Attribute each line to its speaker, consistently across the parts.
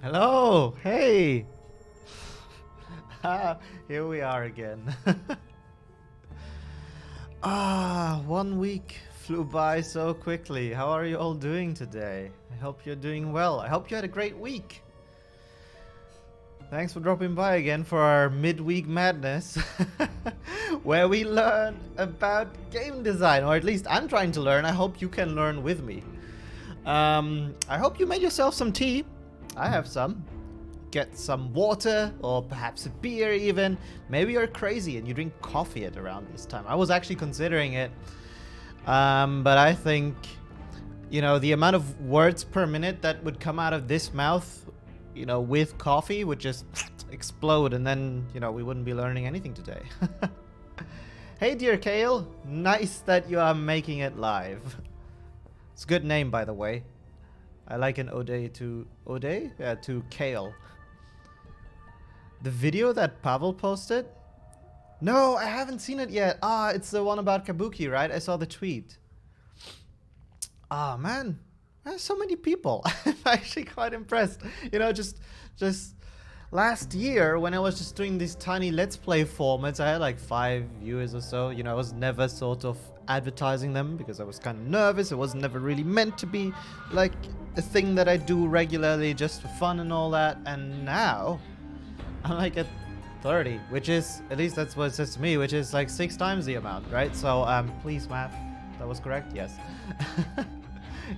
Speaker 1: Hello! Hey! Here we are again. 1 week flew by so quickly. How are you all doing today? I hope you're doing well. I hope you had a great week. Thanks for dropping by again for our midweek madness, where we learn about game design, or at least I'm trying to learn. I hope you can learn with me. I hope you made yourself some tea. I have some. Get some water, or perhaps a beer even. Maybe you're crazy and you drink coffee at around this time. I was actually considering it. But I think, you know, the amount of words per minute that would come out of this mouth, you know, with coffee would just explode, and then, you know, we wouldn't be learning anything today. Hey, dear Kale. Nice that you are making it live. It's a good name, by the way. I like an ode to... Ode? Yeah, to Kale. The video that Pavel posted? No, I haven't seen it yet. It's the one about Kabuki, right? I saw the tweet. Man. There's so many people. I'm actually quite impressed. You know, just last year when I was just doing these tiny Let's Play formats, I had like 5 viewers or so. You know, I was never sort of advertising them because I was kind of nervous. It was never really meant to be like a thing that I do regularly just for fun and all that. And now I'm like at 30, which is, at least that's what it says to me, which is like 6 times the amount, right? So please, math, that was correct? Yes.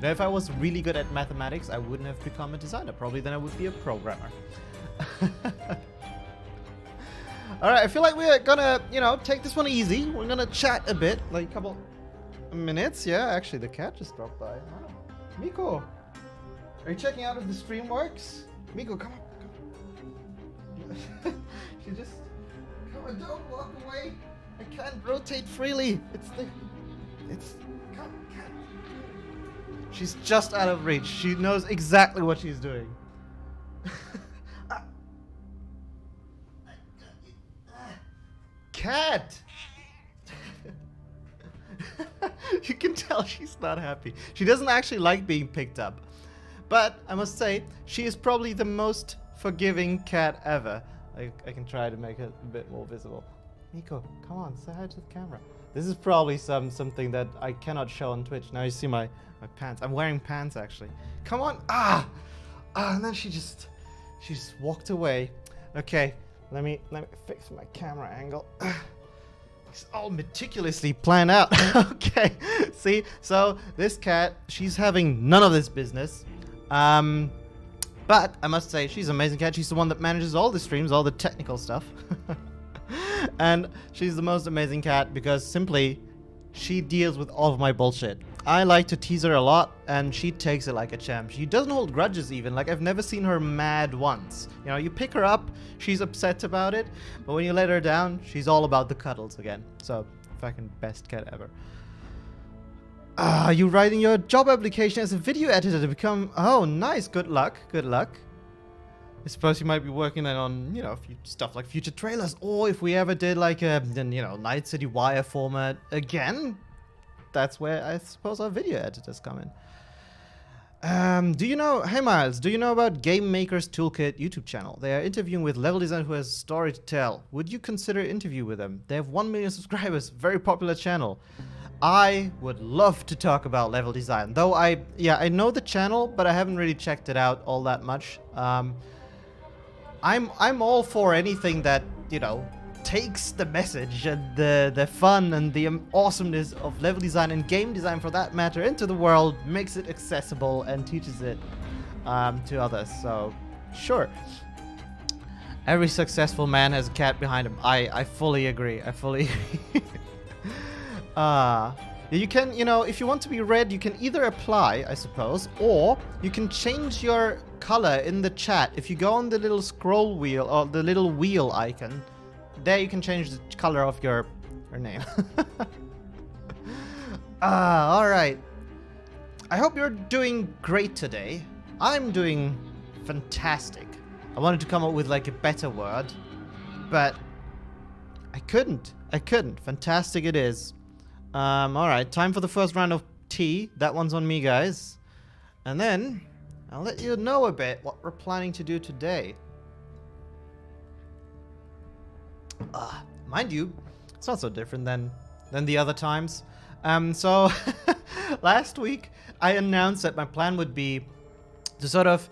Speaker 1: Now, if I was really good at mathematics, I wouldn't have become a designer. Probably then I would be a programmer. Alright, I feel like we're gonna, you know, take this one easy. We're gonna chat a bit, like a couple minutes. Yeah, actually, the cat just dropped by. Oh. Miko, are you checking out if the stream works? Miko, come on. She just... Come on, don't walk away. I can't rotate freely. Come, cat. She's just out of reach. She knows exactly what she's doing. Cat! You can tell she's not happy. She doesn't actually like being picked up. But I must say, she is probably the most forgiving cat ever. I can try to make it a bit more visible. Miko, come on, say hi to the camera. This is probably something that I cannot show on Twitch. Now you see my pants. I'm wearing pants actually. Come on. And then she just walked away. Okay, let me fix my camera angle. It's all meticulously planned out. Okay, see, so this cat, she's having none of this business. But I must say, she's an amazing cat. She's the one that manages all the streams, all the technical stuff. And she's the most amazing cat because simply she deals with all of my bullshit. I like to tease her a lot and she takes it like a champ. She doesn't hold grudges even. Like, I've never seen her mad once. You know, you pick her up, she's upset about it, but when you let her down, she's all about the cuddles again. So, fucking best cat ever. You writing your job application as a video editor to become... Oh, nice. Good luck. Good luck. I suppose you might be working on, you know, stuff like future trailers. Or if we ever did like a, you know, Night City Wire format again, that's where I suppose our video editors come in. Do you know... Hey, Miles. Do you know about Game Maker's Toolkit YouTube channel? They are interviewing with level designer who has a story to tell. Would you consider interview with them? They have 1 million subscribers. Very popular channel. I would love to talk about level design, though I know the channel, but I haven't really checked it out all that much. I'm all for anything that, you know, takes the message and the fun and the awesomeness of level design and game design for that matter into the world, makes it accessible and teaches it to others. So, sure. Every successful man has a cat behind him. I fully agree. I fully agree. You can, you know, if you want to be red, you can either apply, I suppose, or you can change your color in the chat. If you go on the little scroll wheel, or the little wheel icon, there you can change the color of your name. Alright. I hope you're doing great today. I'm doing fantastic. I wanted to come up with like a better word, but I couldn't. Fantastic it is. Alright, time for the first round of tea. That one's on me, guys. And then I'll let you know a bit what we're planning to do today. Mind you, it's not so different than the other times. So last week I announced that my plan would be to sort of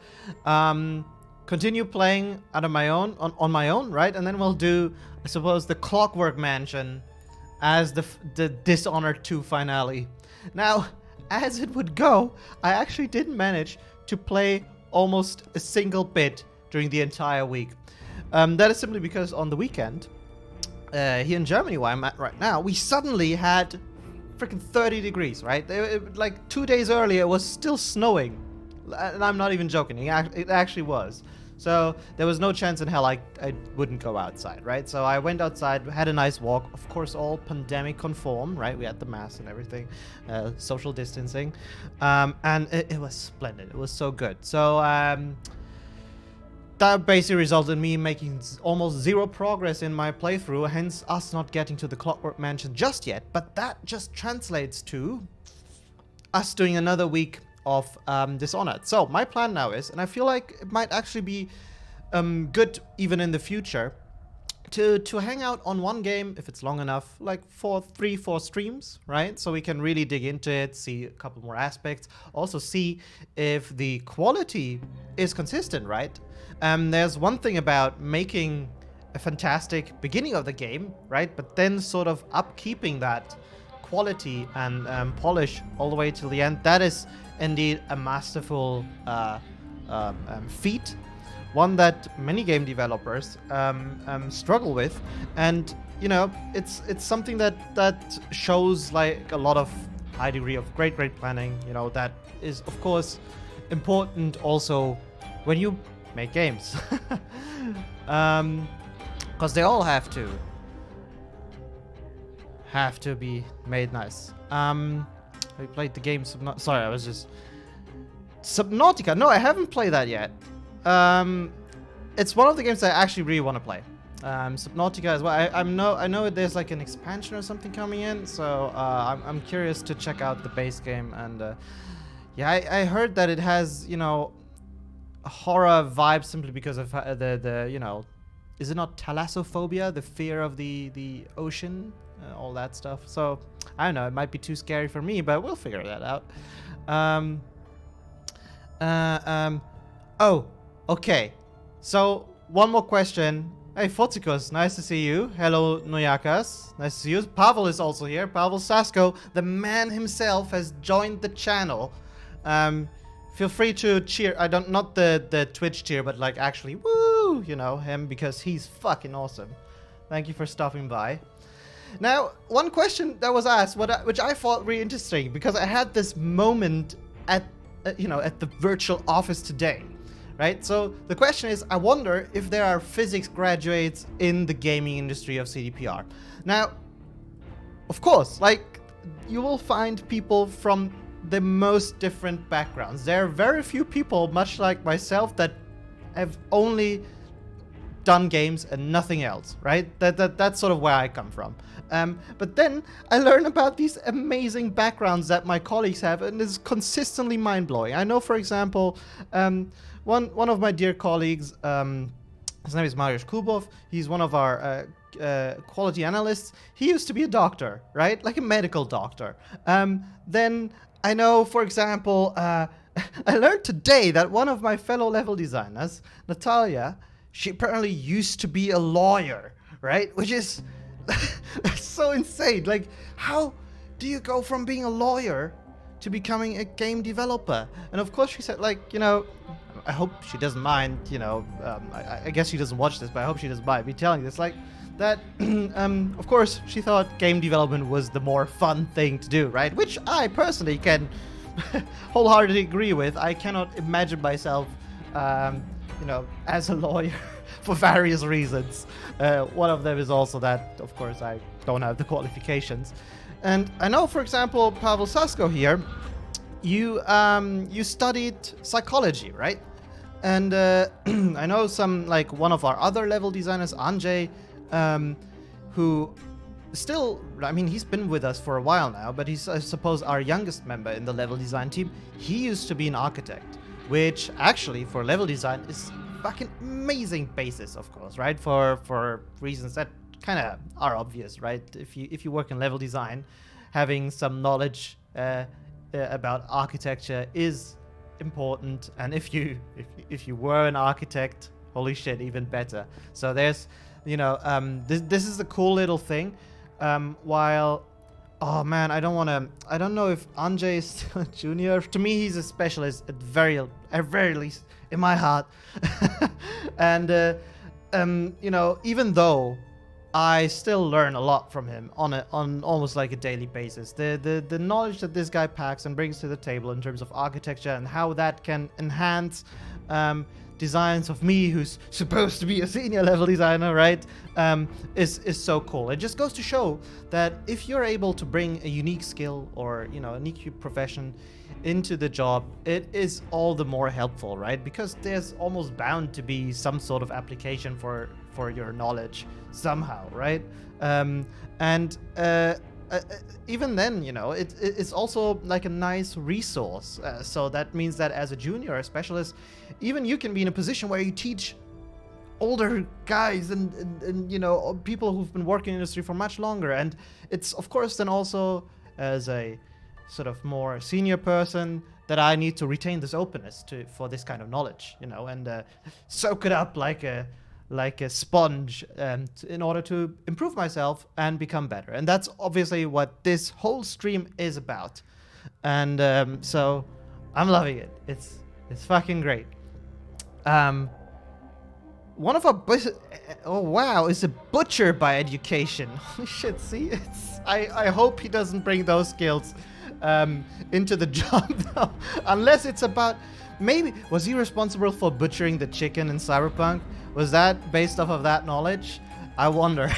Speaker 1: continue playing on my own, right? And then we'll do, I suppose, the Clockwork Mansion as the Dishonored 2 finale. Now, as it would go, I actually didn't manage to play almost a single bit during the entire week. That is simply because on the weekend, here in Germany, where I'm at right now, we suddenly had freaking 30 degrees, right? Like 2 days earlier, it was still snowing. And I'm not even joking, it actually was. So there was no chance in hell I wouldn't go outside, right? So I went outside, had a nice walk, of course all pandemic conform, right? We had the mask and everything, social distancing, and it was splendid. It was so good. So that basically resulted in me making almost zero progress in my playthrough, hence us not getting to the Clockwork Mansion just yet. But that just translates to us doing another week of Dishonored. So my plan now is, and I feel like it might actually be good even in the future, to hang out on one game if it's long enough, like for 3-4 streams, right? So we can really dig into it, see a couple more aspects, also see if the quality is consistent, right? There's one thing about making a fantastic beginning of the game, right? But then sort of upkeeping that quality and polish all the way till the end. That is indeed a masterful feat, one that many game developers struggle with, and you know, it's something that shows like a lot of high degree of great planning. You know, that is of course important also when you make games, because they all have to be made nice. I played the game sorry, I was just... Subnautica. No, I haven't played that yet. It's one of the games I actually really want to play. Subnautica as well. I know there's like an expansion or something coming in, so I'm curious to check out the base game. And yeah, I heard that it has, you know, a horror vibe simply because of the you know, is it not thalassophobia, the fear of the ocean? All that stuff. So I don't know, it might be too scary for me, but we'll figure that out. Oh, okay. So one more question. Hey, Fotikos, nice to see you. Hello, Noyakas. Nice to see you. Pavel is also here. Pavel Sasko, the man himself, has joined the channel. Feel free to cheer. Not the Twitch cheer, but like actually, woo, you know, him, because he's fucking awesome. Thank you for stopping by. Now, one question that was asked, which I thought really interesting, because I had this moment at the virtual office today, right? So the question is, I wonder if there are physics graduates in the gaming industry of CDPR. Now, of course, like, you will find people from the most different backgrounds. There are very few people, much like myself, that have only done games and nothing else, right? That's sort of where I come from. But then I learn about these amazing backgrounds that my colleagues have, and it's consistently mind-blowing. I know, for example, one of my dear colleagues, his name is Mariusz Kubov. He's one of our quality analysts. He used to be a doctor, right? Like a medical doctor. Then I know, for example, I learned today that one of my fellow level designers, Natalia, she apparently used to be a lawyer, right? Which is so insane. Like, how do you go from being a lawyer to becoming a game developer? And of course she said, like, you know, I hope she doesn't mind, you know, I guess she doesn't watch this, but I hope she doesn't mind me telling this, like, that, of course, she thought game development was the more fun thing to do, right? Which I personally can wholeheartedly agree with. I cannot imagine myself, you know, as a lawyer for various reasons. One of them is also that, of course, I don't have the qualifications. And I know, for example, Pavel Sasko here, you studied psychology, right? And I know one of our other level designers, Andrzej, who still, I mean, he's been with us for a while now, but he's, I suppose, our youngest member in the level design team. He used to be an architect. which actually for level design is fucking amazing basis, of course, right? For reasons that kind of are obvious, right? If you work in level design, having some knowledge about architecture is important, and if you were an architect, holy shit, even better. So there's, this is a cool little thing. While, oh man, I don't know if Anjay is still a junior. To me, he's a specialist at very least in my heart. And even though I still learn a lot from him on almost like a daily basis, the knowledge that this guy packs and brings to the table in terms of architecture and how that can enhance designs of me, who's supposed to be a senior level designer, right, is so cool. It just goes to show that if you're able to bring a unique skill or a unique profession into the job, it is all the more helpful, right? Because there's almost bound to be some sort of application for your knowledge somehow, right? And even then, it's also like a nice resource. So that means that as a junior or a specialist, even you can be in a position where you teach older guys and people who've been working in the industry for much longer. And it's, of course, then also as a sort of more senior person that I need to retain this openness for this kind of knowledge, and soak it up like a sponge, in order to improve myself and become better. And that's obviously what this whole stream is about. And so I'm loving it. It's fucking great. One of our oh wow, is a butcher by education. Holy shit! See, I hope he doesn't bring those skills into the job though. Unless it's about, maybe was he responsible for butchering the chicken in Cyberpunk? Was that based off of that knowledge? I wonder.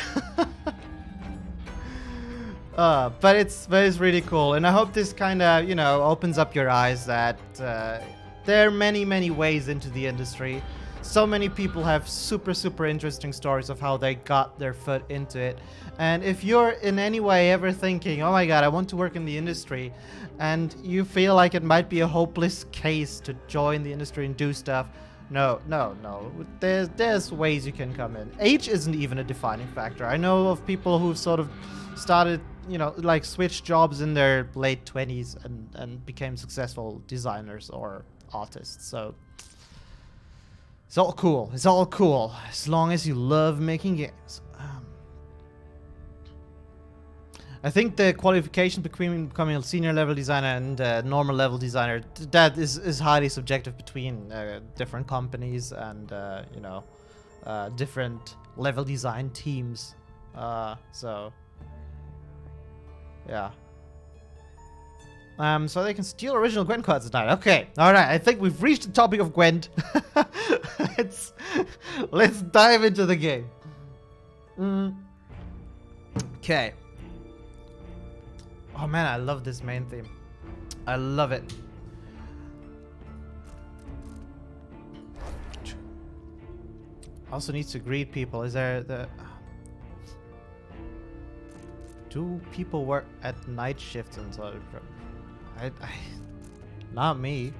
Speaker 1: But it's really cool, and I hope this kind of opens up your eyes that there are many ways into the industry. So many people have super interesting stories of how they got their foot into it. And if you're in any way ever thinking, oh my god, I want to work in the industry, and you feel like it might be a hopeless case to join the industry and do stuff, no. There's ways you can come in. Age isn't even a defining factor. I know of people who've sort of started, like switched jobs in their late 20s and became successful designers or artists. So it's all cool. It's all cool as long as you love making games. I think the qualification between becoming a senior level designer and a normal level designer, that is highly subjective between different companies and different level design teams. So yeah. So they can steal original Gwent cards tonight. Okay, all right. I think we've reached the topic of Gwent. Let's dive into the game. Okay. Oh man, I love this main theme. I love it. Also needs to greet people. Is there the... Do people work at night shifts and so? I not me.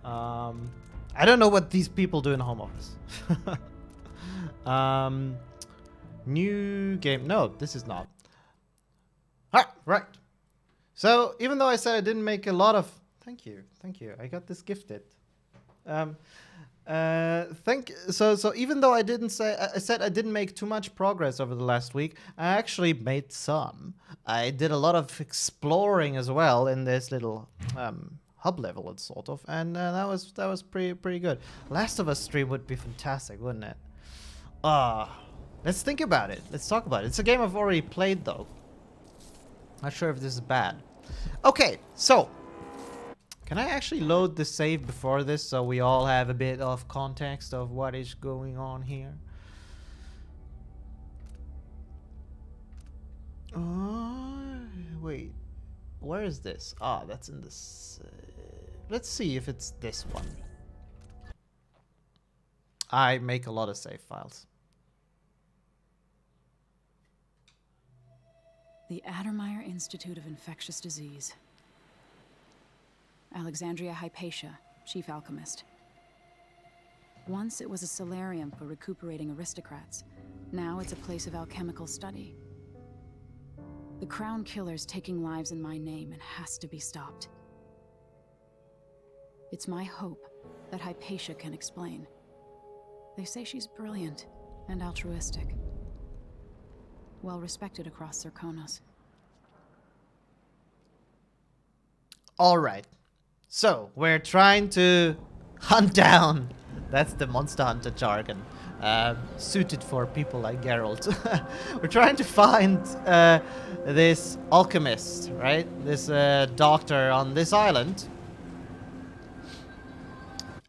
Speaker 1: I don't know what these people do in home office. New game. No, this is not. Right. So even though I said I didn't make a lot of... Thank you. I got this gifted. So even though I said I didn't make too much progress over the last week, I actually made some. I did a lot of exploring as well in this little hub level, it's sort of, and that was pretty good. Last of Us stream would be fantastic, wouldn't it? Let's think about it. Let's talk about it. It's a game I've already played though. Not sure if this is bad. Okay, so can I actually load the save before this so we all have a bit of context of what is going on here? Wait, where is this? That's in this. Let's see if it's this one. I make a lot of save files.
Speaker 2: The Addermeyer Institute of Infectious Disease. Alexandria Hypatia, chief alchemist. Once it was a solarium for recuperating aristocrats. Now it's a place of alchemical study. The crown killer's taking lives in my name and has to be stopped. It's my hope that Hypatia can explain. They say she's brilliant and altruistic. Well respected across Zirconos.
Speaker 1: Alright. So, we're trying to hunt down. That's the Monster Hunter jargon. Suited for people like Geralt. We're trying to find this alchemist, right? This doctor on this island.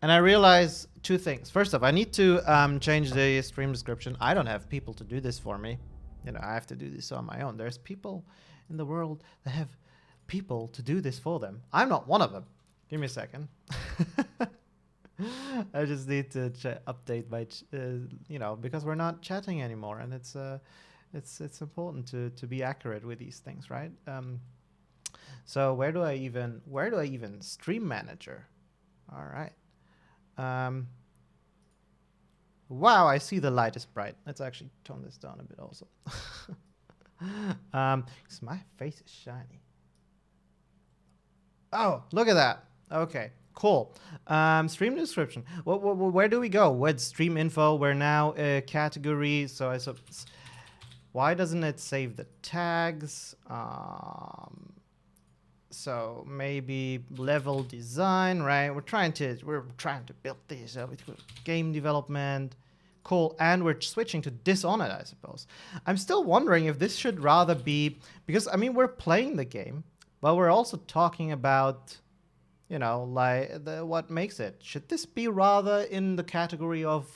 Speaker 1: And I realize two things. First off, I need to change the stream description. I don't have people to do this for me. You know, I have to do this on my own. There's people in the world that have people to do this for them. I'm not one of them. Give me a second. I just need to update my, you know, because we're not chatting anymore, and it's important to be accurate with these things, right? So where do I even stream manager? All right. Wow, I see the light is bright. Let's actually tone this down a bit also. 'Cause my face is shiny. Oh, look at that. Okay, cool. Stream description. Where do we go? With stream info, we're now a category. So why doesn't it save the tags? So maybe level design, right? We're trying to build this game development. Cool. And we're switching to Dishonored, I suppose. I'm still wondering if this should rather be, because I mean, we're playing the game, but we're also talking about, you know, like what makes it. Should this be rather in the category of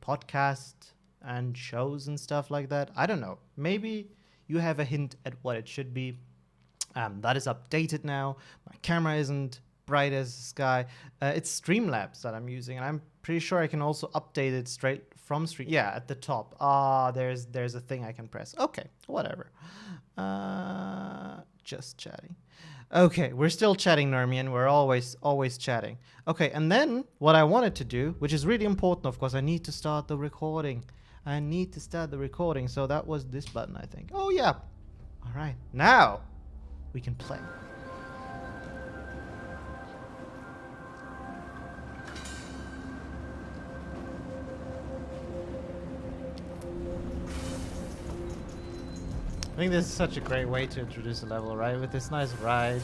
Speaker 1: podcast and shows and stuff like that? I don't know. Maybe you have a hint at what it should be. That is updated now. My camera isn't bright as the sky. It's Streamlabs that I'm using, and I'm pretty sure I can also update it straight from Stream. Yeah, at the top. There's a thing I can press. Okay, whatever. Just chatting. Okay, we're still chatting, Nermian. We're always chatting. Okay, and then what I wanted to do, which is really important, of course, I need to start the recording. So that was this button, I think. Oh, yeah. All right, now we can play. I think this is such a great way to introduce a level, right? With this nice ride.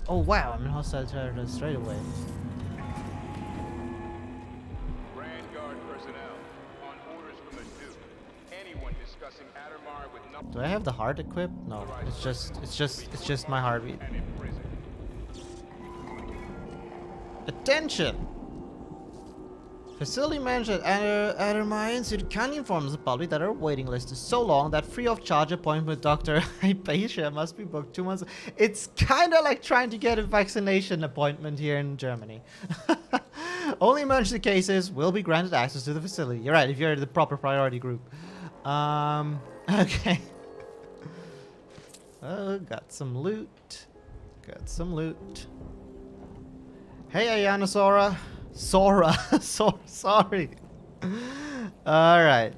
Speaker 1: Oh wow, I'm in hostile territory straight away.
Speaker 3: Vanguard personnel, on orders from the Duke. Anyone discussing Addermire with no.
Speaker 1: Do I have the heart equipped? No, it's just my heartbeat.
Speaker 3: And in prison.
Speaker 1: Attention! Facility manager at Addermire Institute can inform the public that our waiting list is so long that free of charge appointment with Dr. Hypatia must be booked 2 months. It's kind of like trying to get a vaccination appointment here in Germany. Only emergency cases will be granted access to the facility. You're right, if you're the proper priority group. Okay. Oh, got some loot. Hey, Ayana Sora. Sorry. Alright.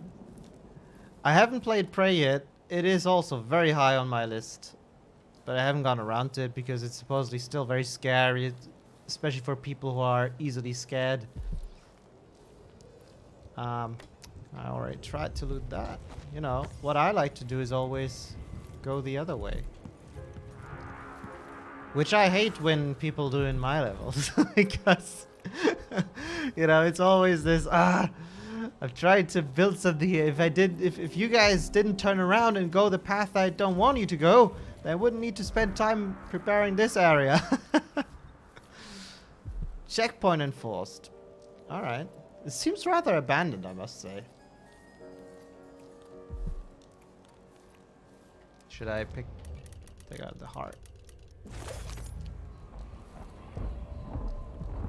Speaker 1: I haven't played Prey yet. It is also very high on my list. But I haven't gone around to it because it's supposedly still very scary. Especially for people who are easily scared. I already tried to loot that. You know, what I like to do is always go the other way. Which I hate when people do in my levels. Because... you know, it's always this, I've tried to build something here. If you guys didn't turn around and go the path I don't want you to go, then I wouldn't need to spend time preparing this area. Checkpoint enforced. Alright. It seems rather abandoned, I must say. Should I take out the heart?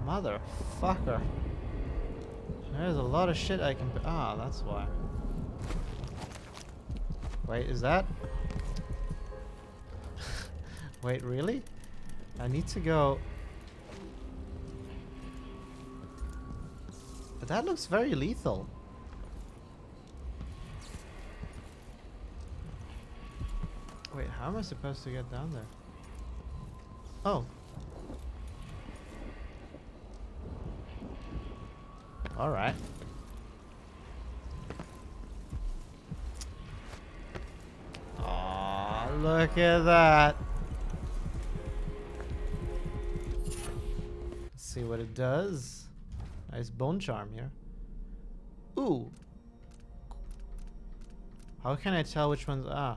Speaker 1: Motherfucker. There's a lot of shit I can... Ah, that's why. Wait, is that... Wait, really? I need to go... But that looks very lethal. Wait, how am I supposed to get down there? Oh. Alright. Oh, look at that. Let's see what it does. Nice bone charm here. Ooh. How can I tell which ones? Ah.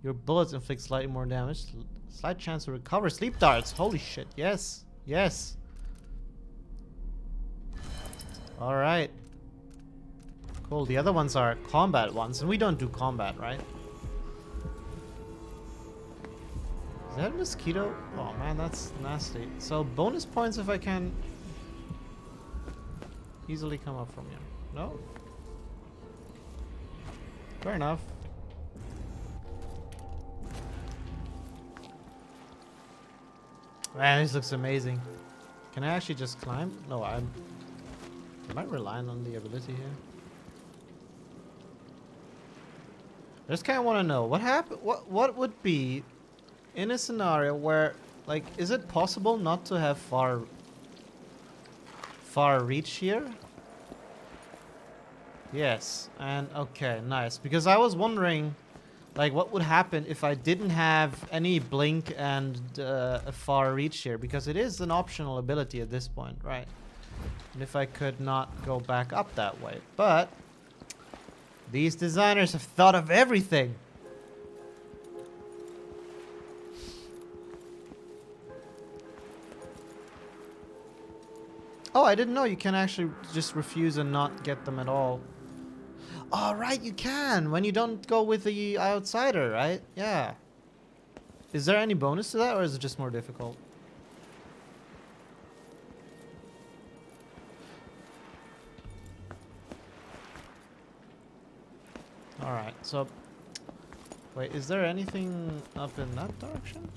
Speaker 1: Your bullets inflict slightly more damage. Slight chance to recover. Sleep darts. Holy shit. Yes. Yes. Alright. Cool. The other ones are combat ones. And we don't do combat, right? Is that a mosquito? Oh man, that's nasty. So bonus points if I can easily come up from here. No? Fair enough. Man, this looks amazing. Can I actually just climb? No, am I relying on the ability here? I just kind of want to know what would be in a scenario where, like, is it possible not to have far reach here? Yes, and okay, nice. Because I was wondering, like, what would happen if I didn't have any blink and a far reach here? Because it is an optional ability at this point, right? And if I could not go back up that way. But these designers have thought of everything. Oh, I didn't know you can actually just refuse and not get them at all. Oh, right, you can when you don't go with the outsider, right? Yeah. Is there any bonus to that, or is it just more difficult? Alright, so... Wait, is there anything up in that direction?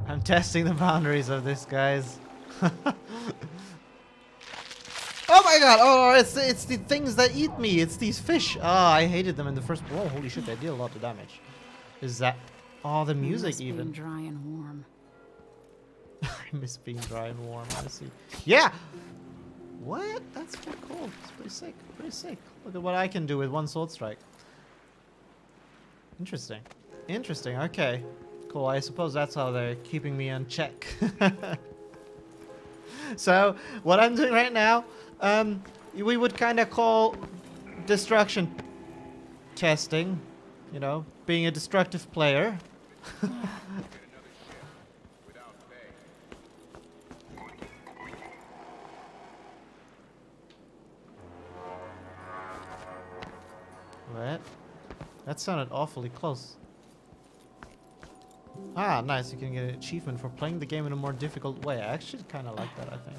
Speaker 1: I'm testing the boundaries of this, guys. Oh my god! Oh, it's the things that eat me. It's these fish. Ah, I hated them in the first. Whoa, holy shit! They deal a lot of damage. Is that? Oh, the music even.
Speaker 2: Being dry and warm.
Speaker 1: I miss being dry and warm. I see. Yeah. What? That's pretty cool. It's pretty sick. Pretty sick. Look at what I can do with one sword strike. Interesting. Interesting. Okay. Cool. I suppose that's how they're keeping me in check. So what I'm doing right now, we would kind of call destruction testing. You know, being a destructive player. What? That sounded awfully close. Ah, nice. You can get an achievement for playing the game in a more difficult way. I actually kind of like that, I think.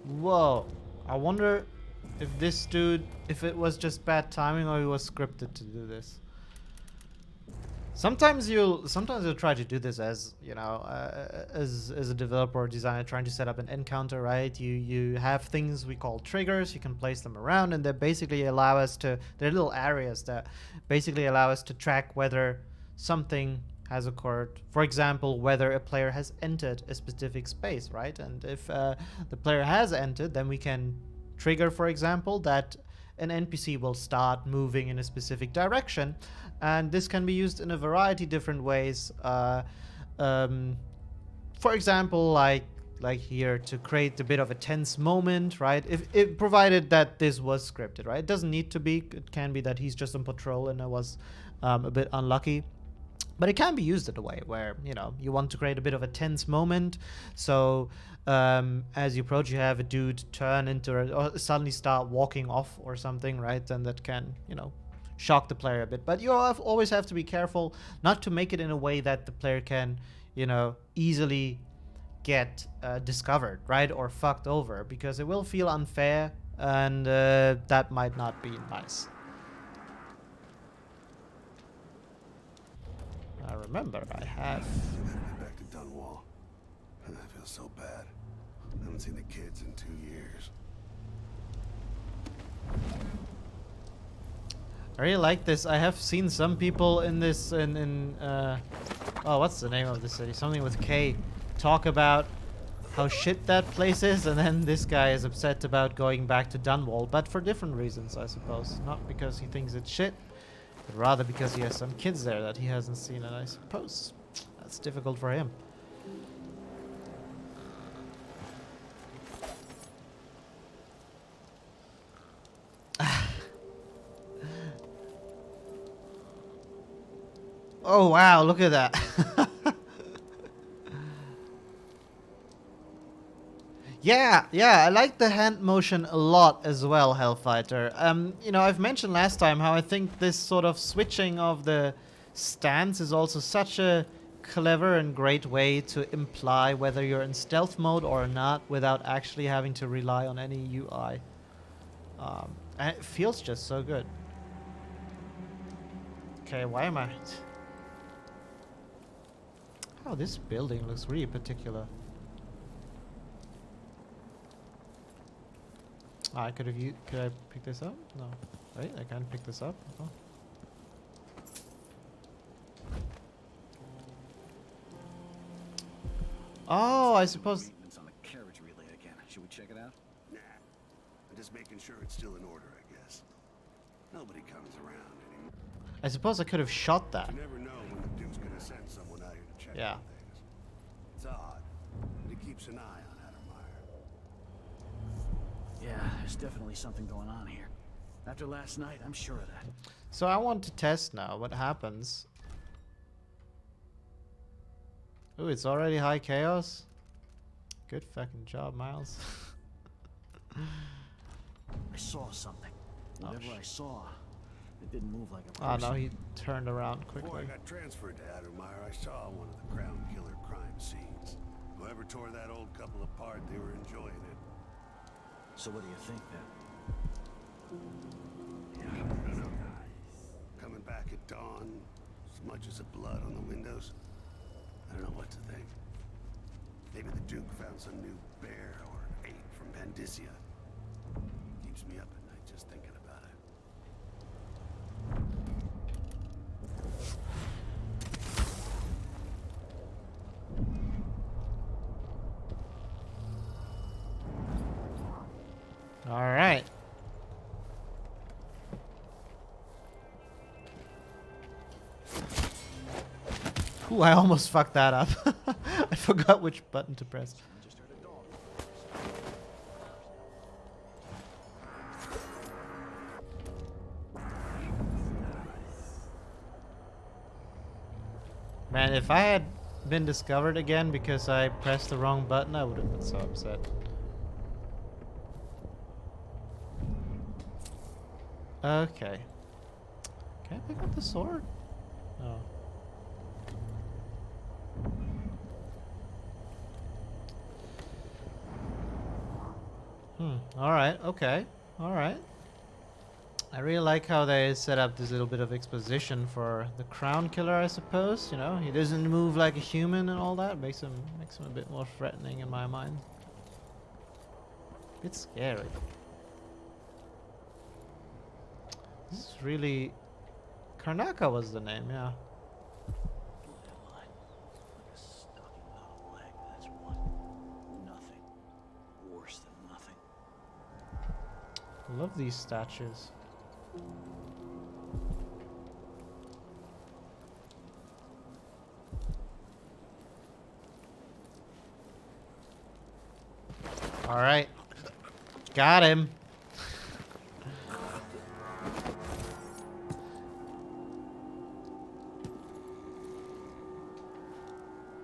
Speaker 1: Whoa. I wonder if this dude, if it was just bad timing or he was scripted to do this. Sometimes you'll try to do this as, you know, as a developer or designer trying to set up an encounter, right? You have things we call triggers. You can place them around, and they basically allow us to. They're little areas that basically allow us to track whether something has occurred. For example, whether a player has entered a specific space, right? And if the player has entered, then we can trigger, for example, that an NPC will start moving in a specific direction. And this can be used in a variety of different ways. For example, like here, to create a bit of a tense moment, right? If provided that this was scripted, right? It doesn't need to be. It can be that he's just on patrol and I was a bit unlucky. But it can be used in a way where, you know, you want to create a bit of a tense moment. So as you approach, you have a dude turn into or suddenly start walking off or something, right? And that can, you know, shock the player a bit. But you always have to be careful not to make it in a way that the player can, you know, easily get discovered, right, or fucked over, because it will feel unfair, and that might not be nice. I remember I have.
Speaker 4: Back to Dunwall. I feel so bad. I haven't seen the kids in 2 years.
Speaker 1: I really like this. I have seen some people in this oh, what's the name of the city? Something with K. Talk about how shit that place is, and then this guy is upset about going back to Dunwall, but for different reasons, I suppose. Not because he thinks it's shit, but rather because he has some kids there that he hasn't seen, and I suppose that's difficult for him. Oh wow, look at that. Yeah, I like the hand motion a lot as well, Hellfighter. You know, I've mentioned last time how I think this sort of switching of the stance is also such a clever and great way to imply whether you're in stealth mode or not without actually having to rely on any UI. And it feels just so good. Okay, why am I... Oh, this building looks really particular. I could have used... Could I pick this up? No. Wait, I can't pick this up? Oh. Oh, I suppose...
Speaker 5: Maintenance on the carriage relay again. Should we check it out?
Speaker 4: Nah. I'm just making sure it's still in order, I guess. Nobody comes around anymore.
Speaker 1: I suppose I could have shot that.
Speaker 4: You never know when the Duke's gonna send someone out here to check
Speaker 1: Yeah.
Speaker 4: on things. It's odd, but he keeps an eye on Addermeyer.
Speaker 5: Yeah, there's definitely something going on here. After last night, I'm sure of that.
Speaker 1: So I want to test now what happens. Ooh, it's already high chaos. Good fucking job, Miles.
Speaker 5: I saw something. Whatever I saw, it didn't move like a
Speaker 1: Oh
Speaker 5: person.
Speaker 1: no, he turned around
Speaker 4: Before I
Speaker 1: quickly.
Speaker 4: got transferred to Addermeyer, I saw one of the Crown Killer crime scenes. Whoever tore that old couple apart, they were enjoying it.
Speaker 5: So what do you think then?
Speaker 4: I don't know. Coming back at dawn, smudges of blood on the windows. I don't know what to think. Maybe the Duke found some new bear or ape from Pandysia. Keeps me up at night just thinking about it.
Speaker 1: All right. Ooh, I almost fucked that up. I forgot which button to press.
Speaker 5: Just heard a dog.
Speaker 1: Man, if I had been discovered again because I pressed the wrong button, I would have been so upset. Okay. Can I pick up the sword? Oh. Alright, okay. Alright. I really like how they set up this little bit of exposition for the Crown Killer, I suppose. You know, he doesn't move like a human and all that. Makes him a bit more threatening in my mind. Bit scary. This is really... Karnaka was the name, yeah.
Speaker 5: Like a stocking without a leg. That's what. Nothing. Worse than nothing.
Speaker 1: I love these statues. All right. Got him.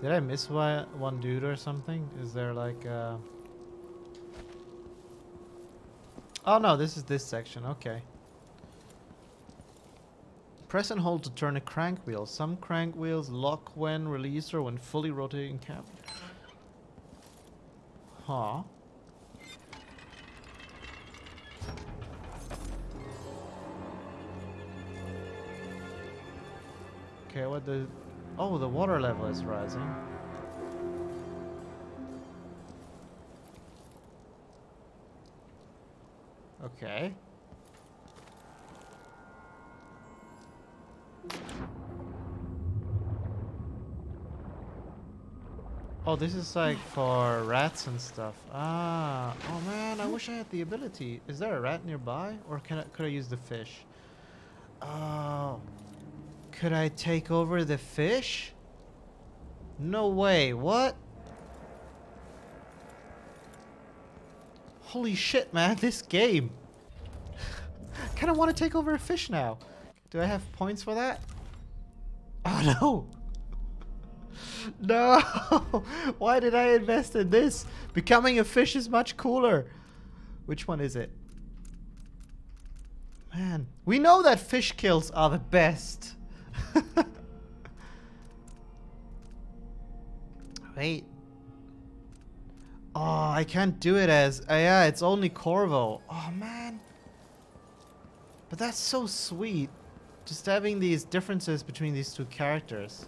Speaker 1: Did I miss one dude or something? Is there like Oh no, this is this section. Okay. Press and hold to turn a crank wheel. Some crank wheels lock when released or when fully rotating cam. Huh. Okay, what the... Oh, the water level is rising. Okay. Oh, this is like for rats and stuff. Ah, oh man, I wish I had the ability. Is there a rat nearby, or could I use the fish? Oh, could I take over the fish? No way. What? Holy shit, man! This game. I kind of want to take over a fish now. Do I have points for that? Oh no. No! Why did I invest in this? Becoming a fish is much cooler. Which one is it? Man, we know that fish kills are the best. Wait. Oh, I can't do it as... yeah, it's only Corvo. Oh, man. But that's so sweet. Just having these differences between these two characters.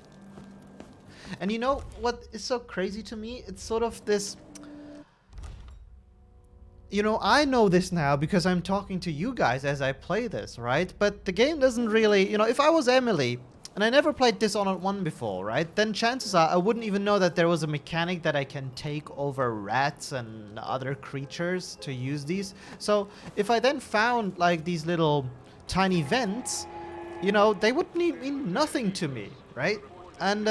Speaker 1: And you know what is so crazy to me? It's sort of this... You know, I know this now because I'm talking to you guys as I play this, right? But the game doesn't really... You know, if I was Emily, and I never played Dishonored 1 before, right? Then chances are I wouldn't even know that there was a mechanic that I can take over rats and other creatures to use these. So if I then found, like, these little tiny vents, you know, they would mean nothing to me, right? And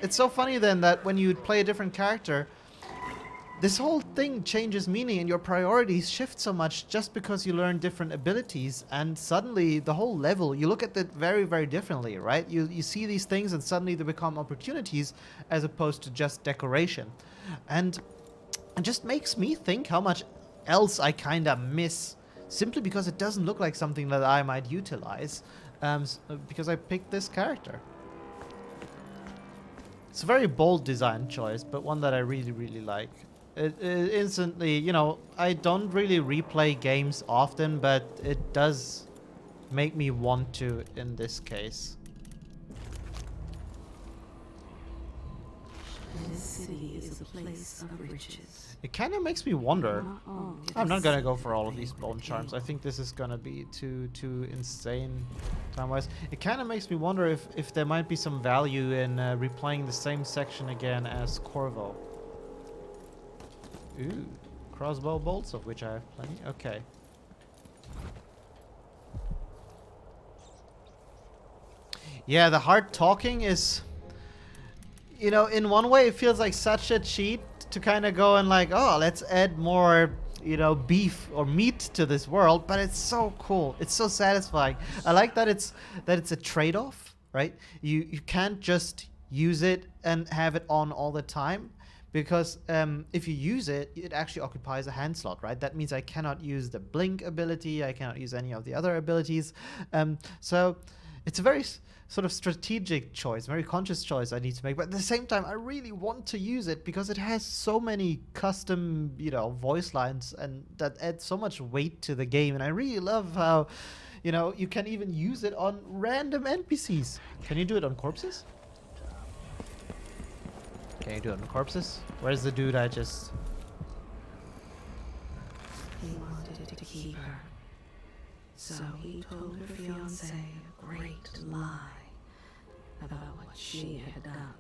Speaker 1: it's so funny then that when you play a different character, this whole thing changes meaning and your priorities shift so much just because you learn different abilities, and suddenly the whole level, you look at it very, very differently, right? You see these things and suddenly they become opportunities as opposed to just decoration. And it just makes me think how much else I kind of miss simply because it doesn't look like something that I might utilize because I picked this character. It's a very bold design choice, but one that I really, really like. It instantly, you know, I don't really replay games often, but it does make me want to in this case.
Speaker 6: This city is a place of riches.
Speaker 1: It kind of makes me wonder. I'm not gonna go for all of these bone charms. I think this is gonna be too insane time-wise. It kind of makes me wonder if there might be some value in replaying the same section again as Corvo. Ooh, crossbow bolts, of which I have plenty. Okay. Yeah, the hard talking is... You know, in one way it feels like such a cheat to kind of go and like, oh, let's add more, you know, beef or meat to this world, but it's so cool. It's so satisfying. I like that it's a trade-off, right? You can't just use it and have it on all the time, because if you use it, it actually occupies a hand slot, right? That means I cannot use the blink ability, I cannot use any of the other abilities. So it's a very sort of strategic choice, very conscious choice I need to make, but at the same time I really want to use it because it has so many custom, you know, voice lines, and that adds so much weight to the game. And I really love how, you know, you can even use it on random NPCs. Can you do it on corpses? Can you do it on corpses? Where's the dude I just...
Speaker 6: He wanted to keep her. So he told her fiancé a great lie about what she had done.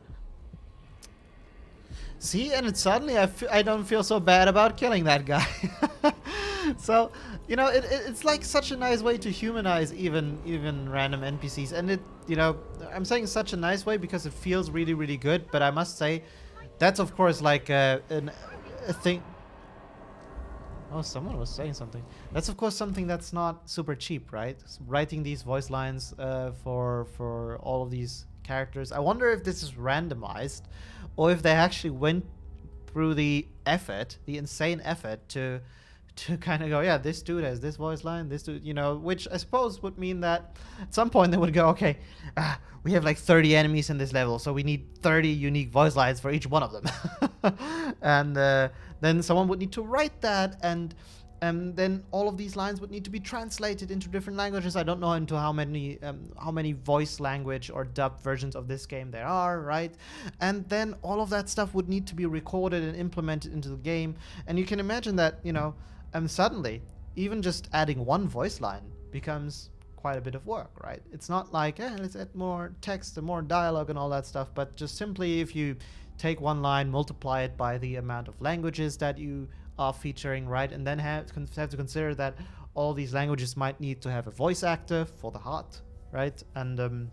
Speaker 1: See, and suddenly I don't feel so bad about killing that guy. So, you know, it's like such a nice way to humanize even random NPCs. And it, you know, I'm saying such a nice way because it feels really, really good. But I must say, that's of course like a thing. Oh, someone was saying something. That's of course something that's not super cheap, right? Writing these voice lines for all of these characters. I wonder if this is randomized, or if they actually went through the effort, the insane effort, to to kind of go, yeah, this dude has this voice line, this dude, you know, which I suppose would mean that at some point they would go, okay, we have like 30 enemies in this level, so we need 30 unique voice lines for each one of them. And then someone would need to write that, and then all of these lines would need to be translated into different languages. I don't know into how many voice language or dubbed versions of this game there are, right? And then all of that stuff would need to be recorded and implemented into the game. And you can imagine that, you know, suddenly, even just adding one voice line becomes quite a bit of work, right? It's not like, let's add more text and more dialogue and all that stuff, but just simply if you take one line, multiply it by the amount of languages that you are featuring, right? And then have to consider that all these languages might need to have a voice actor for the heart, right? And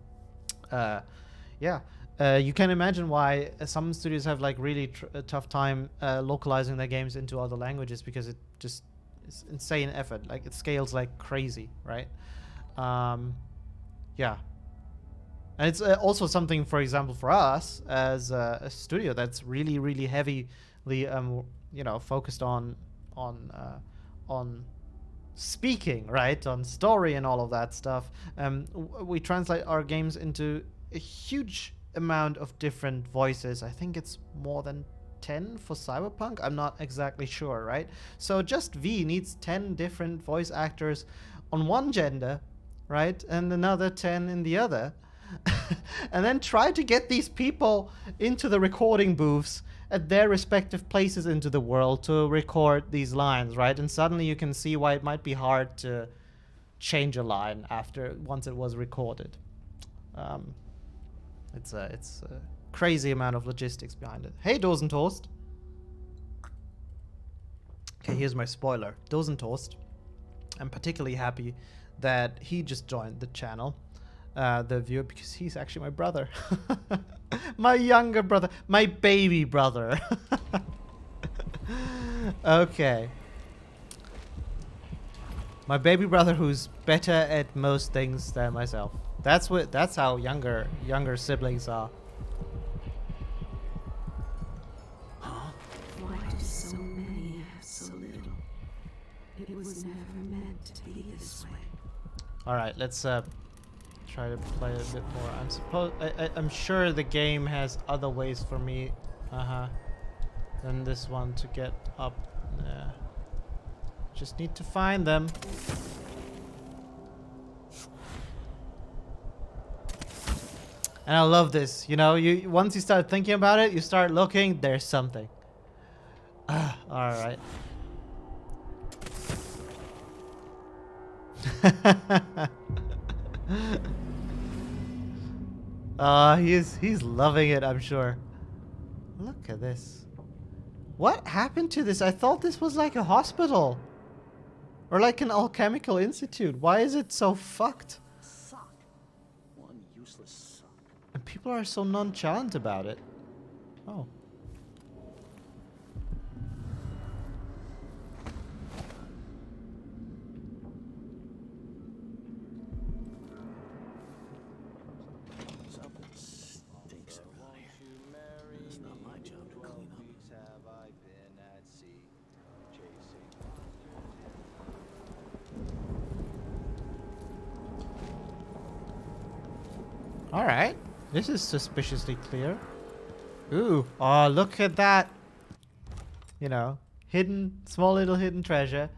Speaker 1: you can imagine why some studios have like really a tough time localizing their games into other languages, because it just is insane effort. Like it scales like crazy, right? Yeah. And it's also something, for example, for us as a studio that's really, really heavily, you know, focused on speaking, right? On story and all of that stuff. We translate our games into a huge amount of different voices. I think it's more than 10 for Cyberpunk. I'm not exactly sure, right? So just V needs 10 different voice actors on one gender, right? And another 10 in the other. And then try to get these people into the recording booths at their respective places into the world to record these lines, right? And suddenly you can see why it might be hard to change a line once it was recorded. It's a crazy amount of logistics behind it. Hey, Dozen Toast. Okay, here's my spoiler. Dozen Toast. I'm particularly happy that he just joined the channel, the viewer, because he's actually my brother. My younger brother. My baby brother. Okay. My baby brother who's better at most things than myself. That's how younger siblings are.
Speaker 6: Why do so many have so little? It was never meant to be this way.
Speaker 1: All right, let's try to play a bit more. I'm sure the game has other ways for me than this one to get up there. Just need to find them. And I love this, you know, once you start thinking about it, you start looking, there's something. All right. He's loving it, I'm sure. Look at this. What happened to this? I thought this was like a hospital. Or like an alchemical institute. Why is it so fucked?
Speaker 5: Suck. One useless suck.
Speaker 1: And people are so nonchalant about it. Oh.
Speaker 5: Something stinks around here. It's not my job to clean up.
Speaker 1: All right. This is suspiciously clear. Ooh. Oh, look at that. You know, small little hidden treasure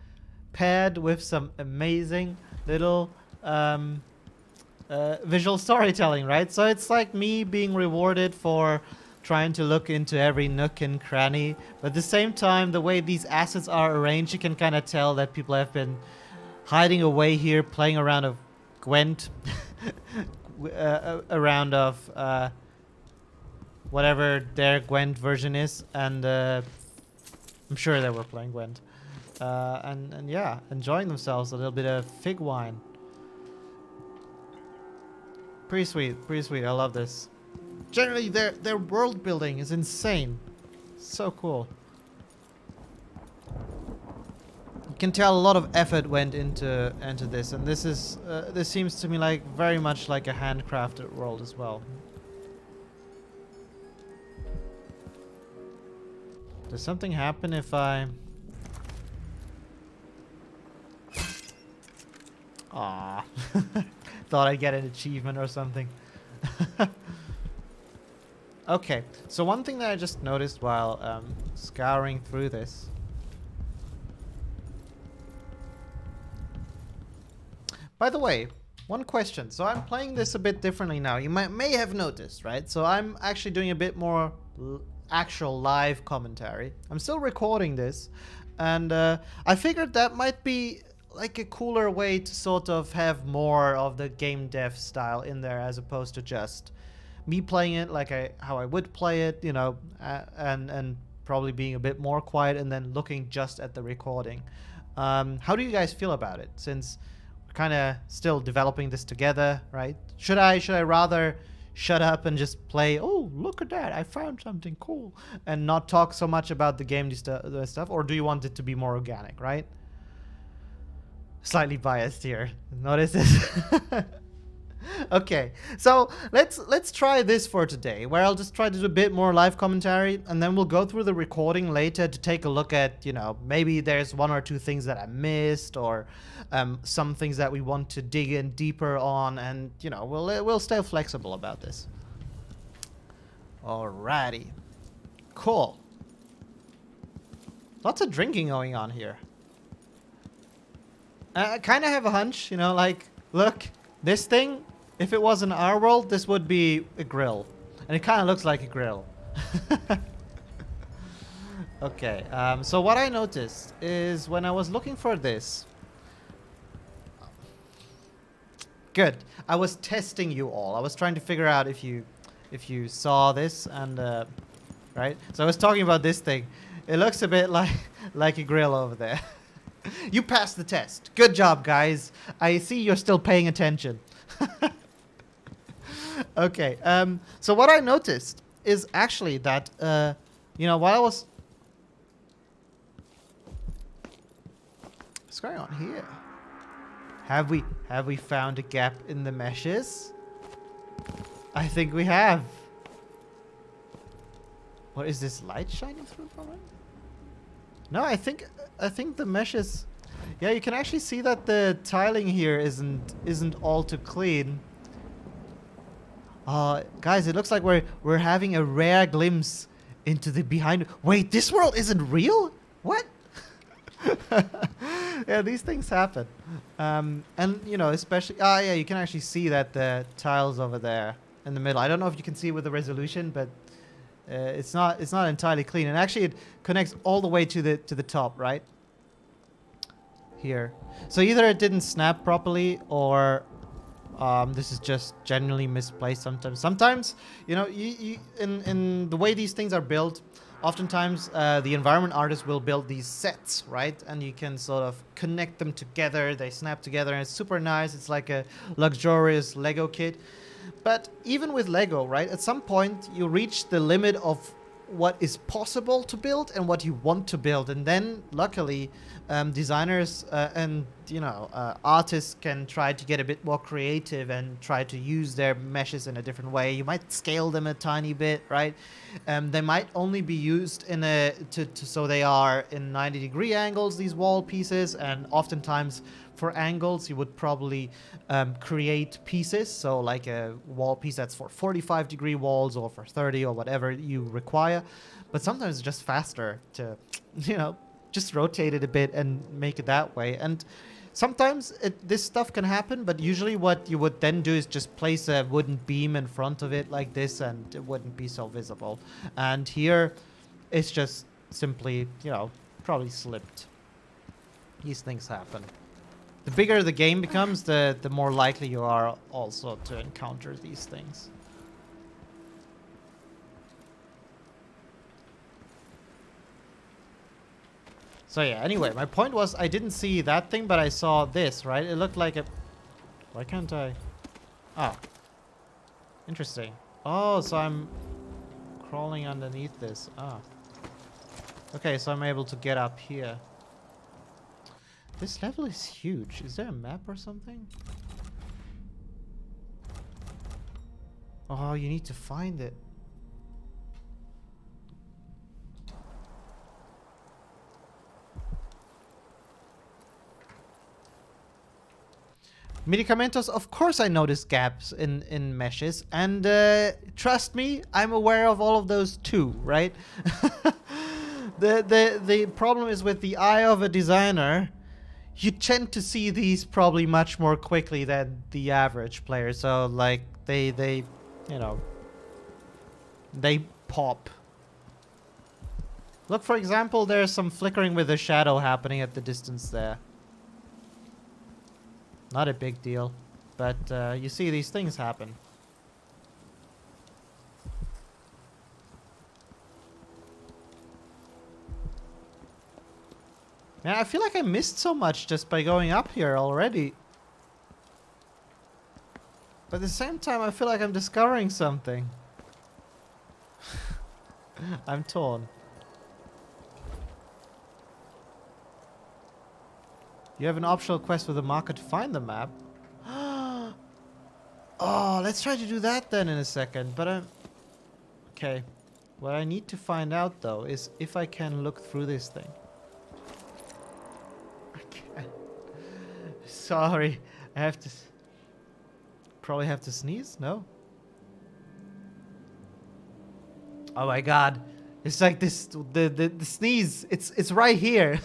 Speaker 1: paired with some amazing little visual storytelling, right? So it's like me being rewarded for trying to look into every nook and cranny. But at the same time, the way these assets are arranged, you can kind of tell that people have been hiding away here, playing around of Gwent. A round of whatever their Gwent version is, and I'm sure they were playing Gwent, and yeah, enjoying themselves. A little bit of fig wine. Pretty sweet, pretty sweet. I love this. Generally, their world building is insane. So cool. You can tell a lot of effort went into this, and this seems to me like very much like a handcrafted world as well. Does something happen if I Aw. Thought I'd get an achievement or something. Okay, so one thing that I just noticed while scouring through this. By the way, one question. So I'm playing this a bit differently now. You may have noticed, right? So I'm actually doing a bit more actual live commentary. I'm still recording this, and I figured that might be like a cooler way to sort of have more of the game dev style in there, as opposed to just me playing it like how I would play it, you know, and probably being a bit more quiet and then looking just at the recording. How do you guys feel about it? Since we're kind of still developing this together, right? Should I rather shut up and just play? Oh, look at that! I found something cool, and not talk so much about the game stuff, or do you want it to be more organic, right? Slightly biased here. Notice this. Okay, so let's try this for today, where I'll just try to do a bit more live commentary, and then we'll go through the recording later to take a look at, you know, maybe there's one or two things that I missed, or some things that we want to dig in deeper on, and you know, we'll stay flexible about this. Alrighty, cool. Lots of drinking going on here. I kind of have a hunch, you know, like, look, this thing. If it was in our world, this would be a grill. And it kind of looks like a grill. Okay, so what I noticed is when I was looking for this... Good. I was testing you all. I was trying to figure out if you saw this and... right? So I was talking about this thing. It looks a bit like a grill over there. You passed the test. Good job, guys. I see you're still paying attention. Okay, so what I noticed is actually that, you know, while I was... What's going on here? Have we found a gap in the meshes? I think we have. What is this light shining through from it? No, I think the meshes... Yeah, you can actually see that the tiling here isn't all too clean. Guys, it looks like we're having a rare glimpse into the behind... Wait, this world isn't real? What? Yeah, these things happen. And, you know, especially... yeah, you can actually see that the tiles over there in the middle. I don't know if you can see with the resolution, but it's not entirely clean. And actually, it connects all the way to the top, right? Here. So either it didn't snap properly, or... this is just generally misplaced sometimes. Sometimes, you know, in the way these things are built, oftentimes the environment artist will build these sets, right? And you can sort of connect them together. They snap together, and it's super nice. It's like a luxurious Lego kit. But even with Lego, right, at some point you reach the limit of what is possible to build and what you want to build. And then, luckily, designers and, you know, artists can try to get a bit more creative and try to use their meshes in a different way. You might scale them a tiny bit, right? They might only be used in so they are in 90-degree angles, these wall pieces, and oftentimes for angles you would probably create pieces, so like a wall piece that's for 45-degree walls or for 30 or whatever you require. But sometimes it's just faster to, you know, just rotate it a bit and make it that way. And sometimes this stuff can happen, but usually what you would then do is just place a wooden beam in front of it like this, and it wouldn't be so visible. And here it's just simply, you know, probably slipped. These things happen. The bigger the game becomes, the more likely you are also to encounter these things. So yeah, anyway, my point was I didn't see that thing, but I saw this, right? It looked like a... Why can't I... Oh. Interesting. Oh, so I'm crawling underneath this. Ah. Okay, so I'm able to get up here. This level is huge. Is there a map or something? Oh, you need to find it. Medicamentos, of course I notice gaps in meshes, and trust me, I'm aware of all of those too, right? The problem is with the eye of a designer, you tend to see these probably much more quickly than the average player. So like they you know, they pop. Look, for example, there's some flickering with a shadow happening at the distance there. Not a big deal, but you see these things happen. Man, I feel like I missed so much just by going up here already. But at the same time, I feel like I'm discovering something. I'm torn. You have an optional quest with a marker to find the map. Oh, let's try to do that then in a second. But okay. What I need to find out though is if I can look through this thing. I can't. Sorry, I have to. Probably have to sneeze. No. Oh my God, it's like this. The sneeze. It's right here.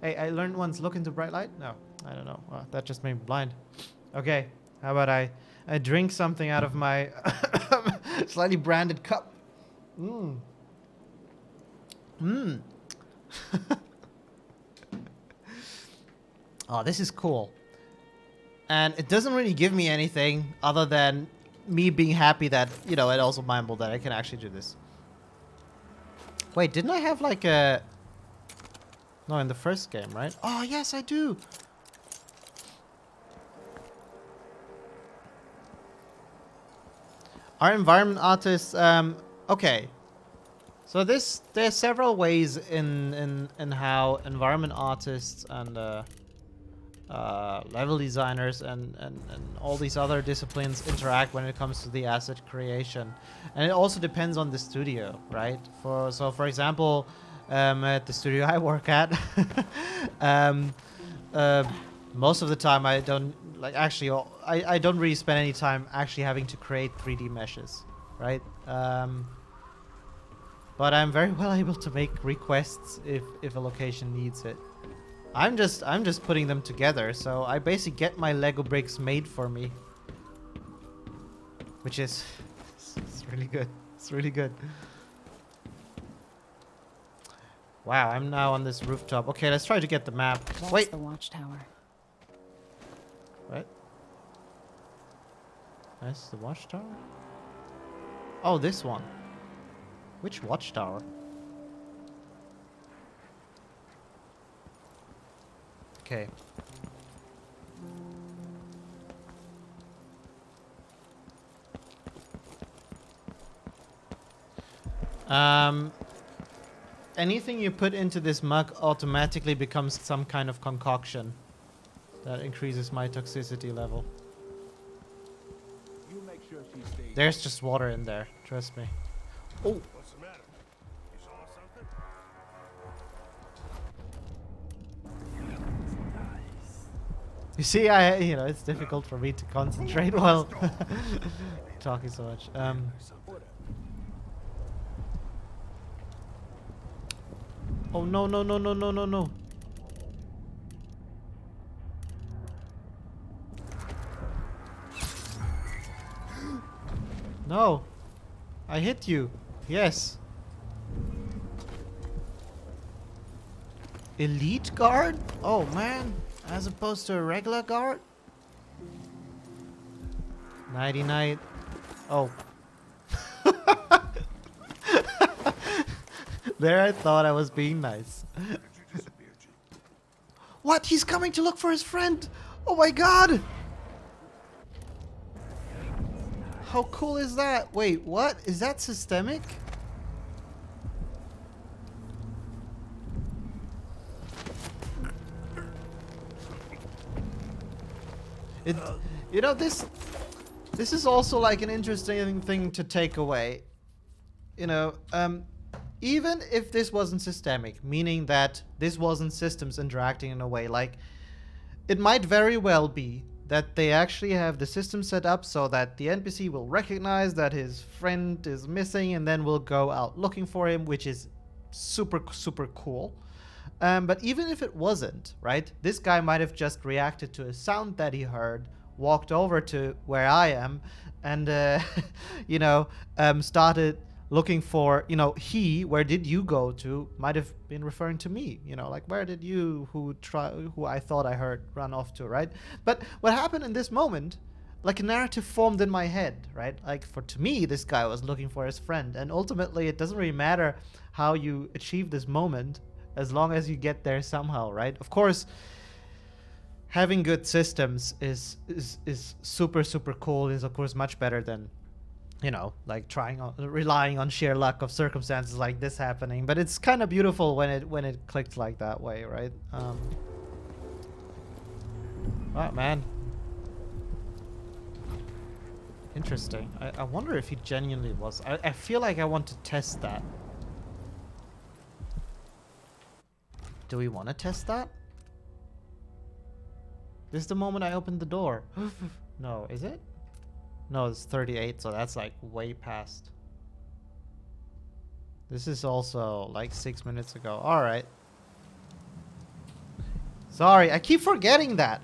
Speaker 1: Hey, I learned once, look into bright light? No, I don't know. Well, that just made me blind. Okay, how about I drink something out of my slightly branded cup. Mmm. Mmm. Oh, this is cool. And it doesn't really give me anything other than me being happy that, you know, it also mindful that I can actually do this. Wait, didn't I have like a... No, in the first game, right? Oh, yes, I do. Our environment artists, okay. So there's several ways in how environment artists and level designers and all these other disciplines interact when it comes to the asset creation. And it also depends on the studio, right? For example, at the studio I work at, most of the time I don't I don't really spend any time actually having to create 3D meshes, right? But I'm very well able to make requests if a location needs it. I'm just putting them together, so I basically get my Lego bricks made for me, which is it's really good. It's really good. Wow, I'm now on this rooftop. Okay, let's try to get the map.
Speaker 2: That's
Speaker 1: Wait.
Speaker 2: the watchtower.
Speaker 1: What? That's the watchtower? Oh, this one. Which watchtower? Okay. Anything you put into this mug automatically becomes some kind of concoction that increases my toxicity level.
Speaker 3: You make sure she stays.
Speaker 1: There's just water in there, trust me. Oh,
Speaker 4: What's the matter? You saw something?
Speaker 1: you see, you know, it's difficult for me to concentrate while talking so much. Oh no no no no no no no! No, I hit you. Yes. Elite guard? Oh man, as opposed to a regular guard? Nighty night. Oh. There I thought I was being nice. What? He's coming to look for his friend! Oh my god! How cool is that? Wait, what? Is that systemic? It, you know, this is also like an interesting thing to take away. You know, even if this wasn't systemic, meaning that this wasn't systems interacting in a way like it might very well be that they actually have the system set up so that the NPC will recognize that his friend is missing and then will go out looking for him, which is super, super cool. But even if it wasn't, right, this guy might have just reacted to a sound that he heard, walked over to where I am, and, you know, started looking for, you know, where did you go to, might have been referring to me, you know, like, where did you, who I thought I heard, run off to, right? But what happened in this moment, like a narrative formed in my head, right? Like, to me, this guy was looking for his friend, and ultimately it doesn't really matter how you achieve this moment, as long as you get there somehow, right? Of course, having good systems is super, super cool. Is of course much better than, you know, like relying on sheer luck of circumstances like this happening. But it's kind of beautiful when it clicked like that way, right? Wow, man. Interesting. I wonder if he genuinely was. I feel like I want to test that. Do we want to test that? This is the moment I opened the door. No, is it? No, it's 38, so that's like way past. This is also like 6 minutes ago. Alright. Sorry, I keep forgetting that.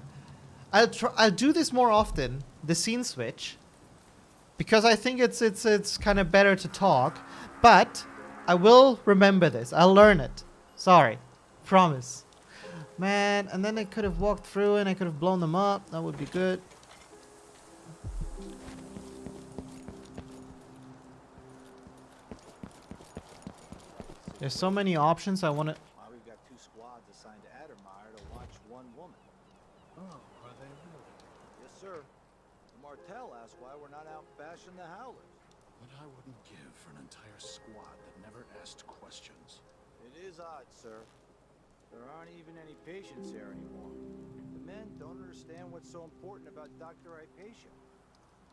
Speaker 1: I'll do this more often, the scene switch. Because I think it's kind of better to talk. But I will remember this. I'll learn it. Sorry. Promise. Man, and then I could have walked through and I could have blown them up. That would be good. There's so many options. I want to...
Speaker 5: Why we've got 2 squads assigned to Addermeyer to watch 1 woman.
Speaker 7: Oh, are they really?
Speaker 5: Yes, sir. Martell asked why we're not out bashing the Howlers.
Speaker 7: What I wouldn't give for an entire squad that never asked questions.
Speaker 5: It is odd, sir. There aren't even any patients here anymore. The men don't understand what's so important about Dr. Hypatia.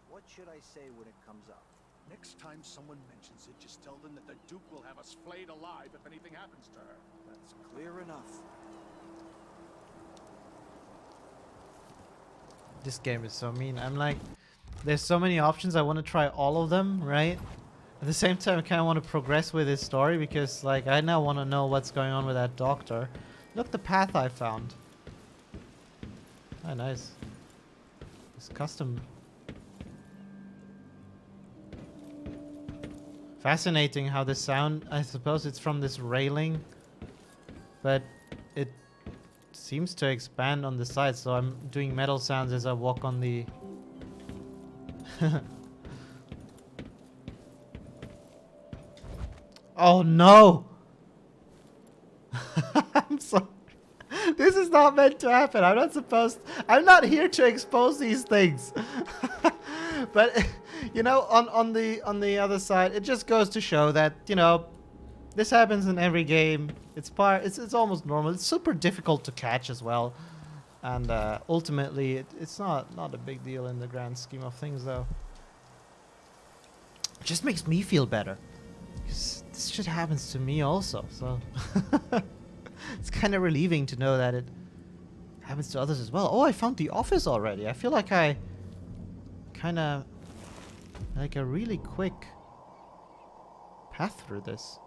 Speaker 5: What should I say when it comes up?
Speaker 7: Next time someone mentions it, just tell them that the Duke will have us flayed alive if anything happens to her.
Speaker 5: That's clear enough.
Speaker 1: This game is so mean. I'm like, there's so many options. I want to try all of them, right? At the same time, I kind of want to progress with this story because, like, I now want to know what's going on with that doctor. Look, the path I found. Oh, nice. It's custom. Fascinating how the sound, I suppose it's from this railing, but it seems to expand on the side, so I'm doing metal sounds as I walk on the... Oh no! I'm sorry. This is not meant to happen. I'm not here to expose these things. But you know, on the other side, it just goes to show that, you know, this happens in every game. It's almost normal. It's super difficult to catch as well. And ultimately it's not a big deal in the grand scheme of things though. It just makes me feel better. This shit happens to me also, so it's kind of relieving to know that it happens to others as well. Oh, I found the office already. I feel like I kind of like a really quick path through this.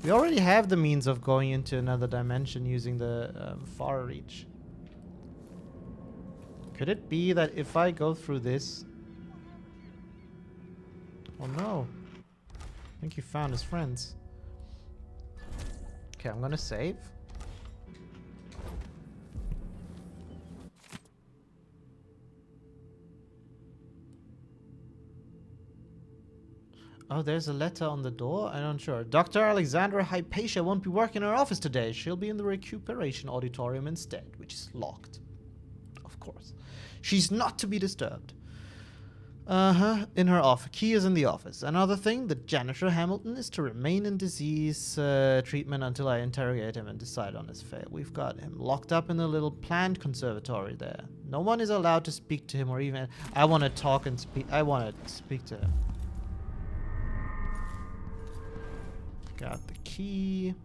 Speaker 1: We already have the means of going into another dimension using the far reach. Could it be that if I go through this... Oh no. I think he found his friends. Okay, I'm gonna save. Oh, there's a letter on the door. I'm not sure. Dr. Alexandra Hypatia won't be working in her office today. She'll be in the recuperation auditorium instead, which is locked. Of course. She's not to be disturbed. In her office. Key is in the office. Another thing, the janitor Hamilton is to remain in disease treatment until I interrogate him and decide on his fate. We've got him locked up in a little plant conservatory there. No one is allowed to speak to him or even... I want to talk and speak... I want to speak to him. Got the key.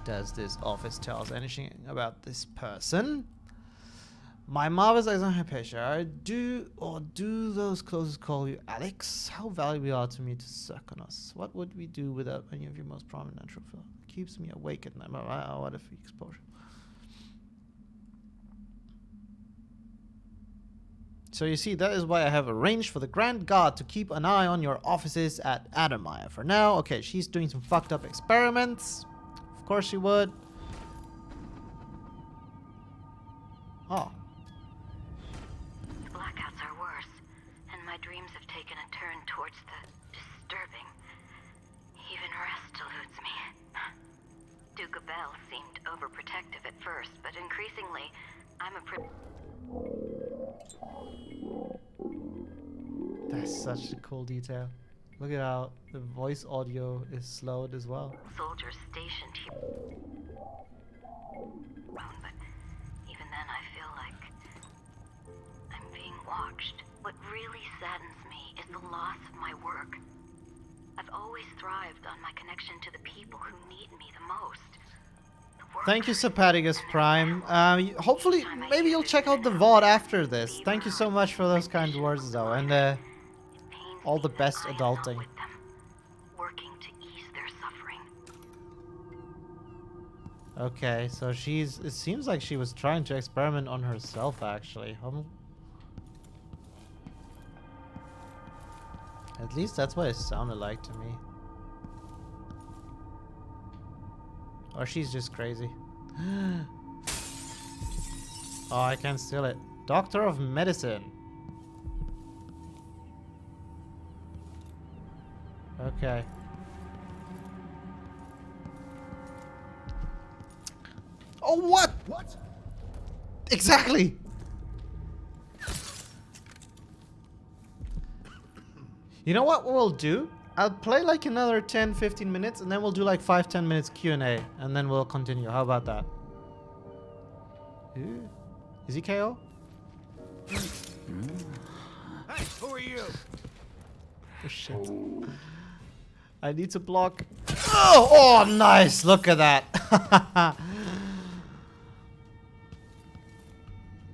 Speaker 1: Does this office tell us anything about this person? My marvelous eyes on Hypatia. Do those closest call you Alex? How valuable you are to me to suck on us. What would we do without any of your most prominent natural film? Keeps me awake at night. Oh, what a free exposure. So you see, that is why I have arranged for the Grand Guard to keep an eye on your offices at Adamaya. For now, okay, she's doing some fucked up experiments. Of course she would. Oh.
Speaker 8: The blackouts are worse, and my dreams have taken a turn towards the disturbing. Even rest eludes me. Duke Bell seemed overprotective at first, but increasingly, I'm a
Speaker 1: That's such a cool detail. Look at how the voice audio is slowed as well.
Speaker 8: soldiers stationed here. But even then, I feel like I'm being watched. What really saddens me is the loss of my work. I've always thrived on my connection to the people who need me the most.
Speaker 1: Thank you, Sapatigus Prime. Hopefully, maybe you'll check out the VOD after this. Thank you so much for those kind words, though, and all the best adulting.
Speaker 8: Working to ease their suffering.
Speaker 1: Okay, so it seems like she was trying to experiment on herself, actually. At least that's what it sounded like to me. Or she's just crazy. Oh, I can't steal it. Doctor of Medicine. Okay. Oh, what?
Speaker 7: What?
Speaker 1: Exactly! You know what we'll do? I'll play like another 10-15 minutes and then we'll do like 5-10 minutes Q&A and then we'll continue. How about that? Ooh. Is he KO?
Speaker 7: Hey, who are you?
Speaker 1: Oh shit. I need to block. Oh, nice! Look at that.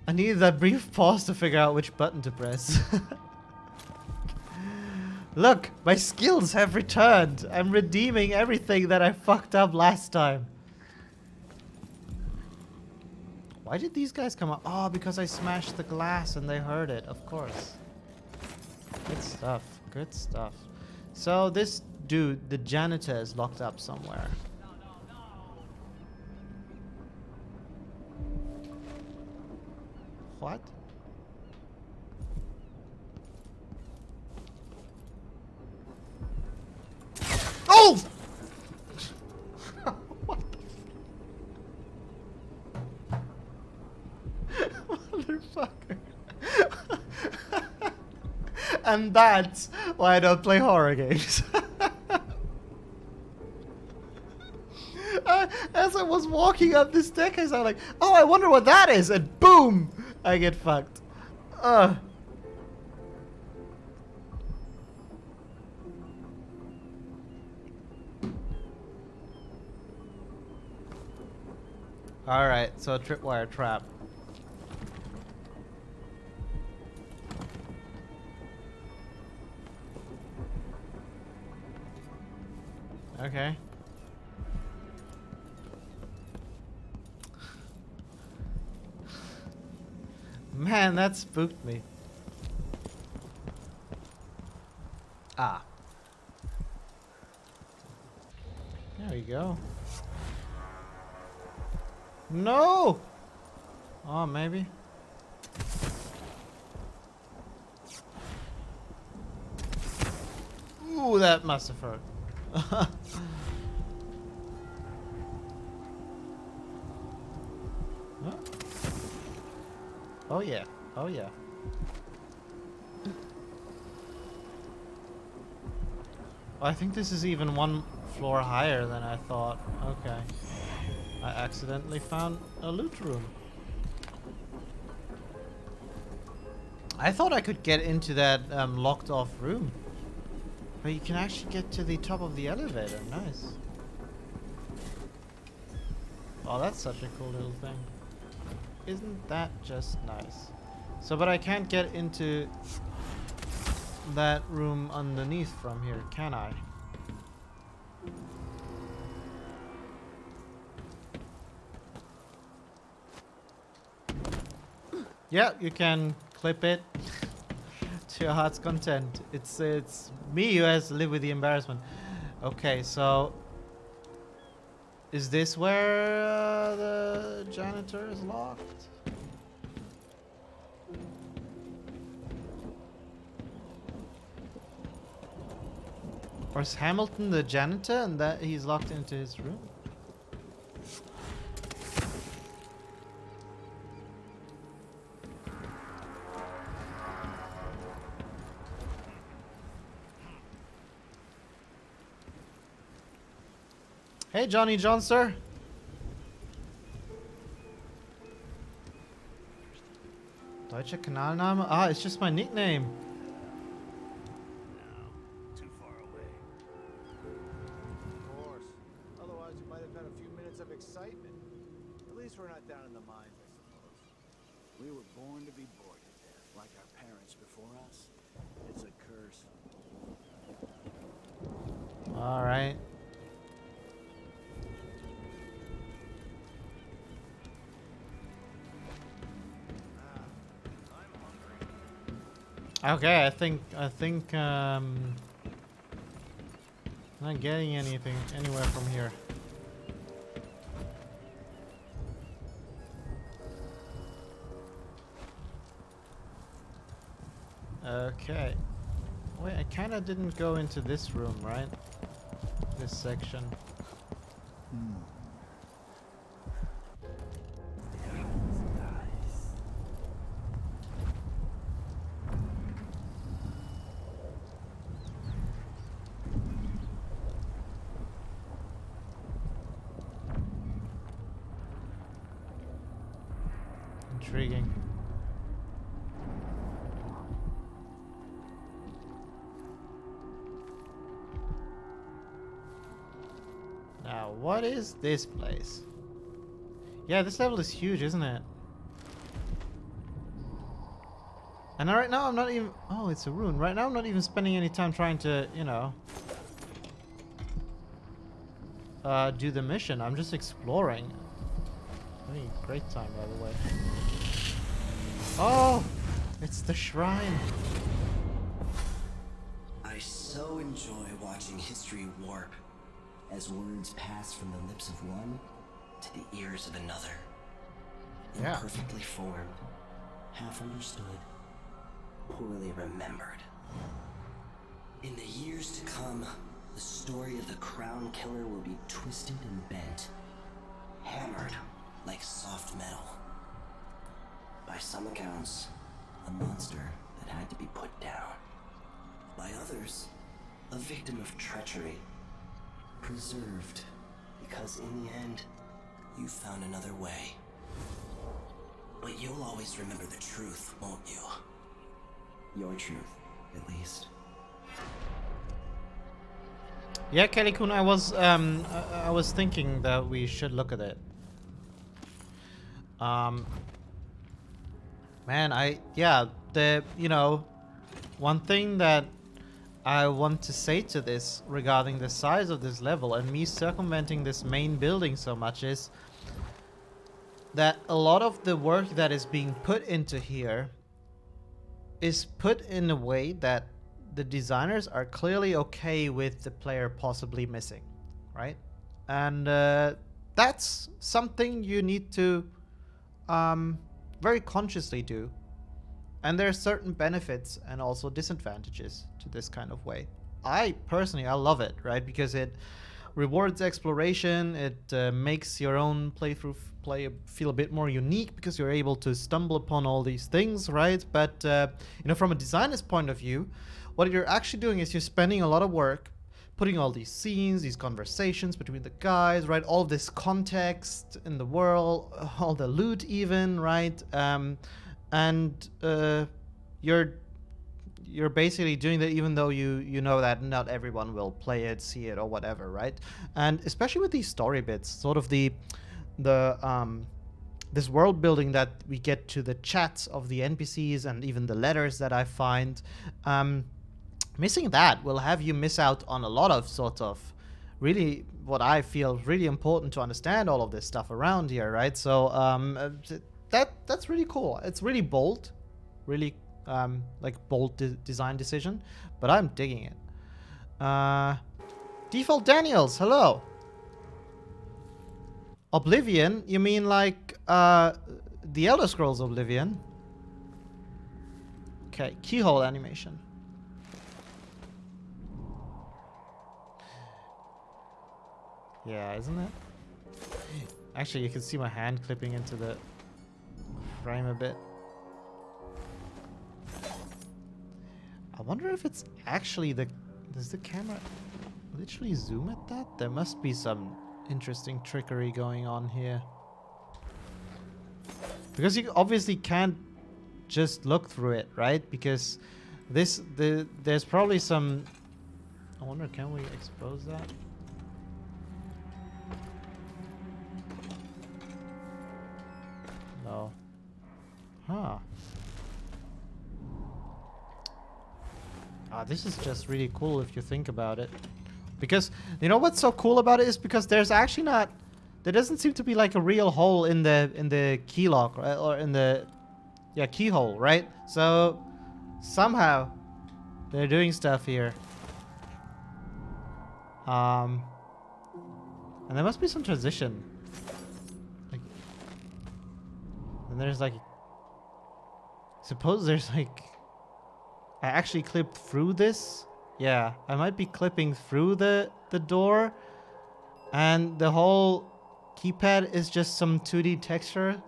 Speaker 1: I needed that brief pause to figure out which button to press. Look, my skills have returned. I'm redeeming everything that I fucked up last time. Why did these guys come up? Oh, because I smashed the glass and they heard it, of course. Good stuff, good stuff. So this dude, the janitor, is locked up somewhere. What? Oh! What the motherfucker. And that's why I don't play horror games. As I was walking up this staircase, I'm like, oh, I wonder what that is, and boom, I get fucked. Alright, so a tripwire trap. Okay. Man, that spooked me. Ah. There we go. No! Oh, maybe. Ooh, that must have hurt. Huh? Oh yeah, oh yeah. I think this is even one floor higher than I thought. Okay. I accidentally found a loot room. I thought I could get into that locked off room. But you can actually get to the top of the elevator. Nice. Oh, that's such a cool little thing. Isn't that just nice? So, but I can't get into that room underneath from here, can I? Yeah, you can clip it to your heart's content. It's me who has to live with the embarrassment. Okay, so is this where the janitor is locked? Or is Hamilton the janitor and that he's locked into his room? Hey, Johnny Johnster. Deutscher Kanalname? Ah, it's just my nickname.
Speaker 4: No, too far away.
Speaker 5: Of course. Otherwise, we might have had a few minutes of excitement. At least we're not down in the mines, I suppose. We were born to be bored to death, like our parents before us. It's a curse.
Speaker 1: All right. Okay, I think not getting anything anywhere from here. Okay. Wait, I kind of didn't go into this room, right? This section. Intriguing. Now, what is this place? Yeah, this level is huge, isn't it? And right now I'm not even... Oh, it's a rune. Right now I'm not even spending any time trying to, you know... do the mission. I'm just exploring. Having a great time, by the way. Oh! It's the shrine.
Speaker 9: I so enjoy watching history warp as words pass from the lips of one to the ears of another.
Speaker 1: Yeah.
Speaker 9: Imperfectly formed, half understood, poorly remembered. In the years to come, the story of the Crown Killer will be twisted and bent, hammered like soft metal. By some accounts, a monster that had to be put down. By others, a victim of treachery, preserved because in the end, you found another way. But you'll always remember the truth, won't you? Your truth, at least.
Speaker 1: Yeah, Kelly-kun, I was thinking that we should look at it. Man, you know, one thing that I want to say to this regarding the size of this level and me circumventing this main building so much is that a lot of the work that is being put into here is put in a way that the designers are clearly okay with the player possibly missing, right? And that's something you need to very consciously do. And there are certain benefits and also disadvantages to this kind of way. I love it, right? Because it rewards exploration. It makes your own playthrough feel a bit more unique because you're able to stumble upon all these things, right? But you know, from a designer's point of view, what you're actually doing is you're spending a lot of work putting all these scenes, these conversations between the guys, right? All this context in the world, all the loot even, right? And you're basically doing that even though you know that not everyone will play it, see it, or whatever, right? And especially with these story bits, sort of the this world building that we get to the chats of the NPCs and even the letters that I find. Missing that will have you miss out on a lot of sort of really what I feel really important to understand all of this stuff around here, right? So that's really cool. It's really bold, really like bold design decision, but I'm digging it. Default Daniels, hello. Oblivion? You mean like the Elder Scrolls Oblivion? Okay, keyhole animation. Yeah, isn't it? Actually, you can see my hand clipping into the frame a bit. I wonder if it's actually the... Does the camera literally zoom at that? There must be some interesting trickery going on here. Because you obviously can't just look through it, right? Because there's probably some... I wonder, can we expose that? No. Huh. This is just really cool if you think about it. Because, you know what's so cool about it is because there's actually not... There doesn't seem to be like a real hole in the key lock, right? Or in the... Yeah, keyhole, right? So, somehow, they're doing stuff here. And there must be some transition. Like... And there's like... Suppose there's like... I actually clipped through this. Yeah, I might be clipping through the door. And the whole keypad is just some 2D texture.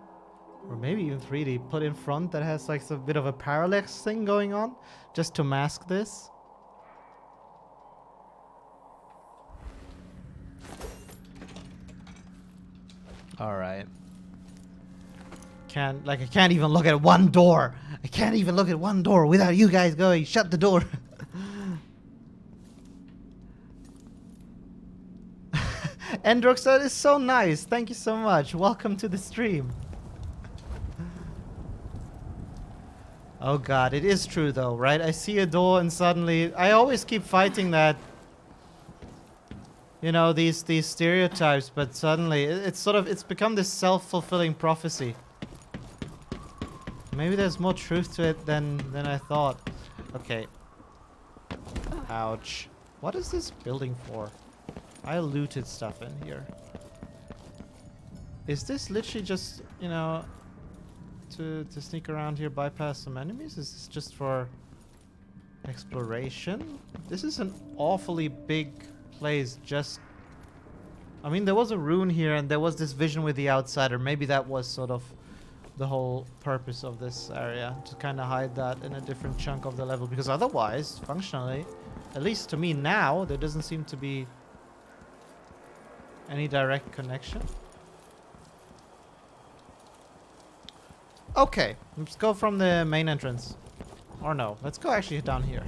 Speaker 1: Or maybe even 3D put in front that has like a bit of a parallax thing going on. Just to mask this. Alright. I can't even look at one door. I can't even look at one door without you guys going, shut the door. Endrox, that is so nice. Thank you so much. Welcome to the stream. Oh god, it is true though, right? I see a door and suddenly... I always keep fighting that... You know, these stereotypes, but suddenly it's become this self-fulfilling prophecy. Maybe there's more truth to it than I thought. Okay. Ouch. What is this building for? I looted stuff in here. Is this literally just, you know, to sneak around here, bypass some enemies? Is this just for exploration? This is an awfully big place. Just, I mean, there was a rune here and there was this vision with the outsider. Maybe that was sort of the whole purpose of this area, to kind of hide that in a different chunk of the level, because otherwise, functionally, at least to me now, there doesn't seem to be any direct connection. Okay, let's go from the main entrance. Or no, let's go actually down here.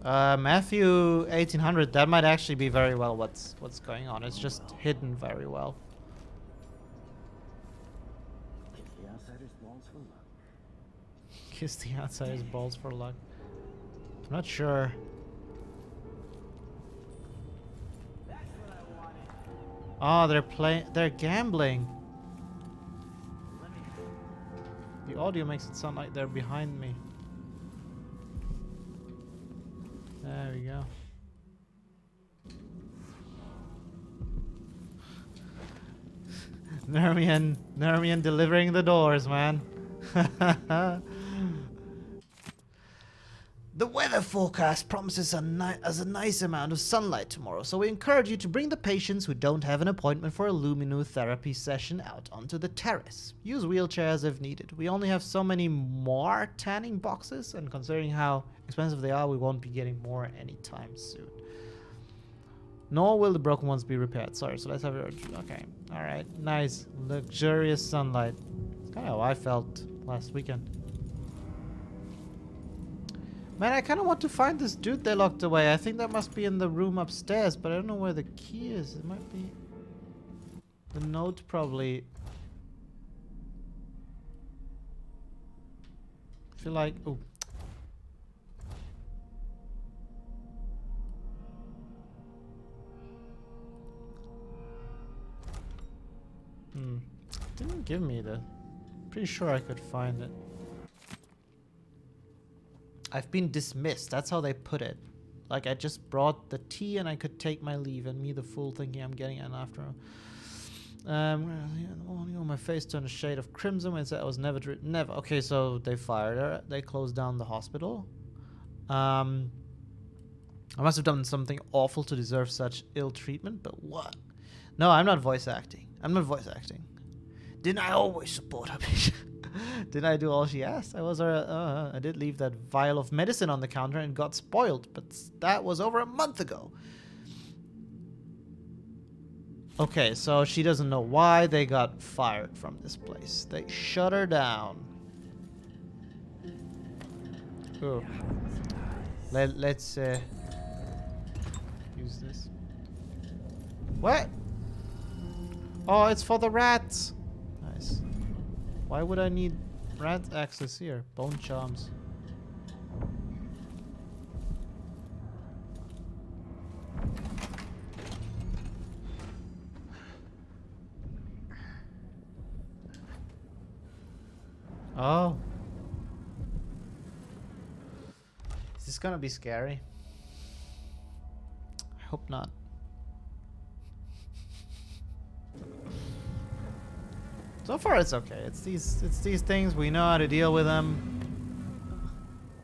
Speaker 1: Matthew 1800, that might actually be very well what's going on. It's just hidden very well.
Speaker 9: Kiss the outsider's balls for luck.
Speaker 1: Kiss the outsider's balls for luck. I'm not sure. Oh, they're gambling. The audio makes it sound like they're behind me. There we go. Nermian delivering the doors, man. The weather forecast promises us a nice amount of sunlight tomorrow, so we encourage you to bring the patients who don't have an appointment for a luminotherapy session out onto the terrace. Use wheelchairs if needed. We only have so many more tanning boxes, and considering how expensive they are, we won't be getting more anytime soon. Nor will the broken ones be repaired. Sorry, so let's have it. Okay, alright. Nice, luxurious sunlight. It's kind of how I felt last weekend. Man, I kind of want to find this dude they locked away. I think that must be in the room upstairs, but I don't know where the key is. It might be... The note probably... I feel like... Oh. Didn't give me the... Pretty sure I could find it. I've been dismissed. That's how they put it. Like, I just brought the tea and I could take my leave, and me the fool thinking I'm getting an after. My face turned a shade of crimson when it said I was never. Never. Okay, so they fired her. They closed down the hospital. I must have done something awful to deserve such ill treatment, but what? No, I'm not voice acting. I'm not voice acting. Didn't I always support her? Didn't I do all she asked? I did leave that vial of medicine on the counter and got spoiled, but that was over a month ago. Okay, so she doesn't know why they got fired from this place. They shut her down. Ooh. Let's use this. What? Oh, it's for the rats. Nice. Why would I need rat access here? Bone charms. Oh. Is this gonna be scary? I hope not. So far it's okay. It's these things, we know how to deal with them.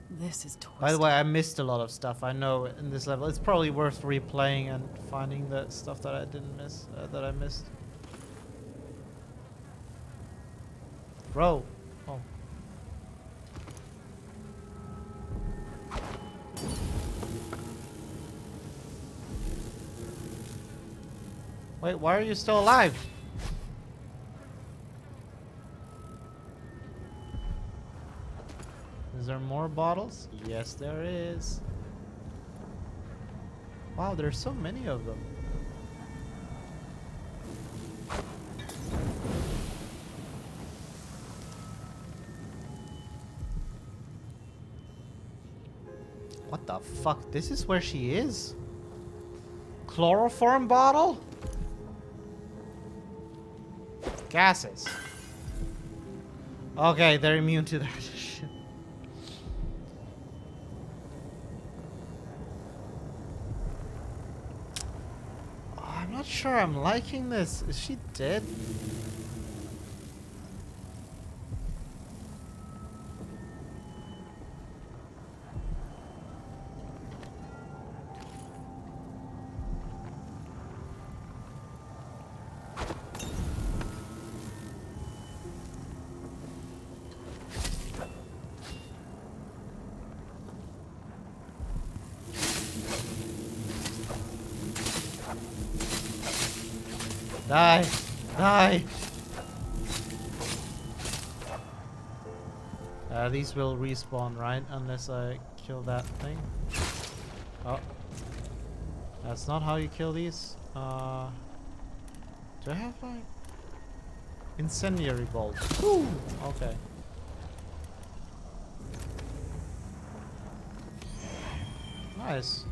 Speaker 2: This is twisted.
Speaker 1: By the way, I missed a lot of stuff. I know in this level. It's probably worth replaying and finding the stuff that I didn't miss, that I missed. Bro. Oh. Wait, why are you still alive? Is there more bottles? Yes, there is. Wow, there's so many of them. What the fuck? This is where she is? Chloroform bottle? Gases. Okay, they're immune to that shit. I'm not sure I'm liking this. Is she dead? Die! Die! These will respawn, right? Unless I kill that thing. Oh. That's not how you kill these. Do I have like... Incendiary bolt? Ooh! Okay. Nice.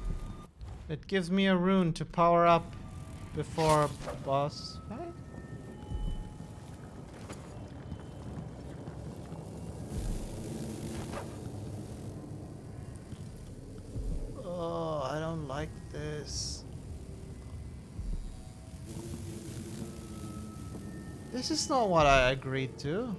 Speaker 1: It gives me a rune to power up before boss fight? Oh, I don't like this. This is not what I agreed to.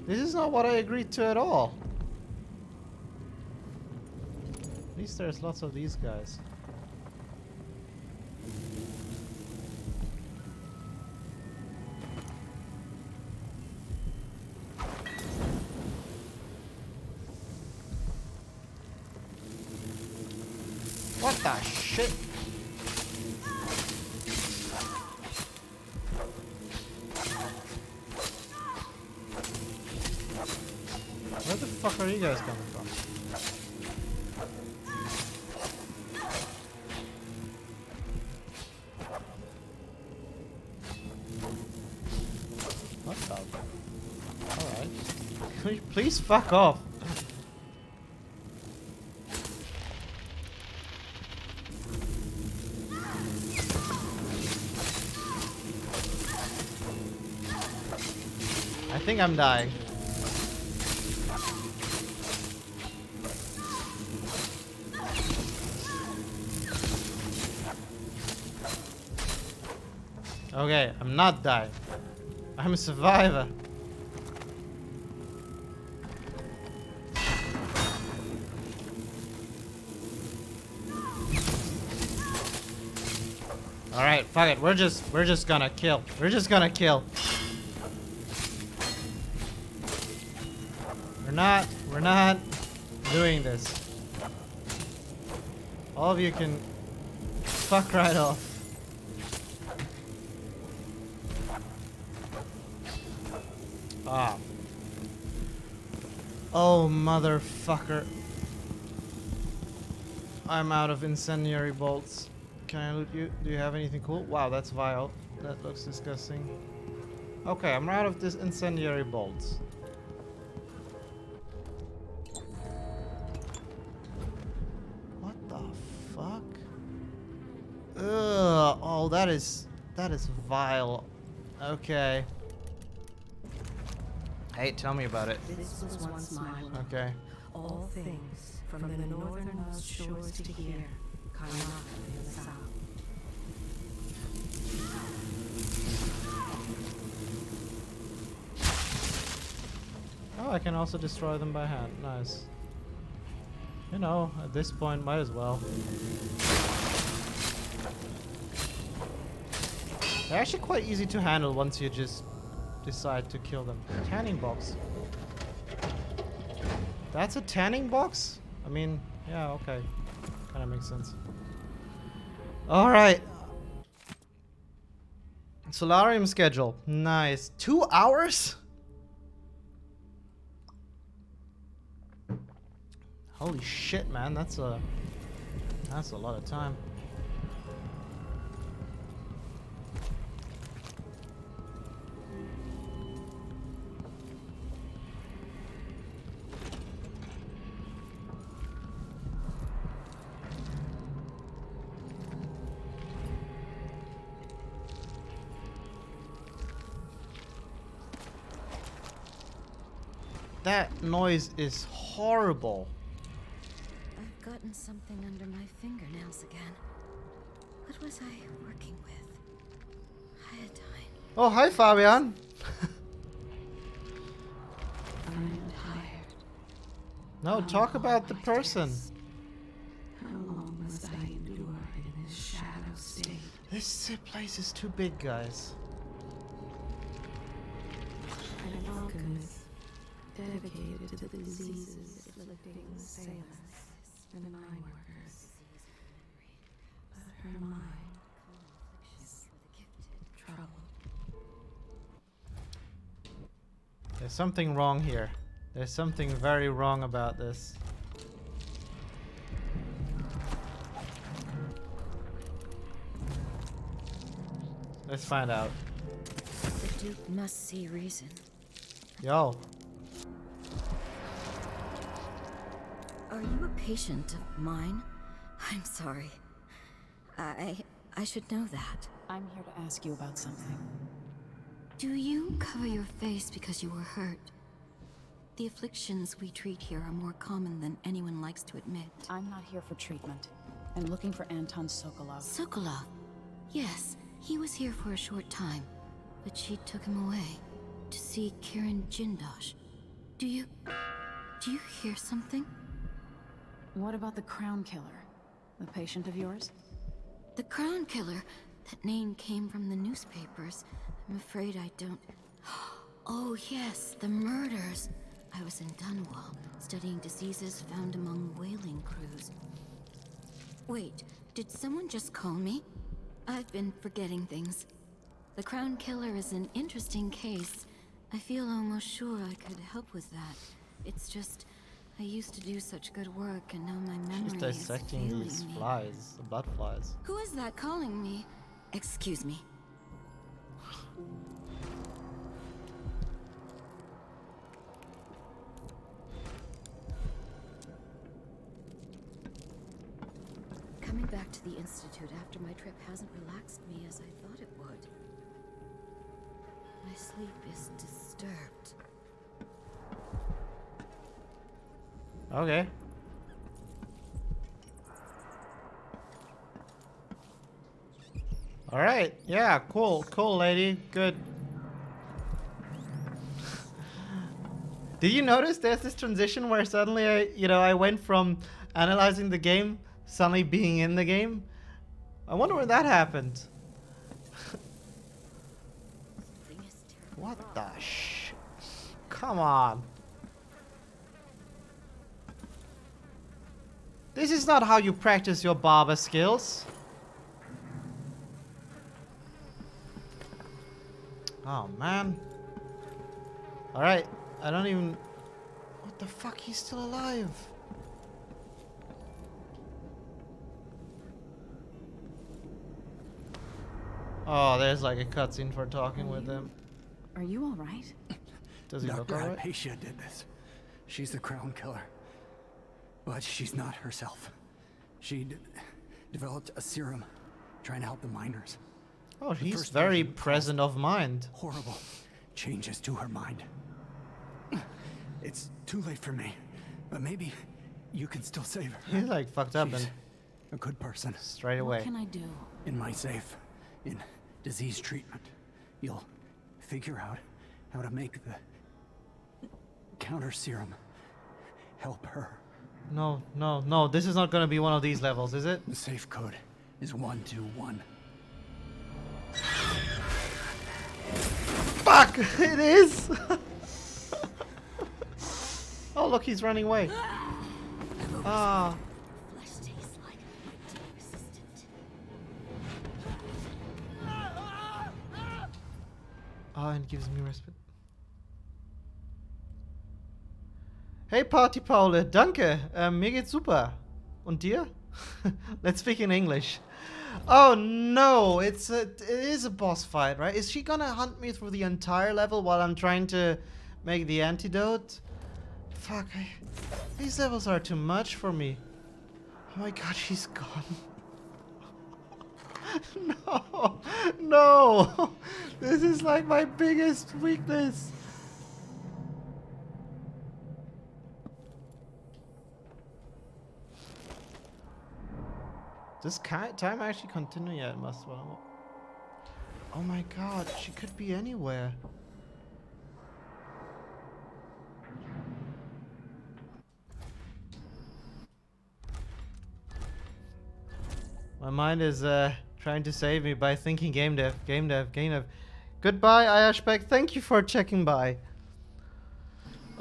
Speaker 1: This is not what I agreed to at all. At least there's lots of these guys. What the sh... shit. Where the fuck are you guys coming from? What the? Alright. Please fuck off. I think I'm dying. Okay, I'm not dying. I'm a survivor. Alright, fuck it. We're just gonna kill. We're just gonna kill. We're not doing this. All of you can fuck right off. Ah. Oh, motherfucker. I'm out of incendiary bolts. Can I loot you? Do you have anything cool? Wow, that's vile. That looks disgusting. Okay, I'm out of this incendiary bolts. What the fuck? Ugh. Oh, that is vile. Okay. Hey, tell me about it.
Speaker 6: This was once my world.
Speaker 1: Okay.
Speaker 6: All things, from the northernmost shores to here, Karnak in the south.
Speaker 1: Oh, I can also destroy them by hand. Nice. You know, at this point, might as well. They're actually quite easy to handle once you just decide to kill them. Tanning box. That's a tanning box? I mean, yeah, okay. Kinda makes sense. Alright. Solarium schedule. Nice. 2 hours? Holy shit, man. That's a lot of time. That noise is horrible.
Speaker 8: I've gotten something under my fingernails again. What was I working with? Iodine.
Speaker 1: Oh, hi, Fabian.
Speaker 6: I'm tired.
Speaker 1: No, talk about the person.
Speaker 6: How long must I endure in this shadow state?
Speaker 1: This place is too big, guys.
Speaker 6: An alchemist dedicated to the diseases afflicting the sailors and mine workers. But her mind is troubled.
Speaker 1: There's something wrong here. There's something very wrong about this. Let's find out.
Speaker 8: The Duke must see reason.
Speaker 1: Yo.
Speaker 8: Are you a patient of mine? I'm sorry. I should know that.
Speaker 2: I'm here to ask you about something.
Speaker 8: Do you cover your face because you were hurt? The afflictions we treat here are more common than anyone likes to admit.
Speaker 2: I'm not here for treatment. I'm looking for Anton Sokolov.
Speaker 8: Sokolov? Yes, he was here for a short time, but she took him away to see Kirin Jindosh. Do you hear something?
Speaker 2: What about the Crown Killer? The patient of yours?
Speaker 8: The Crown Killer? That name came from the newspapers. I'm afraid I don't... Oh yes, the murders. I was in Dunwall, studying diseases found among whaling crews. Wait, Did someone just call me? I've been forgetting things. The Crown Killer is an interesting case. I feel almost sure I could help with that. It's just, I used to do such good work, and now my memory
Speaker 1: She's
Speaker 8: is
Speaker 1: dissecting
Speaker 8: failing
Speaker 1: these
Speaker 8: me.
Speaker 1: flies, the blood flies.
Speaker 8: Who is that calling me? Excuse me. Coming back to the Institute after my trip hasn't relaxed me as I thought it would. My sleep is disturbed.
Speaker 1: Okay. All right. Yeah. Cool. Cool, lady. Good. Did you notice there's this transition where suddenly I went from analyzing the game suddenly being in the game? I wonder when that happened. What the sh? Come on. This is not how you practice your barber skills. Oh, man. Alright, I don't even... What the fuck? He's still alive. Oh, there's like a cutscene for talking with him.
Speaker 2: Are you all right?
Speaker 1: Does he look
Speaker 5: Dr.
Speaker 1: alright?
Speaker 5: Hypatia did this. She's the Crown Killer. But she's not herself. She developed a serum trying to help the miners.
Speaker 1: Oh,
Speaker 5: The
Speaker 1: he's
Speaker 5: first
Speaker 1: very
Speaker 5: version
Speaker 1: present of mind.
Speaker 5: horrible changes to her mind. It's too late for me, but maybe you can still save her.
Speaker 1: He's like fucked up
Speaker 5: She's
Speaker 1: and
Speaker 5: a good person.
Speaker 1: straight
Speaker 2: What
Speaker 1: away.
Speaker 2: can I do?
Speaker 5: In my safe, in disease treatment, you'll figure out how to make the counter serum help her.
Speaker 1: No, no, no. This is not gonna be one of these levels, is it?
Speaker 5: The safe code is 121.
Speaker 1: Fuck! It is! Oh, look, he's running away. Ah.
Speaker 8: Flesh tastes like my dear assistant.
Speaker 1: Oh, and gives me respite. Hey Party Paule, danke. Mir geht's super. Und dir? Let's speak in English. Oh no, it is a boss fight, right? Is she gonna hunt me through the entire level while I'm trying to make the antidote? Fuck, these levels are too much for me. Oh my god, she's gone. No, no, this is like my biggest weakness. Does time actually continue? Yeah, it must. Well, oh my god, she could be anywhere. My mind is trying to save me by thinking game dev, game dev, game dev. Goodbye, Ayashbek. Thank you for checking by.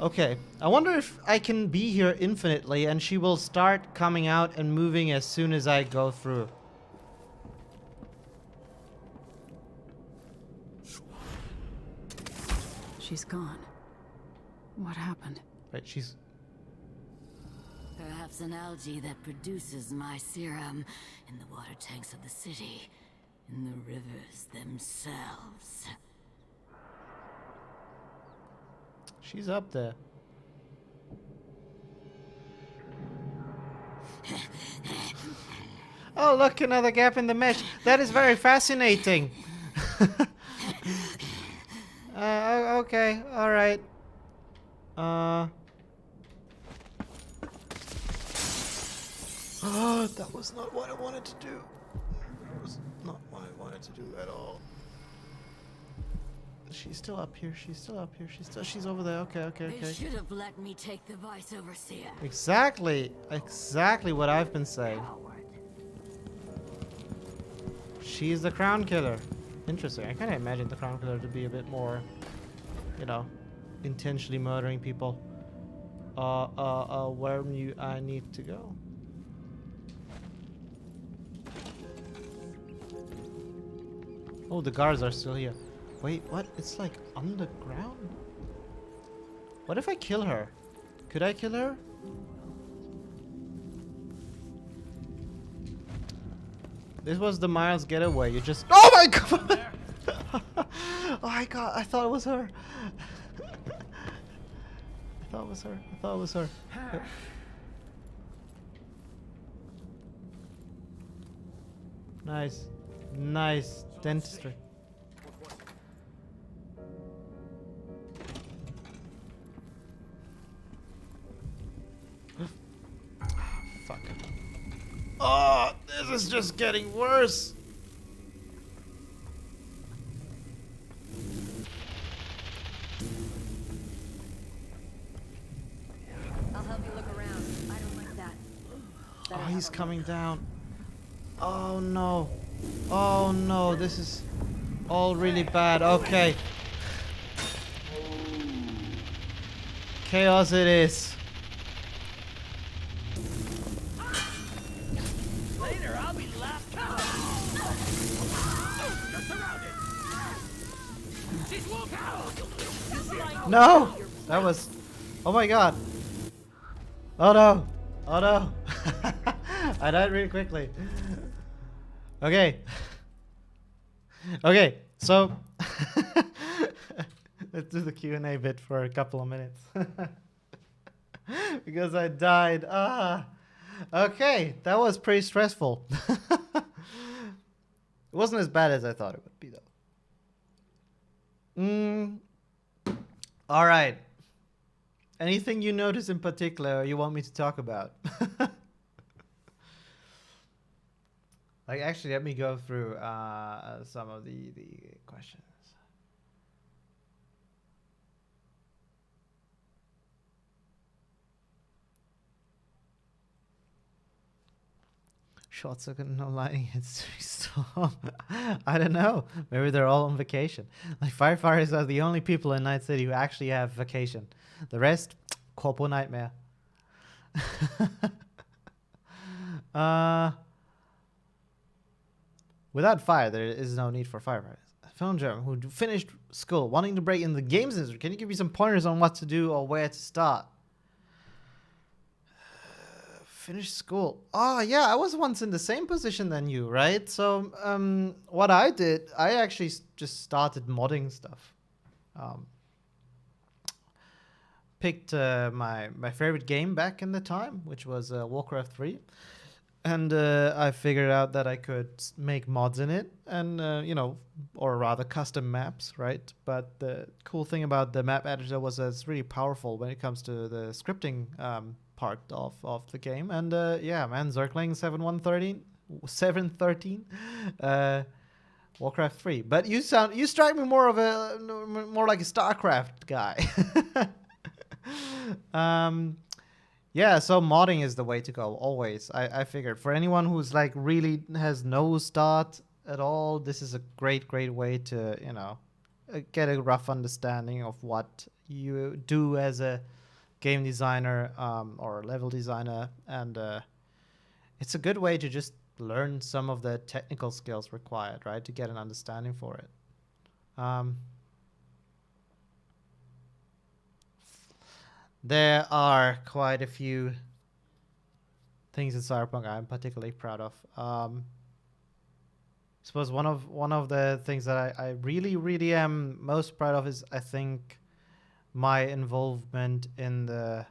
Speaker 1: Okay, I wonder if I can be here infinitely and she will start coming out and moving as soon as I go through.
Speaker 2: She's gone. What happened?
Speaker 1: Right, she's...
Speaker 8: Perhaps an algae that produces my serum in the water tanks of the city, in the rivers themselves.
Speaker 1: She's up there. Oh, look, another gap in the mesh. That is very fascinating. Okay, alright. Oh, that was not what I wanted to do. That was not what I wanted to do at all. She's still up here. She's still up here. She's over there. Okay, okay,
Speaker 8: They
Speaker 1: okay.
Speaker 8: should have let me take the Vice Overseer.
Speaker 1: Exactly. Exactly what I've been saying.
Speaker 8: Coward.
Speaker 1: She's the Crown Killer. Interesting. I kind of imagine the Crown Killer to be a bit more, you know, intentionally murdering people. Where I need to go? Oh, the guards are still here. Wait, what? It's like underground? What if I kill her? Could I kill her? This was the Miles getaway. You just... Oh my god! Oh my god, I thought it was her. I thought it was her. I thought it was her. Nice. Nice. Dentistry. Fuck. Oh, this is just getting worse.
Speaker 2: I'll help you look around. I don't like that.
Speaker 1: Oh, he's coming down. Oh no. Oh no, this is all really bad. Okay. Chaos it is.
Speaker 5: Later, I'll be last. You're surrounded. She's walked out.
Speaker 1: No! That was... Oh my god. Oh no. Oh no. I died really quickly. Okay. Okay, so... Let's do the Q&A bit for a couple of minutes. Because I died. Ah. Okay, that was pretty stressful. It wasn't as bad as I thought it would be, though. All right. Anything you notice in particular you want me to talk about? Like, actually, let me go through some of the questions. Shots are no lighting. It's too storm. I don't know. Maybe they're all on vacation. Like, firefighters are the only people in Night City who actually have vacation. The rest, corpo nightmare. Without fire, there is no need for firefighters. Film German who finished school, wanting to break in the games industry. Can you give me some pointers on what to do or where to start? Finish school. Oh yeah, I was once in the same position than you, right? So what I did, I actually just started modding stuff. Picked my favorite game back in the time, which was Warcraft 3. And I figured out that I could make mods in it and, you know, or rather custom maps, right? But the cool thing about the map editor was that it's really powerful when it comes to the scripting part of the game. And yeah, man, Zerkling 713 Warcraft 3. But you strike me more like a StarCraft guy. Yeah, so modding is the way to go, always. I figured for anyone who's like really has no start at all, this is a great way to, you know, get a rough understanding of what you do as a game designer or level designer. And it's a good way to just learn some of the technical skills required, right, to get an understanding for it. There are quite a few things in Cyberpunk I'm particularly proud of. I suppose one of the things that I really am most proud of is, I think, my involvement in the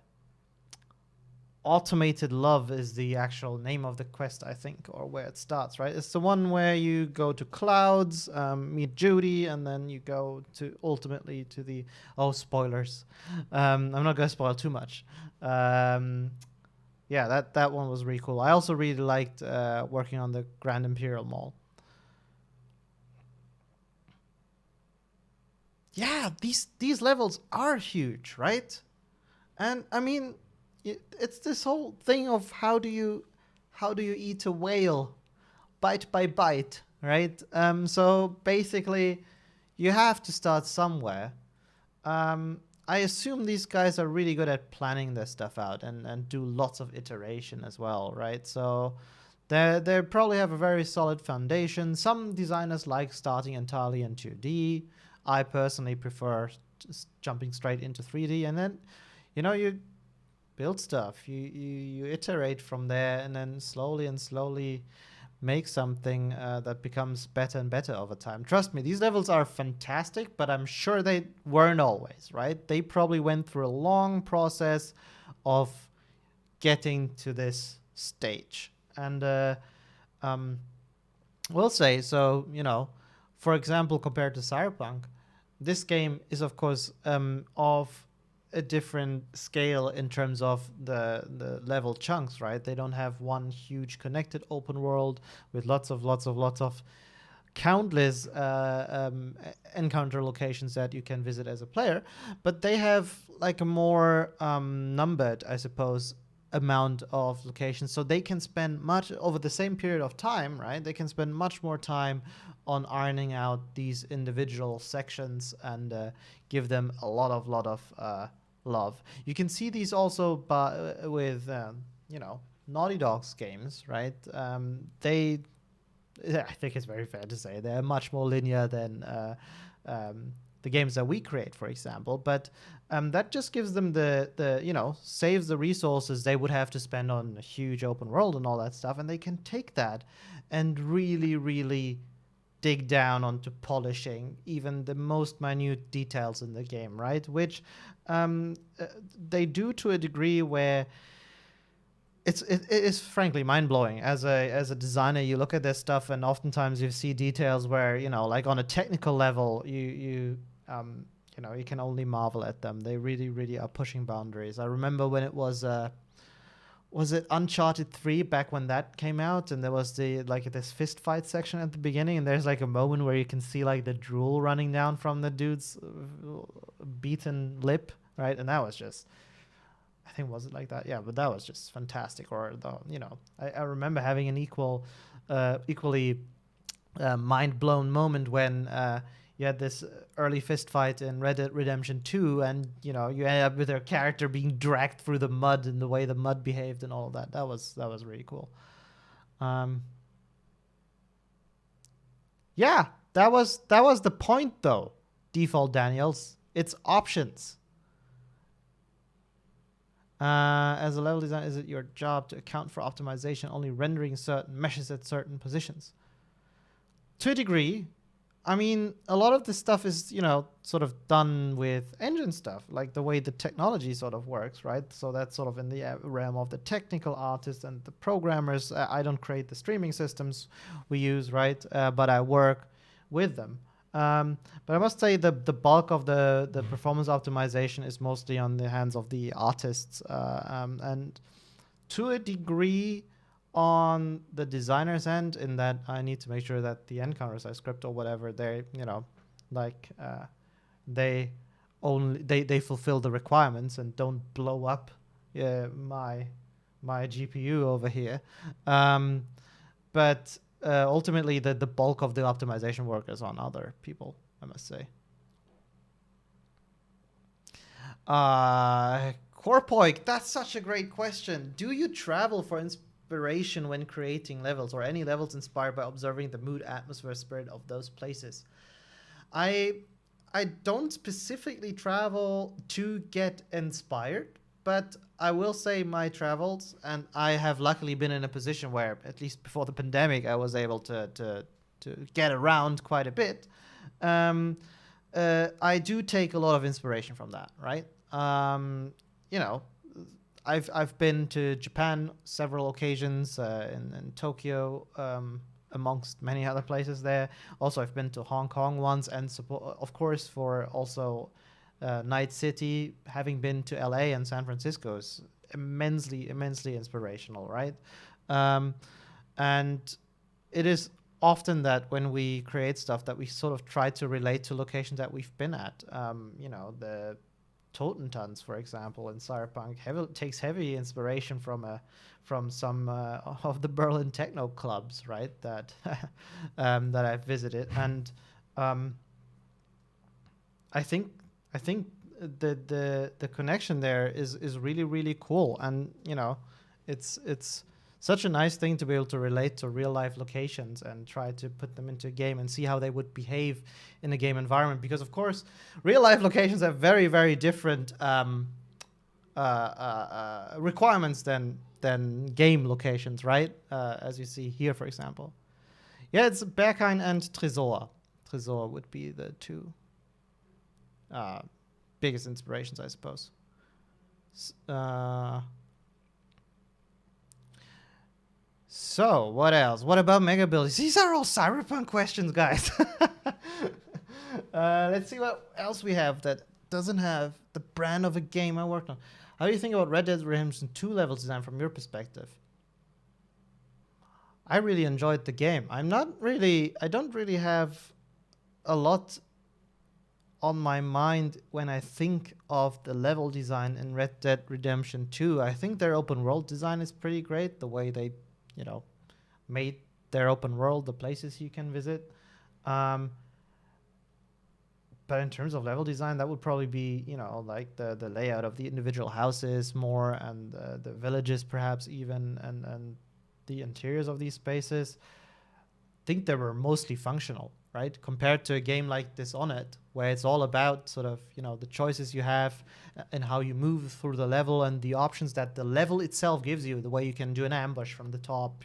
Speaker 1: Automated Love is the actual name of the quest, I think, or where it starts, right? It's the one where you go to clouds, meet Judy, and then you go to ultimately to the... Oh, spoilers. I'm not going to spoil too much. Yeah, that one was really cool. I also really liked working on the Grand Imperial Mall. Yeah, these levels are huge, right? And I mean... It's this whole thing of how do you eat a whale bite by bite, right? So basically you have to start somewhere. I assume these guys are really good at planning their stuff out and do lots of iteration as well, right? So They probably have a very solid foundation. Some designers like starting entirely in 2D. I personally prefer just jumping straight into 3D, and then, you build stuff. You iterate from there, and then slowly make something that becomes better and better over time. Trust me, these levels are fantastic, but I'm sure they weren't always, right? They probably went through a long process of getting to this stage. And we'll say, so, for example, compared to Cyberpunk, this game is, of course, of a different scale in terms of the level chunks, right? They don't have one huge connected open world with lots of countless encounter locations that you can visit as a player, but they have like a more numbered, I suppose, amount of locations, so they can spend much over the same period of time, right? They can spend much more time on ironing out these individual sections and give them a lot of love. You can see these also with Naughty Dog's games, right? I think it's very fair to say they're much more linear than the games that we create, for example. But that just gives them saves the resources they would have to spend on a huge open world and all that stuff, and they can take that and really dig down onto polishing even the most minute details in the game, right? Which they do to a degree where it is frankly mind-blowing. As a designer, you look at this stuff and oftentimes you see details where, like on a technical level, you can only marvel at them. They really are pushing boundaries. I remember when it was it Uncharted 3 back when that came out, and there was this fist fight section at the beginning, and there's like a moment where you can see like the drool running down from the dude's beaten lip, right? And that was just, I think, was it like that? Yeah, but that was just fantastic. Or I remember having an equally mind blown moment when you had this early fist fight in Red Dead Redemption 2, and you ended up with her character being dragged through the mud and the way the mud behaved and all of that. That was really cool. Yeah, that was the point though. Default Daniels, it's options. As a level designer, is it your job to account for optimization, only rendering certain meshes at certain positions? To a degree. I mean, a lot of this stuff is, sort of done with engine stuff, like the way the technology sort of works, right? So that's sort of in the realm of the technical artists and the programmers. I don't create the streaming systems we use, right? But I work with them. But I must say the bulk of the performance optimization is mostly on the hands of the artists, and to a degree on the designer's end, in that I need to make sure that the encounters I script or whatever, they they fulfill the requirements and don't blow up my GPU over here. But ultimately the bulk of the optimization work is on other people, I must say. Corpoik, that's such a great question. Do you travel for inspiration when creating levels, or any levels inspired by observing the mood, atmosphere, spirit of those places? I don't specifically travel to get inspired, but I will say my travels, and I have luckily been in a position where, at least before the pandemic, I was able to get around quite a bit. I do take a lot of inspiration from that, right? I've been to Japan several occasions, in Tokyo, amongst many other places there. Also, I've been to Hong Kong once, and of course for also Night City. Having been to LA and San Francisco is immensely inspirational, right? And it is often that when we create stuff that we sort of try to relate to locations that we've been at. The Totentanz, for example, in Cyberpunk takes heavy inspiration from some of the Berlin techno clubs, right? That that I've visited, and I think the connection there is really cool, and it's such a nice thing to be able to relate to real life locations and try to put them into a game and see how they would behave in a game environment. Because of course, real life locations have very, very different requirements than game locations, right? As you see here, for example. Yeah, it's Berghain and Tresor. Tresor would be the two biggest inspirations, I suppose. So, what else? What about mega buildings? These are all cyberpunk questions, guys. Let's see what else we have that doesn't have the brand of a game I worked on. How do you think about Red Dead Redemption 2 level design from your perspective? I really enjoyed the game. I don't really have a lot on my mind when I think of the level design in Red Dead Redemption 2. I think their open world design is pretty great. The way they, made their open world, the places you can visit. But in terms of level design, that would probably be, like the layout of the individual houses more, and the villages perhaps even, and the interiors of these spaces. I think they were mostly functional, right? Compared to a game like Dishonored, where it's all about sort of, the choices you have and how you move through the level and the options that the level itself gives you, the way you can do an ambush from the top,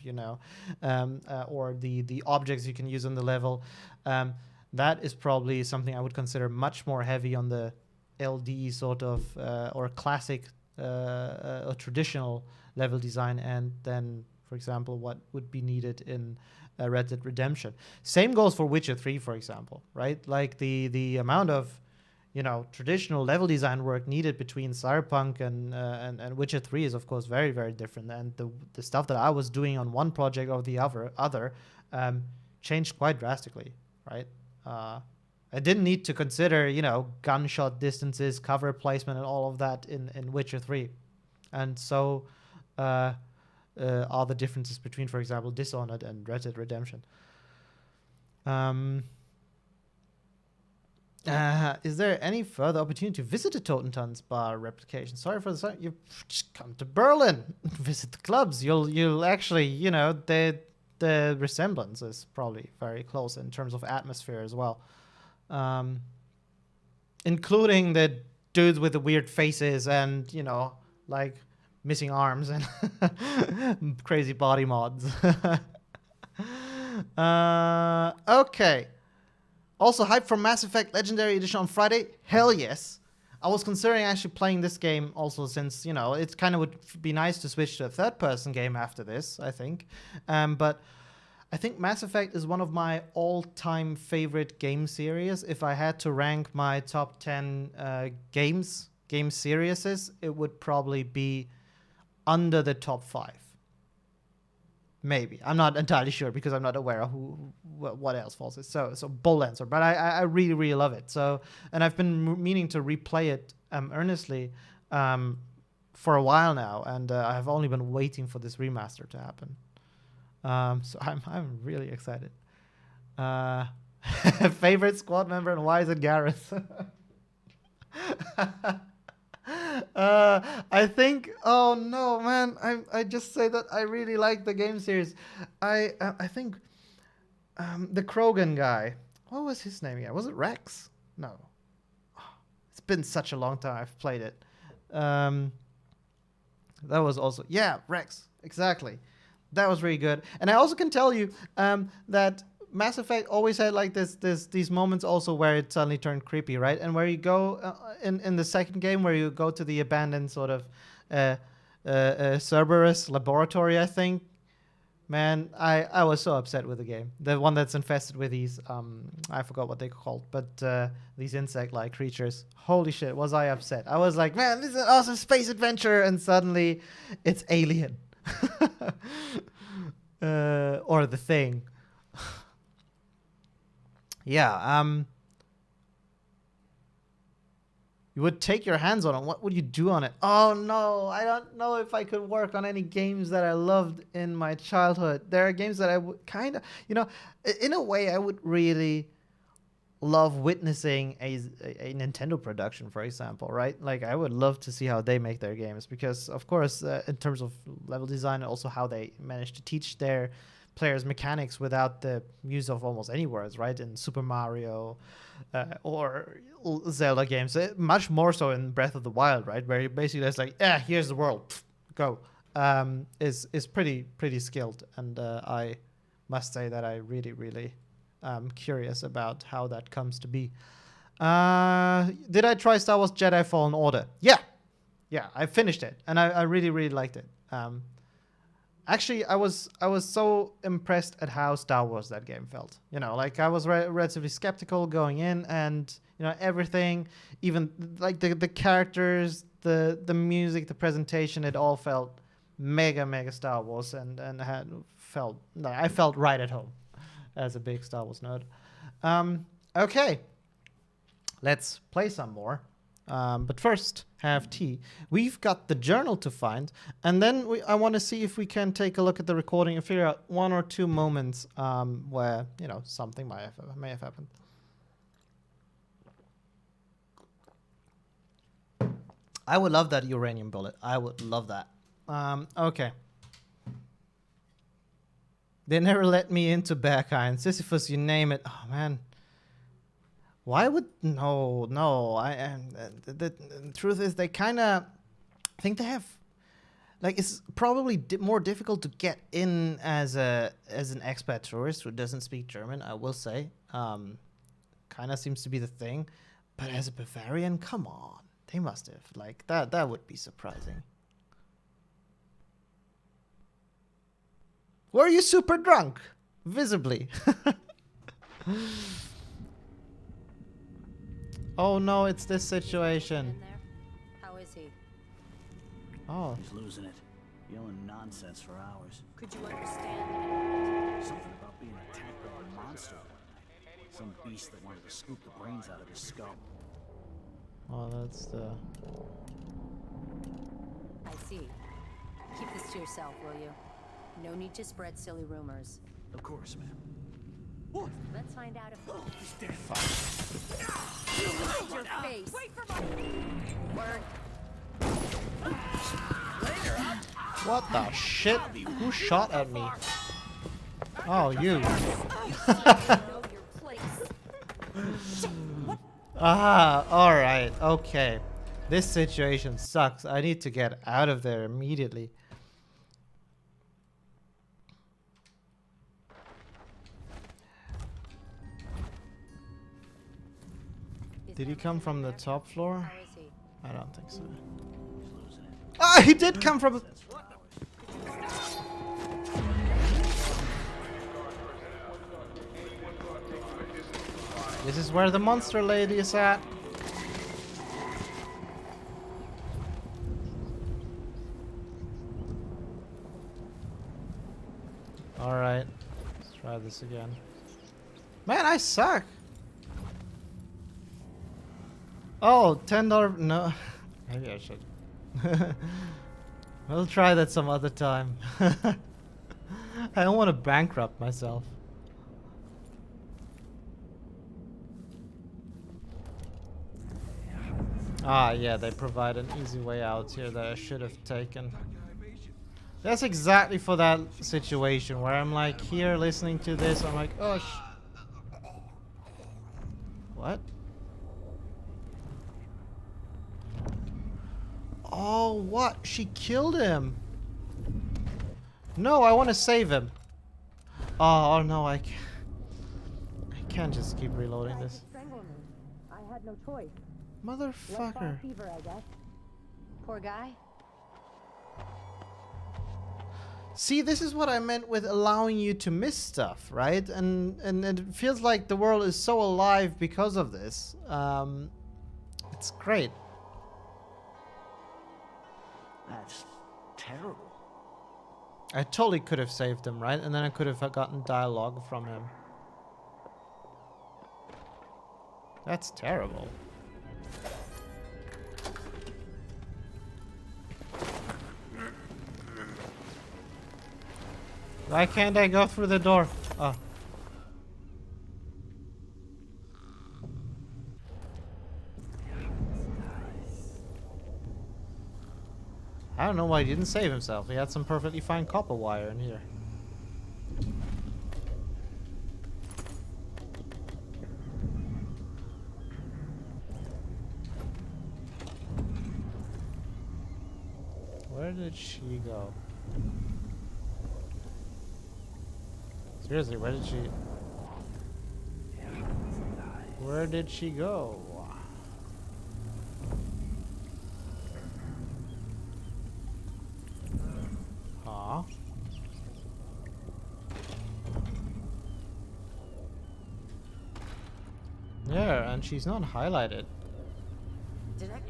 Speaker 1: or the objects you can use on the level. That is probably something I would consider much more heavy on the LD sort of, or classic, or traditional level design, and then, for example, what would be needed in Red Dead Redemption. Same goes for Witcher 3, for example, right? Like the amount of, traditional level design work needed between Cyberpunk and Witcher 3 is, of course, very, very different. And the stuff that I was doing on one project or the other changed quite drastically, right? I didn't need to consider, gunshot distances, cover placement, and all of that in Witcher 3. And so are the differences between, for example, Dishonored and Red Dead Redemption. Is there any further opportunity to visit a Totentanz bar replication? Sorry for the you just come to Berlin, visit the clubs. You'll actually, the resemblance is probably very close in terms of atmosphere as well, including the dudes with the weird faces and like missing arms and crazy body mods. Okay. Also, hype for Mass Effect Legendary Edition on Friday? Hell yes. I was considering actually playing this game also, since, it kind of would be nice to switch to a third-person game after this, I think. But I think Mass Effect is one of my all-time favorite game series. If I had to rank my top 10 game series, it would probably be under the top 5. Maybe. I'm not entirely sure because I'm not aware of what else falls. So bold answer. But I really, really love it. So, and I've been meaning to replay it earnestly for a while now, and I've only been waiting for this remaster to happen. So I'm really excited. Favorite squad member, and why is it Gareth? I think, oh no, man, I just say that I really like the game series. I think the Krogan guy, what was his name again? Was it Rex? No. It's been such a long time I've played it. That was also, yeah, Rex, exactly. That was really good. And I also can tell you that Mass Effect always had like these moments also where it suddenly turned creepy, right? And where you go in the second game, where you go to the abandoned sort of Cerberus laboratory, I think. Man, I was so upset with the game. The one that's infested with these, I forgot what they're called, but these insect-like creatures. Holy shit, was I upset. I was like, man, this is an awesome space adventure, and suddenly it's Alien. Or The Thing. Yeah, you would take your hands on it. What would you do on it? Oh no, I don't know if I could work on any games that I loved in my childhood. There are games that I would kind of, in a way I would really love witnessing a Nintendo production, for example, right? Like, I would love to see how they make their games because, of course, in terms of level design and also how they manage to teach their players mechanics without the use of almost any words, right? In Super Mario or Zelda games, much more so in Breath of the Wild, right? Where you basically just like, here's the world, pfft, go. Is pretty skilled, and I must say that I really curious about how that comes to be. Did I try Star Wars Jedi Fallen Order? Yeah, I finished it, and I really liked it. Actually, I was so impressed at how Star Wars that game felt. You know, like I was relatively skeptical going in, and you know everything, even like the characters, the music, the presentation, it all felt mega Star Wars, and I felt right at home as a big Star Wars nerd. Okay, let's play some more. But first, have tea. We've got the journal to find, and then I want to see if we can take a look at the recording and figure out 1 or 2 moments where, you know, something may have happened. I would love that uranium bullet. I would love that. Okay. They never let me into Berkheim. Sisyphus, you name it. Oh, man. Why would... No. The truth is they kind of... I think they have... Like, it's probably more difficult to get in as an expat tourist who doesn't speak German, I will say. Kind of seems to be the thing. But as a Bavarian, come on. They must have. Like, that would be surprising. Were you super drunk? Visibly. Oh no, it's this situation.
Speaker 10: How is he?
Speaker 1: Oh.
Speaker 5: He's losing it. Yelling nonsense for hours.
Speaker 10: Could you understand?
Speaker 5: Something about being attacked by a monster. Some beast that wanted to scoop the brains out of his skull.
Speaker 1: Oh, that's the...
Speaker 10: I see. Keep this to yourself, will you? No need to spread silly rumors.
Speaker 5: Of course, ma'am.
Speaker 10: What? Let's find out if...
Speaker 5: He's dead.
Speaker 10: Hide your face! Wait for my... Word.
Speaker 1: What the shit? Who shot at me? Oh, you. Ah, alright, okay. This situation sucks. I need to get out of there immediately. Did he come from the top floor? I don't think so. Ah, he did come from... This is where the monster lady is at. Alright. Let's try this again. Man, I suck! Oh, $10... No. Maybe I should. We'll try that some other time. I don't want to bankrupt myself. Ah, yeah, they provide an easy way out here that I should have taken. That's exactly for that situation where I'm like here listening to this, I'm like, oh what? Oh, what? She killed him. No, I want to save him. Oh, no, I can't just keep reloading this.
Speaker 10: I had no choice.
Speaker 1: Motherfucker.
Speaker 10: Fever, I guess. Poor guy.
Speaker 1: See, this is what I meant with allowing you to miss stuff, right? And it feels like the world is so alive because of this. It's great.
Speaker 5: That's terrible.
Speaker 1: I totally could have saved him, right? And then I could have gotten dialogue from him. That's terrible. Why can't I go through the door? Oh. I don't know why he didn't save himself. He had some perfectly fine copper wire in here. Where did she go? Seriously, where did she... Where did she go? Huh? Yeah, and she's not highlighted.
Speaker 10: Did I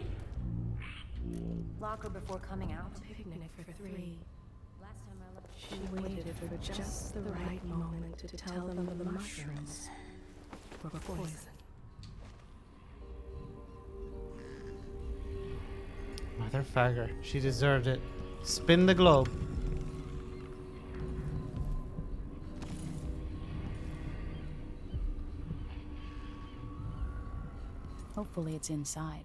Speaker 10: lock her before coming out?
Speaker 6: Picnic for 3.
Speaker 10: Last time I looked,
Speaker 6: She waited for just the right moment to tell them the mushrooms were poison.
Speaker 1: Motherfucker, she deserved it. Spin the globe.
Speaker 2: Hopefully it's inside.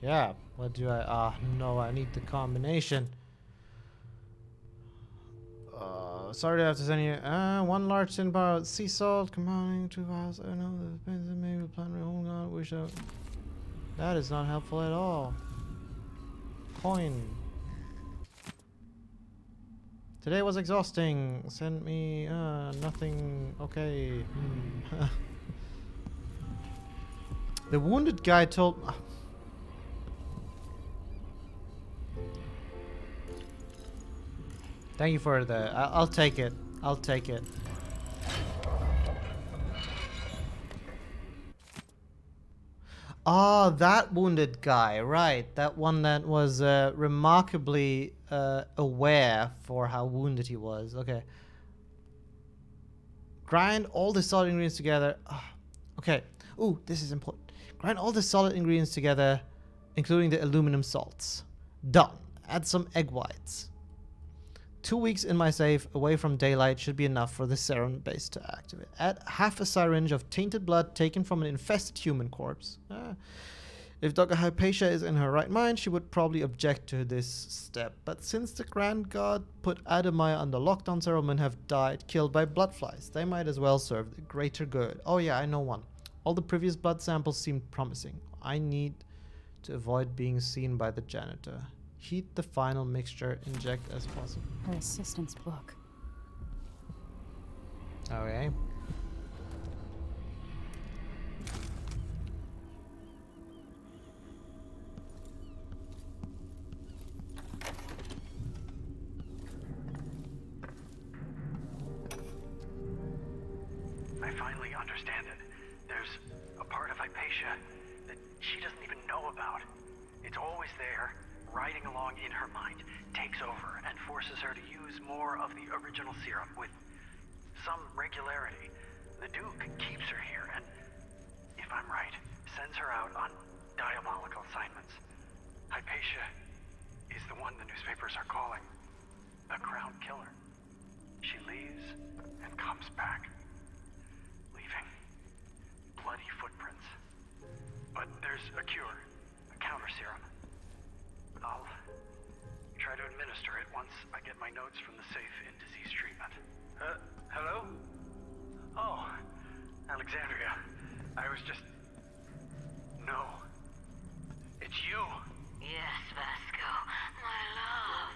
Speaker 1: Yeah, what do I... no, I need the combination. Sorry to have to send you... one large tin bar sea salt, compounding 2 vials. I know the depends on maybe plan. Hold on, wish out. That is not helpful at all. Coin. Today was exhausting. Send me... nothing... Okay. The wounded guy told... Thank you for the... I'll take it. I'll take it. Oh, that wounded guy. Right. That one that was remarkably aware for how wounded he was. Okay. Grind all the solid ingredients together. Okay. Ooh, this is important. Grind all the solid ingredients together, including the aluminum salts. Done. Add some egg whites. 2 weeks in my safe, away from daylight, should be enough for the serum base to activate. Add half a syringe of tainted blood taken from an infested human corpse. If Dr. Hypatia is in her right mind, she would probably object to this step. But since the Grand God put Adamaya under lockdown, several men have died, killed by blood flies. They might as well serve the greater good. Oh yeah, I know one. All the previous blood samples seemed promising. I need to avoid being seen by the janitor. Heat the final mixture, inject as possible.
Speaker 2: Her assistant's book.
Speaker 1: Okay.
Speaker 11: I finally understand it. There's a part of Hypatia that she doesn't even know about. It's always there, riding along in her mind, takes over and forces her to use more of the original serum with some regularity. The Duke keeps her here and, if I'm right, sends her out on diabolical assignments. Hypatia is the one the newspapers are calling the Crown Killer. She leaves and comes back, leaving bloody footprints. But there's a cure, a counter serum. I'll try to administer it once I get my notes from the safe in disease treatment. Hello? Oh, Alexandria. I was just... No. It's you!
Speaker 8: Yes, Vasco, my love.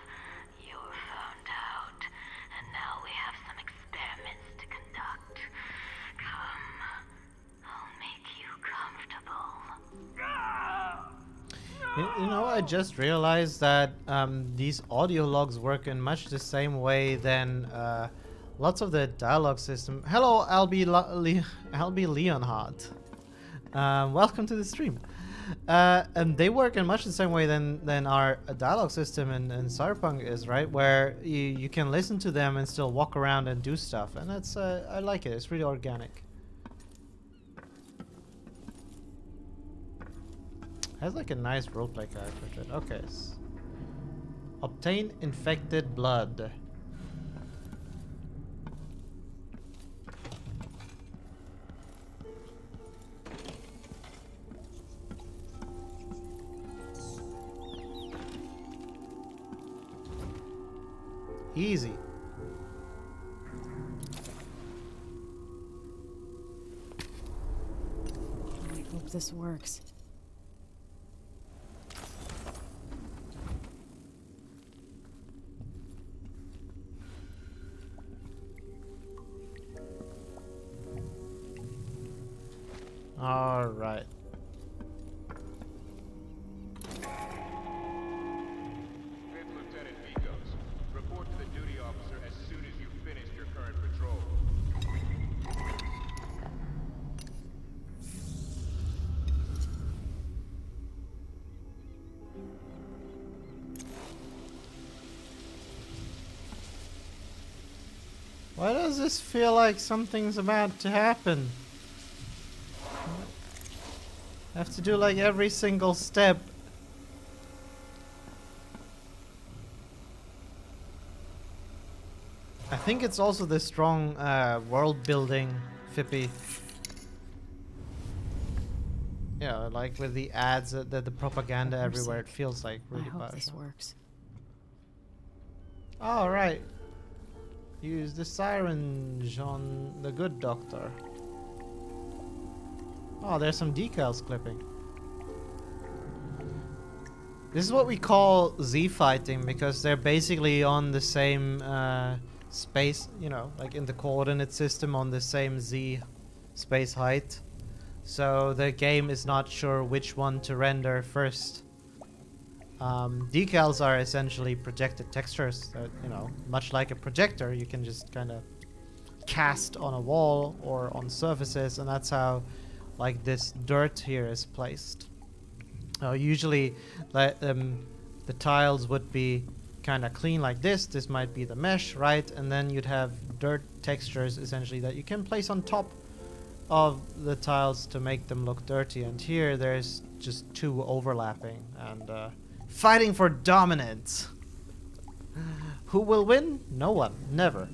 Speaker 8: You were found out, and now we have some experiments to conduct. Come, I'll make you comfortable.
Speaker 1: You know, I just realized that these audio logs work in much the same way than lots of the dialogue system. Hello, Albie Leonhardt. Welcome to the stream. And they work in much the same way than our dialogue system in Cyberpunk is, right? Where you can listen to them and still walk around and do stuff. And that's I like it. It's really organic. Has like a nice roleplay character. Okay. Obtain infected blood. Easy.
Speaker 2: I hope this works.
Speaker 1: All right.
Speaker 3: Fifth Lieutenant Vigos, report to the duty officer as soon as you've finished your current patrol.
Speaker 1: Why does this feel like something's about to happen? I have to do like every single step. I think it's also the strong world building, Fippy. Yeah, like with the ads, the propaganda everywhere, it feels like really
Speaker 2: I hope
Speaker 1: bad.
Speaker 2: this works.
Speaker 1: All right. Use the syringe on the good doctor. Oh, there's some decals clipping. This is what we call Z fighting because they're basically on the same space, you know, like in the coordinate system on the same Z space height. So the game is not sure which one to render first. Decals are essentially projected textures that, you know, much like a projector, you can just kind of cast on a wall or on surfaces, and that's how like this dirt here is placed. Usually the tiles would be kind of clean like this. This might be the mesh, right? And then you'd have dirt textures essentially that you can place on top of the tiles to make them look dirty. And here there's just two overlapping and fighting for dominance. Who will win? No one. Never.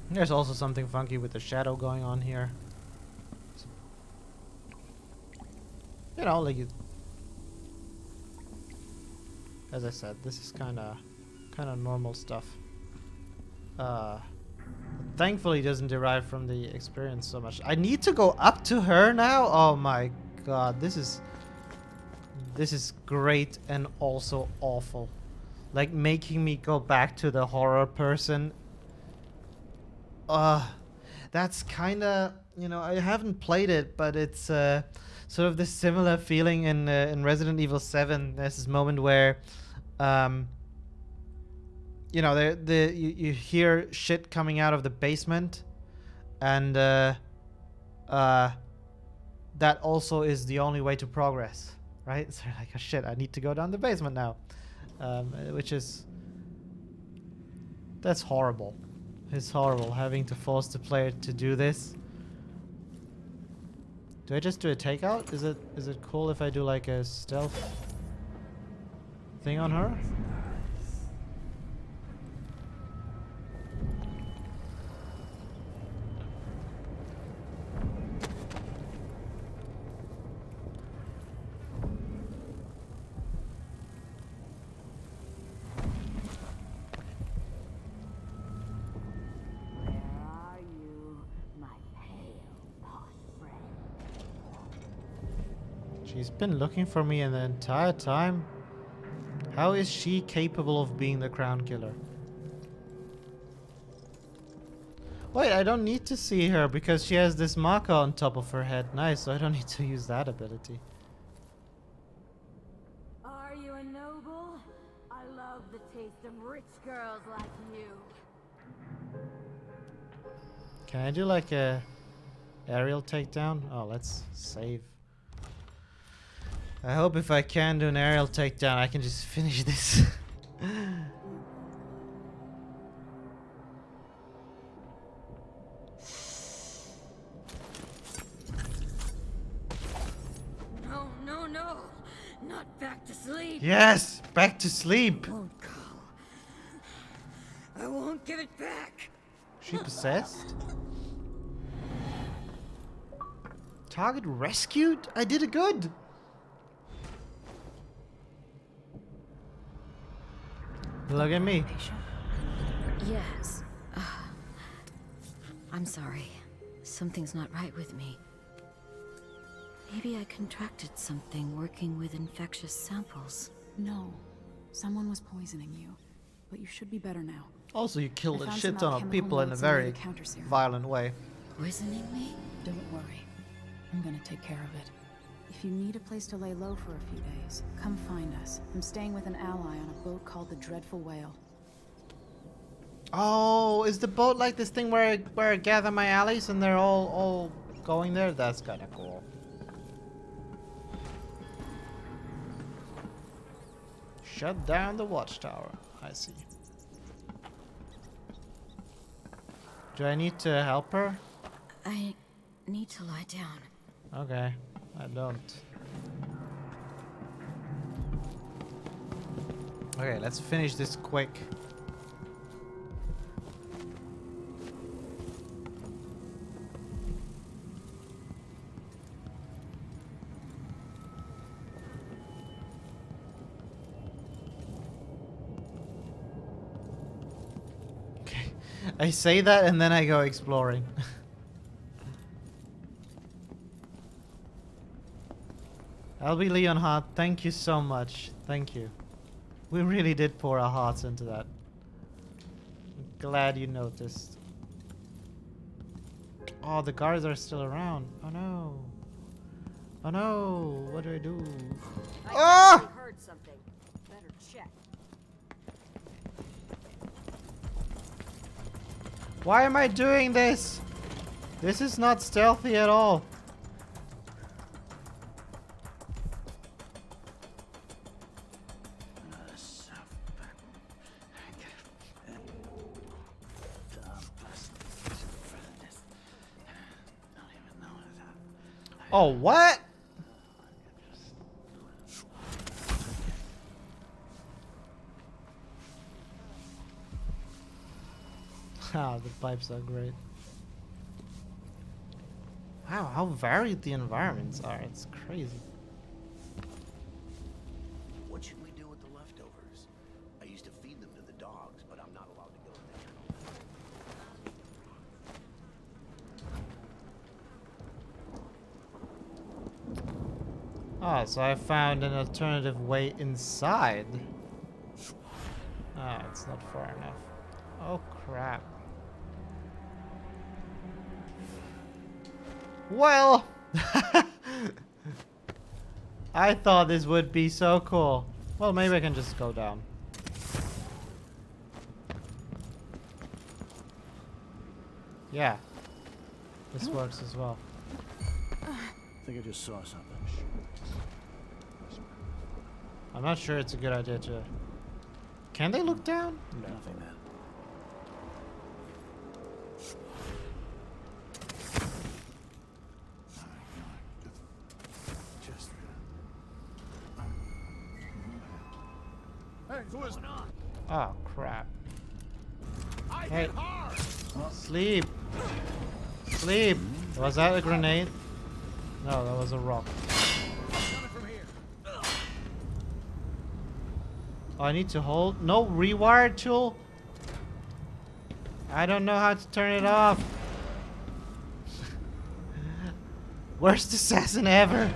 Speaker 1: There's also something funky with the shadow going on here. You know, like you, as I said, this is kind of normal stuff. Thankfully, it doesn't derive from the experience so much. I need to go up to her now. Oh my god, this is great and also awful. Like making me go back to the horror person. That's kind of, you know, I haven't played it, but it's sort of this similar feeling in Resident Evil 7. There's this moment where, you know, you hear shit coming out of the basement, and that also is the only way to progress, right? So you're like, oh shit, I need to go down the basement now, which is, that's horrible. It's horrible having to force the player to do this. Do I just do a takeout? Is it cool if I do like a stealth thing on her? She's been looking for me the entire time. How is she capable of being the crown killer? Wait, I don't need to see her because she has this marker on top of her head. Nice, so I don't need to use that ability.
Speaker 8: Are you a noble? I love the taste of rich girls like you.
Speaker 1: Can I do like a aerial takedown? Oh, let's save. I hope if I can do an aerial takedown, I can just finish this.
Speaker 8: No, no, no. Not back to sleep.
Speaker 1: Yes, back to sleep.
Speaker 8: I won't go. I won't give it back.
Speaker 1: She possessed? Target rescued? I did it good. Look at me.
Speaker 8: Yes. I'm sorry. Something's not right with me. Maybe I contracted something working with infectious samples.
Speaker 2: No. Someone was poisoning you. But you should be better now.
Speaker 1: Also, you killed
Speaker 2: I
Speaker 1: a
Speaker 2: found
Speaker 1: shit
Speaker 2: some
Speaker 1: ton of
Speaker 2: alchemical
Speaker 1: people in a
Speaker 2: notes and made
Speaker 1: very
Speaker 2: counter serum.
Speaker 1: violent way.
Speaker 8: Poisoning me?
Speaker 2: Don't worry. I'm gonna take care of it. If you need a place to lay low for a few days, come find us. I'm staying with an ally on a boat called the Dreadful Whale.
Speaker 1: Oh, is the boat like this thing where I gather my allies and they're all going there? That's kind of cool. Shut down the watchtower. I see. Do I need to help her?
Speaker 8: I need to lie down.
Speaker 1: Okay, I don't. Okay, let's finish this quick. Okay, I say that and then I go exploring. LB Leonhardt, thank you so much. Thank you. We really did pour our hearts into that. Glad you noticed. Oh, the guards are still around. Oh no. Oh no. What do I do?
Speaker 10: I heard something. Better check.
Speaker 1: Why am I doing this? This is not stealthy at all. Oh, what? Ah, the pipes are great. Wow, how varied the environments are. It's crazy.
Speaker 4: What should we do with the leftovers? I used to feed them to the dogs, but I'm not allowed to go in there.
Speaker 1: Ah, so I found an alternative way inside. Ah, it's not far enough. Oh, crap. Well, I thought this would be so cool. Well, maybe I can just go down. Yeah, this works as well.
Speaker 5: I think I just saw something.
Speaker 1: I'm not sure it's a good idea to... Can they look down? No.
Speaker 5: Nothing, man. Just...
Speaker 7: Hey, who is...
Speaker 1: Oh, crap.
Speaker 7: I
Speaker 1: Hey.
Speaker 7: hit hard!
Speaker 1: Sleep. Sleep. Was that a grenade? No, that was a rock.
Speaker 7: Coming from here.
Speaker 1: Oh, I need to hold. No rewire tool. I don't know how to turn it off. Worst assassin ever.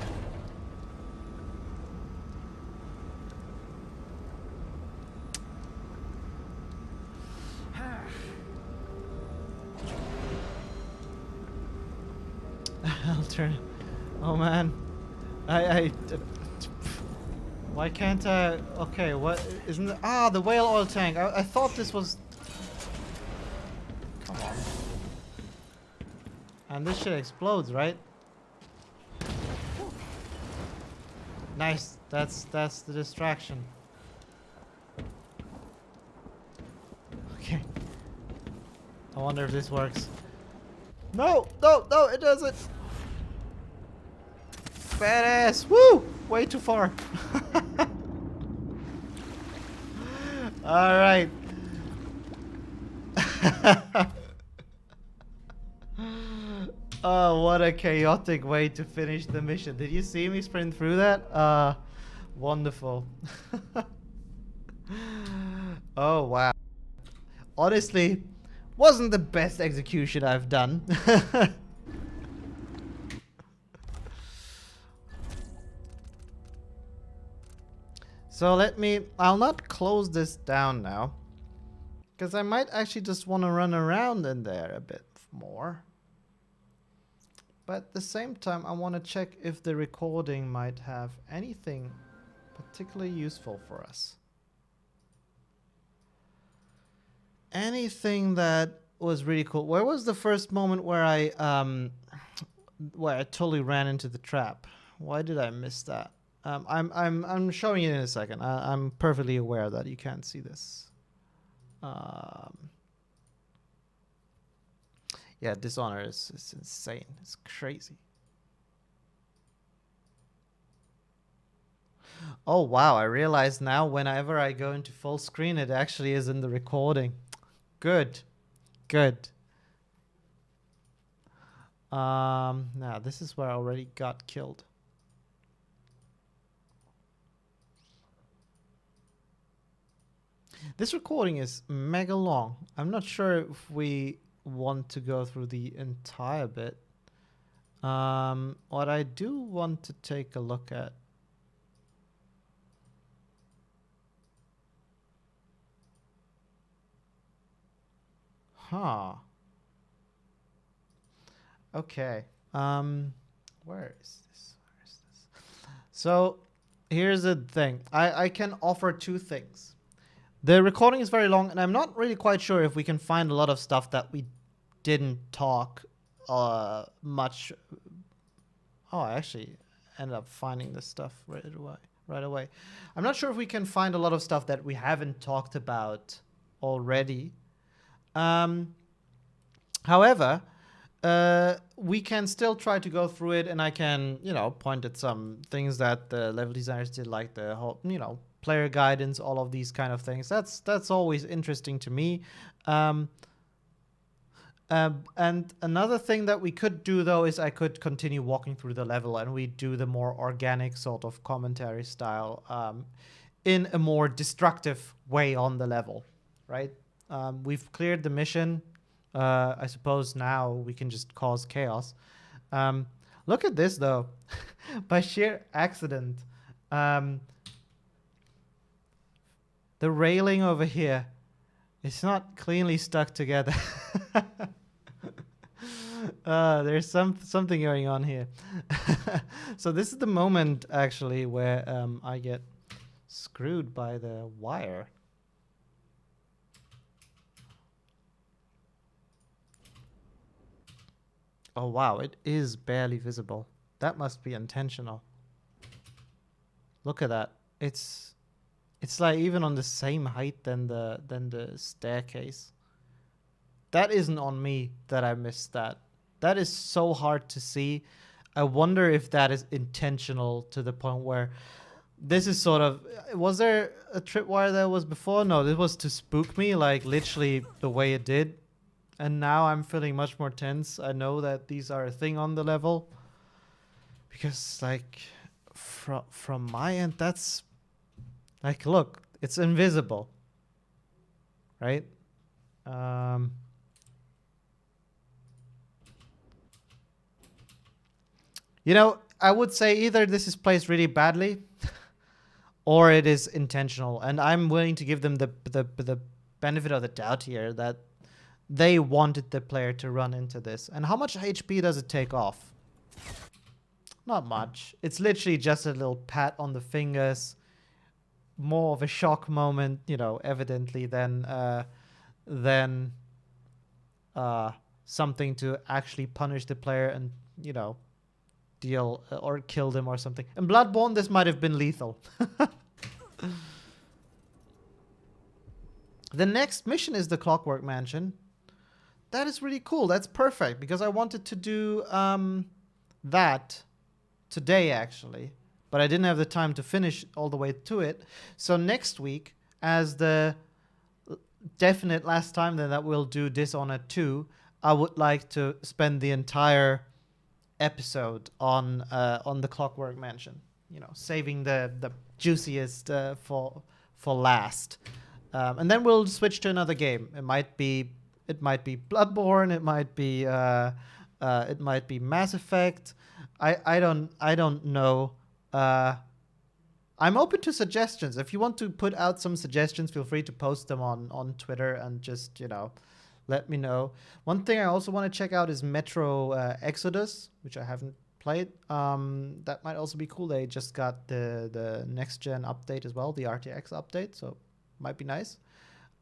Speaker 1: I'll turn it. Oh man. Why can't I? Okay, what isn't it? Ah, the whale oil tank. I thought this was. Come on. And this shit explodes, right? Nice. That's the distraction. Okay. I wonder if this works. No, no, no, it doesn't. Badass. Woo! Way too far. All right. Oh, what a chaotic way to finish the mission. Did you see me sprint through that? Wonderful. Oh, wow. Honestly, wasn't the best execution I've done. So I'll not close this down now. Because I might actually just want to run around in there a bit more. But at the same time, I want to check if the recording might have anything particularly useful for us. Anything that was really cool. Where was the first moment where I totally ran into the trap? Why did I miss that? I'm showing it in a second. I'm perfectly aware that you can't see this. Yeah, Dishonored is insane. It's crazy. Oh wow, I realize now whenever I go into full screen, it actually is in the recording. Good. Good. Now this is where I already got killed. This recording is mega long. I'm not sure if we want to go through the entire bit. What I do want to take a look at. Huh. Okay. Where is this? Where is this? So here's the thing. I can offer two things. The recording is very long, and I'm not really quite sure if we can find a lot of stuff that we didn't talk much. Oh, I actually ended up finding this stuff right away. I'm not sure if we can find a lot of stuff that we haven't talked about already. However, we can still try to go through it, and I can, point at some things that the level designers did, like the whole, player guidance, all of these kind of things. That's always interesting to me. And another thing that we could do, though, is I could continue walking through the level, and we do the more organic sort of commentary style in a more destructive way on the level, right? We've cleared the mission. I suppose now we can just cause chaos. Look at this, though. By sheer accident, the railing over here is not cleanly stuck together. There's something going on here. So this is the moment, actually, where I get screwed by the wire. Oh wow, it is barely visible. That must be intentional. Look at that. It's like even on the same height than the staircase. That isn't on me that I missed that. That is so hard to see. I wonder if that is intentional to the point where this is sort of... Was there a tripwire that was before? No, this was to spook me, like literally the way it did. And now I'm feeling much more tense. I know that these are a thing on the level. Because, like, from my end, that's... Like, look, it's invisible. Right? I would say either this is placed really badly or it is intentional. And I'm willing to give them the benefit of the doubt here that they wanted the player to run into this. And how much HP does it take off? Not much. It's literally just a little pat on the fingers. More of a shock moment, evidently, than something to actually punish the player and, deal or kill them or something. In Bloodborne, this might have been lethal. The next mission is the Clockwork Mansion. That is really cool. That's perfect because I wanted to do that today, actually. But I didn't have the time to finish all the way to it. So next week, as the definite last time that we'll do Dishonored 2, I would like to spend the entire episode on the Clockwork Mansion. Saving the juiciest for last. And then we'll switch to another game. It might be Bloodborne. It might be Mass Effect. I don't know. I'm open to suggestions. If you want to put out some suggestions, feel free to post them on Twitter and just, let me know. One thing I also want to check out is Metro Exodus, which I haven't played. That might also be cool. They just got the next gen update as well, the RTX update, so might be nice.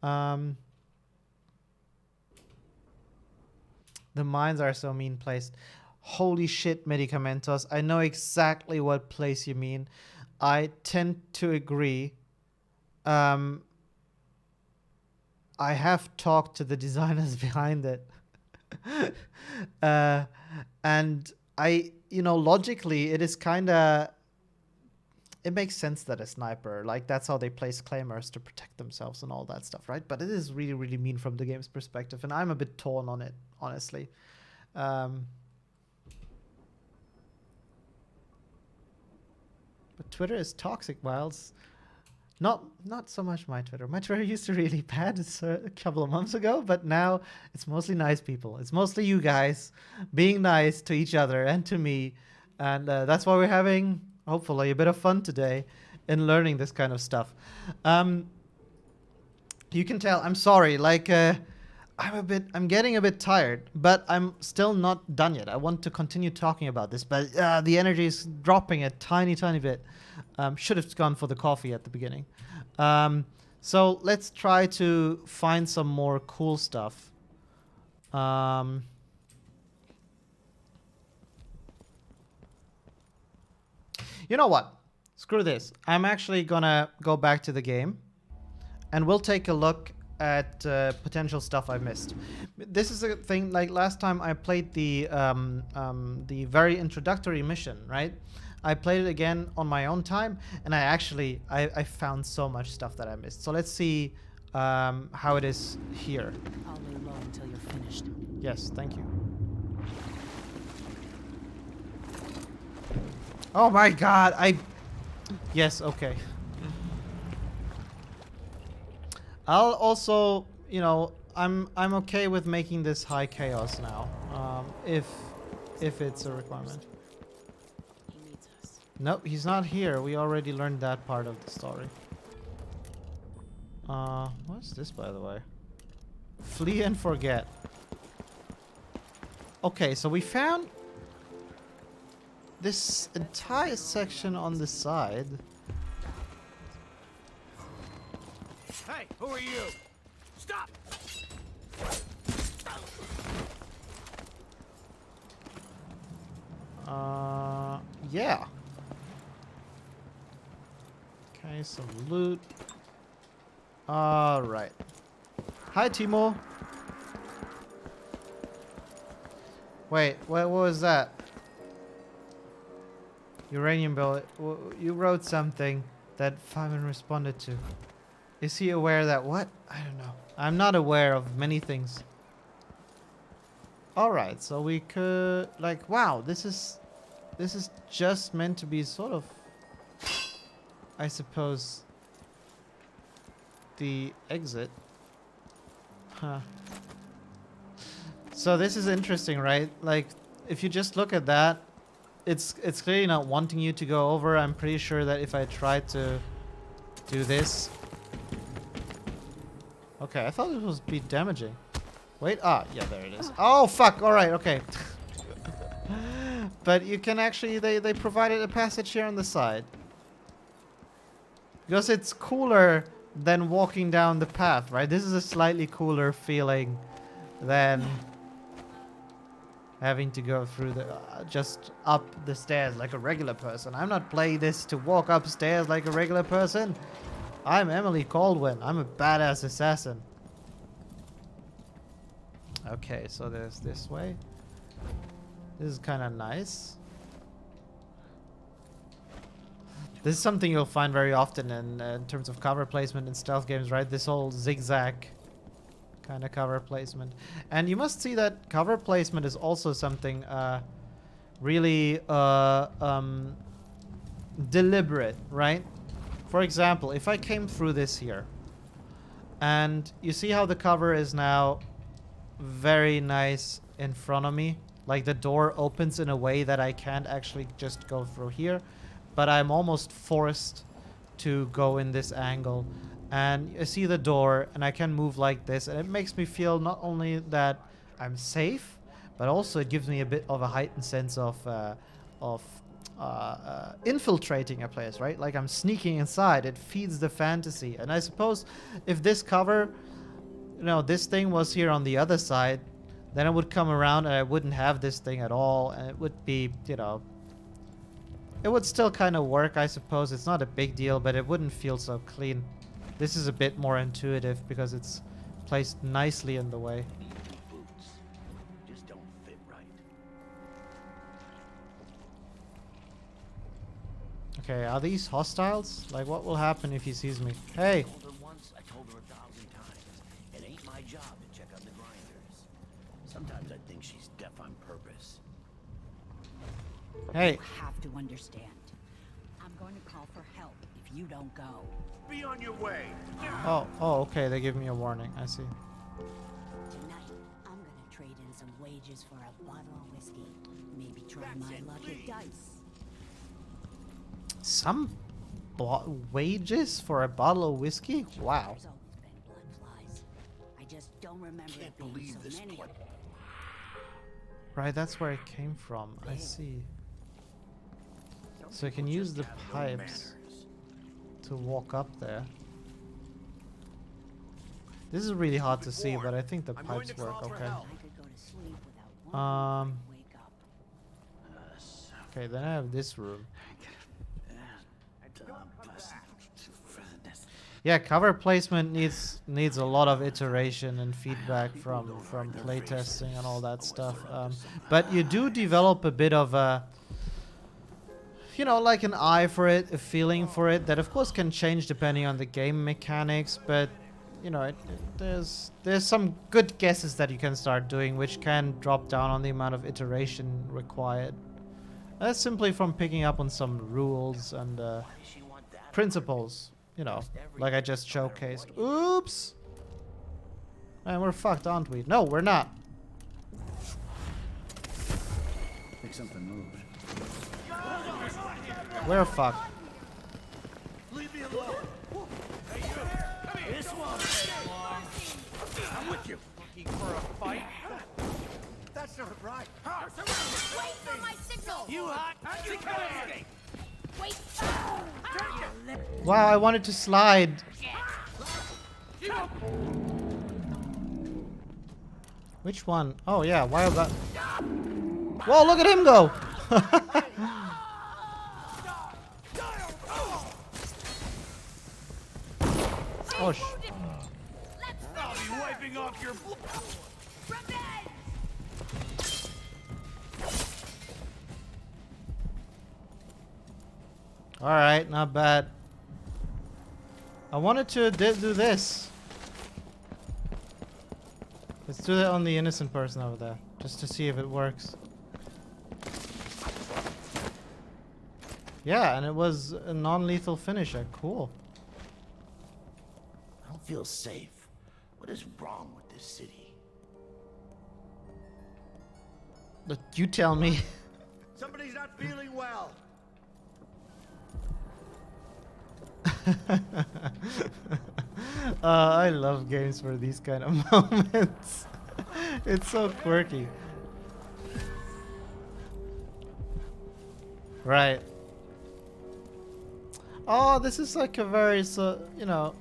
Speaker 1: The mines are so mean placed. Holy shit, Medicamentos. I know exactly what place you mean. I tend to agree. I have talked to the designers behind it. And logically, it is kind of... It makes sense that a sniper, like, that's how they place claymores to protect themselves and all that stuff, right? But it is really, really mean from the game's perspective, and I'm a bit torn on it, honestly. But Twitter is toxic, Miles. Not so much my Twitter. My Twitter used to be really bad a couple of months ago, but now it's mostly nice people. It's mostly you guys being nice to each other and to me, and that's why we're having, hopefully, a bit of fun today in learning this kind of stuff. You can tell, I'm sorry, like, I'm getting a bit tired, but I'm still not done yet. I want to continue talking about this, but the energy is dropping a tiny bit. Should have gone for the coffee at the beginning. So let's try to find some more cool stuff. You know what? Screw this. I'm actually gonna go back to the game and we'll take a look at potential stuff I missed. This is a thing, like last time I played the very introductory mission, right? I played it again on my own time, and I found so much stuff that I missed. So let's see how it is here.
Speaker 2: I'll lay low until you're finished.
Speaker 1: Yes, thank you. Oh my god, yes, okay. I'll also, I'm okay with making this high chaos now, if it's a requirement.
Speaker 2: He needs us.
Speaker 1: Nope, he's not here. We already learned that part of the story. What's this, by the way? Flee and forget. Okay, so we found this entire section on the side.
Speaker 5: Hey, who are you? Stop!
Speaker 1: Yeah. Okay, some loot. Alright. Hi, Timo. Wait, what was that? Uranium bullet. You wrote something that Feynman responded to. Is he aware that what? I don't know. I'm not aware of many things. Alright, so we could, like, wow, this is just meant to be sort of, I suppose, the exit. Huh. So this is interesting, right? Like, if you just look at that, it's clearly not wanting you to go over. I'm pretty sure that if I try to do this... Okay, I thought it was be damaging. Wait, yeah, there it is. Oh, fuck, alright, okay. But you can actually, they provided a passage here on the side. Because it's cooler than walking down the path, right? This is a slightly cooler feeling than having to go through the, just up the stairs like a regular person. I'm not playing this to walk upstairs like a regular person. I'm Emily Caldwin. I'm a badass assassin. Okay, so there's this way. This is kind of nice. This is something you'll find very often in terms of cover placement in stealth games, right? This whole zigzag kind of cover placement. And you must see that cover placement is also something really deliberate, right? For example, if I came through this here, And you see how the cover is now very nice in front of me? Like the door opens in a way that I can't actually just go through here, but I'm almost forced to go in this angle. And I see the door and I can move like this, and it makes me feel not only that I'm safe, but also it gives me a bit of a heightened sense of infiltrating a place, right? Like I'm sneaking inside. It feeds the fantasy. And I suppose if this cover, you know, this thing was here on the other side, then I would come around and I wouldn't have this thing at all, and it would be, you know, it would still kind of work, I suppose. It's not a big deal, but it wouldn't feel so clean. This is a bit more intuitive because it's placed nicely in the way.
Speaker 5: Boots just don't fit right.
Speaker 1: Okay, are these hostiles? Like, what will happen if he sees me? Hey!
Speaker 5: I told her once, I told her 1,000 times. It ain't my job to check out the grinders. Sometimes I think she's deaf on purpose.
Speaker 1: Hey!
Speaker 10: You have to understand. I'm going to call for help if you don't go.
Speaker 7: Be on your way.
Speaker 1: Oh, okay, they give me a warning. I see.
Speaker 10: Tonight, I'm gonna trade in some wages for a bottle of whiskey. Maybe try my luck at dice.
Speaker 1: Some wages for a bottle of whiskey? Wow.
Speaker 10: There's always been blood flies. I just don't remember
Speaker 5: Can't
Speaker 10: it being
Speaker 5: believe
Speaker 10: so
Speaker 5: this
Speaker 10: many.
Speaker 5: place.
Speaker 1: Right, that's where it came from. I see. So I can use the pipes to walk up there. This is really hard to see, but I think the pipes work okay.
Speaker 10: I could go to sleep without one wake up.
Speaker 1: Okay, then I have this room. Yeah, cover placement needs a lot of iteration and feedback from playtesting and all that stuff. But you do develop a bit of a, you know, like an eye for it, a feeling for it that of course can change depending on the game mechanics. But you know, there's some good guesses that you can start doing, which can drop down on the amount of iteration required. That's simply from picking up on some rules and principles. You know, like I just showcased. Oops! Man, we're fucked, aren't we? No, we're not.
Speaker 5: Think something moved.
Speaker 1: We're fucked.
Speaker 7: Leave me alone. Hey, you. Come here. This one. I'm with you. Looking for a fight? That's not right.
Speaker 8: Wait for my signal!
Speaker 7: You hot? You can't escape.
Speaker 8: Wait!
Speaker 1: Wow, I wanted to slide. Which one? Oh yeah, why about? Whoa, look at him go! Oh sh.
Speaker 7: I'll be wiping off your blood.
Speaker 1: Alright, not bad. I wanted to do this. Let's do that on the innocent person over there, just to see if it works. Yeah, and it was a non-lethal finisher. Cool.
Speaker 5: I don't feel safe. What is wrong with this city?
Speaker 1: But you tell me.
Speaker 7: Somebody's not feeling well.
Speaker 1: I love games for these kind of moments. It's so quirky. Right. Oh, this is like a very, you know,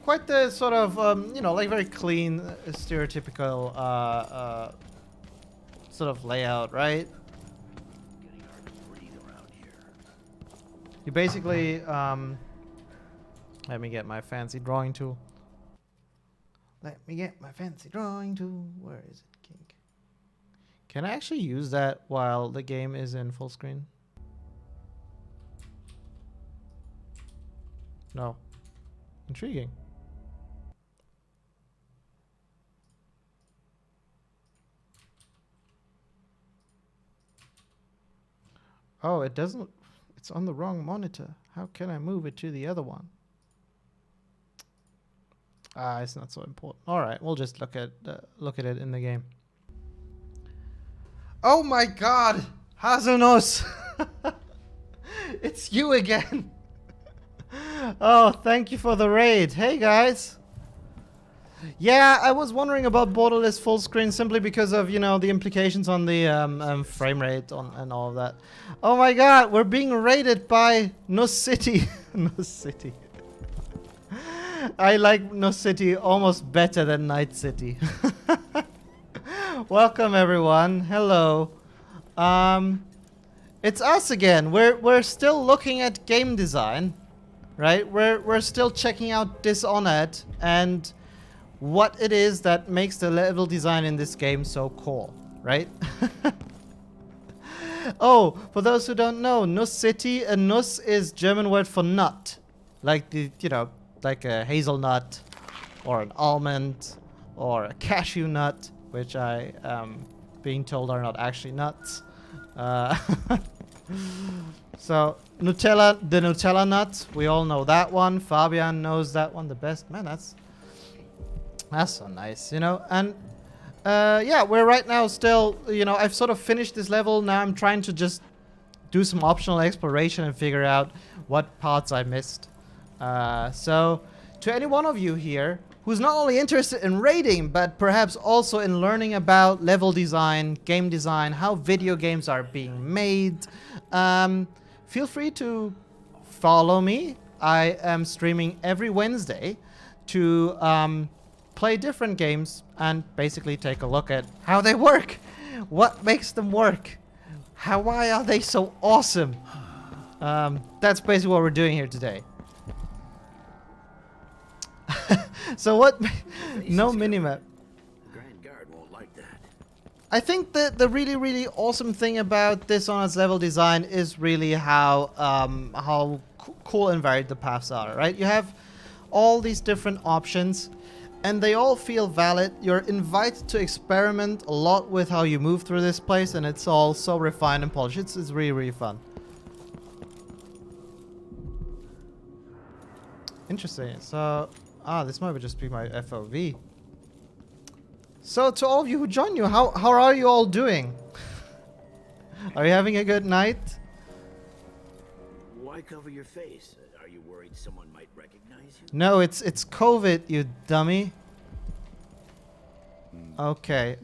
Speaker 1: quite the sort of, you know, like very clean, stereotypical sort of layout, right?
Speaker 5: Getting hard to breathe around here.
Speaker 1: You basically, let me get my fancy drawing tool. Let me get my fancy drawing tool. Where is it, Kink? Can I actually use that while the game is in full screen? No. Intriguing. Oh, it doesn't. It's on the wrong monitor. How can I move it to the other one? It's not so important. All right, we'll just look at it in the game. Oh my God, Hazunos, it's you again. Oh, thank you for the raid. Hey guys. Yeah, I was wondering about borderless full screen simply because of, you know, the implications on the frame rate and all of that. Oh my God, we're being raided by Nus City. Nus City. I like Nus City almost better than Night City. Welcome everyone. Hello. It's us again. We're still looking at game design, right? We're still checking out Dishonored and what it is that makes the level design in this game so cool, right? Oh, for those who don't know, Nuss City, a Nuss is German word for nut. Like the, you know, like a hazelnut or an almond or a cashew nut, which I am being told are not actually nuts. So Nutella, the Nutella nut, we all know that one. Fabian knows that one the best. Man, that's so nice, you know. And yeah, we're right now still, you know, I've sort of finished this level. Now I'm trying to just do some optional exploration and figure out what parts I missed. So to any one of you here who's not only interested in raiding, but perhaps also in learning about level design, game design, how video games are being made, feel free to follow me. I am streaming every Wednesday to play different games and basically take a look at how they work. What makes them work? Why are they so awesome? That's basically what we're doing here today. So what? No minimap.
Speaker 7: Grand Guard won't like that.
Speaker 1: I think that the really, really awesome thing about Dishonored's level design is really how cool and varied the paths are, right? You have all these different options and they all feel valid. You're invited to experiment a lot with how you move through this place, and it's all so refined and polished. It's really, really fun. Interesting. So, this might just be my FOV. So, to all of you who joined you, how are you all doing? Are you having a good night?
Speaker 7: Why cover your face? Are you worried someone might recognize you?
Speaker 1: No, it's COVID, you dummy. Okay.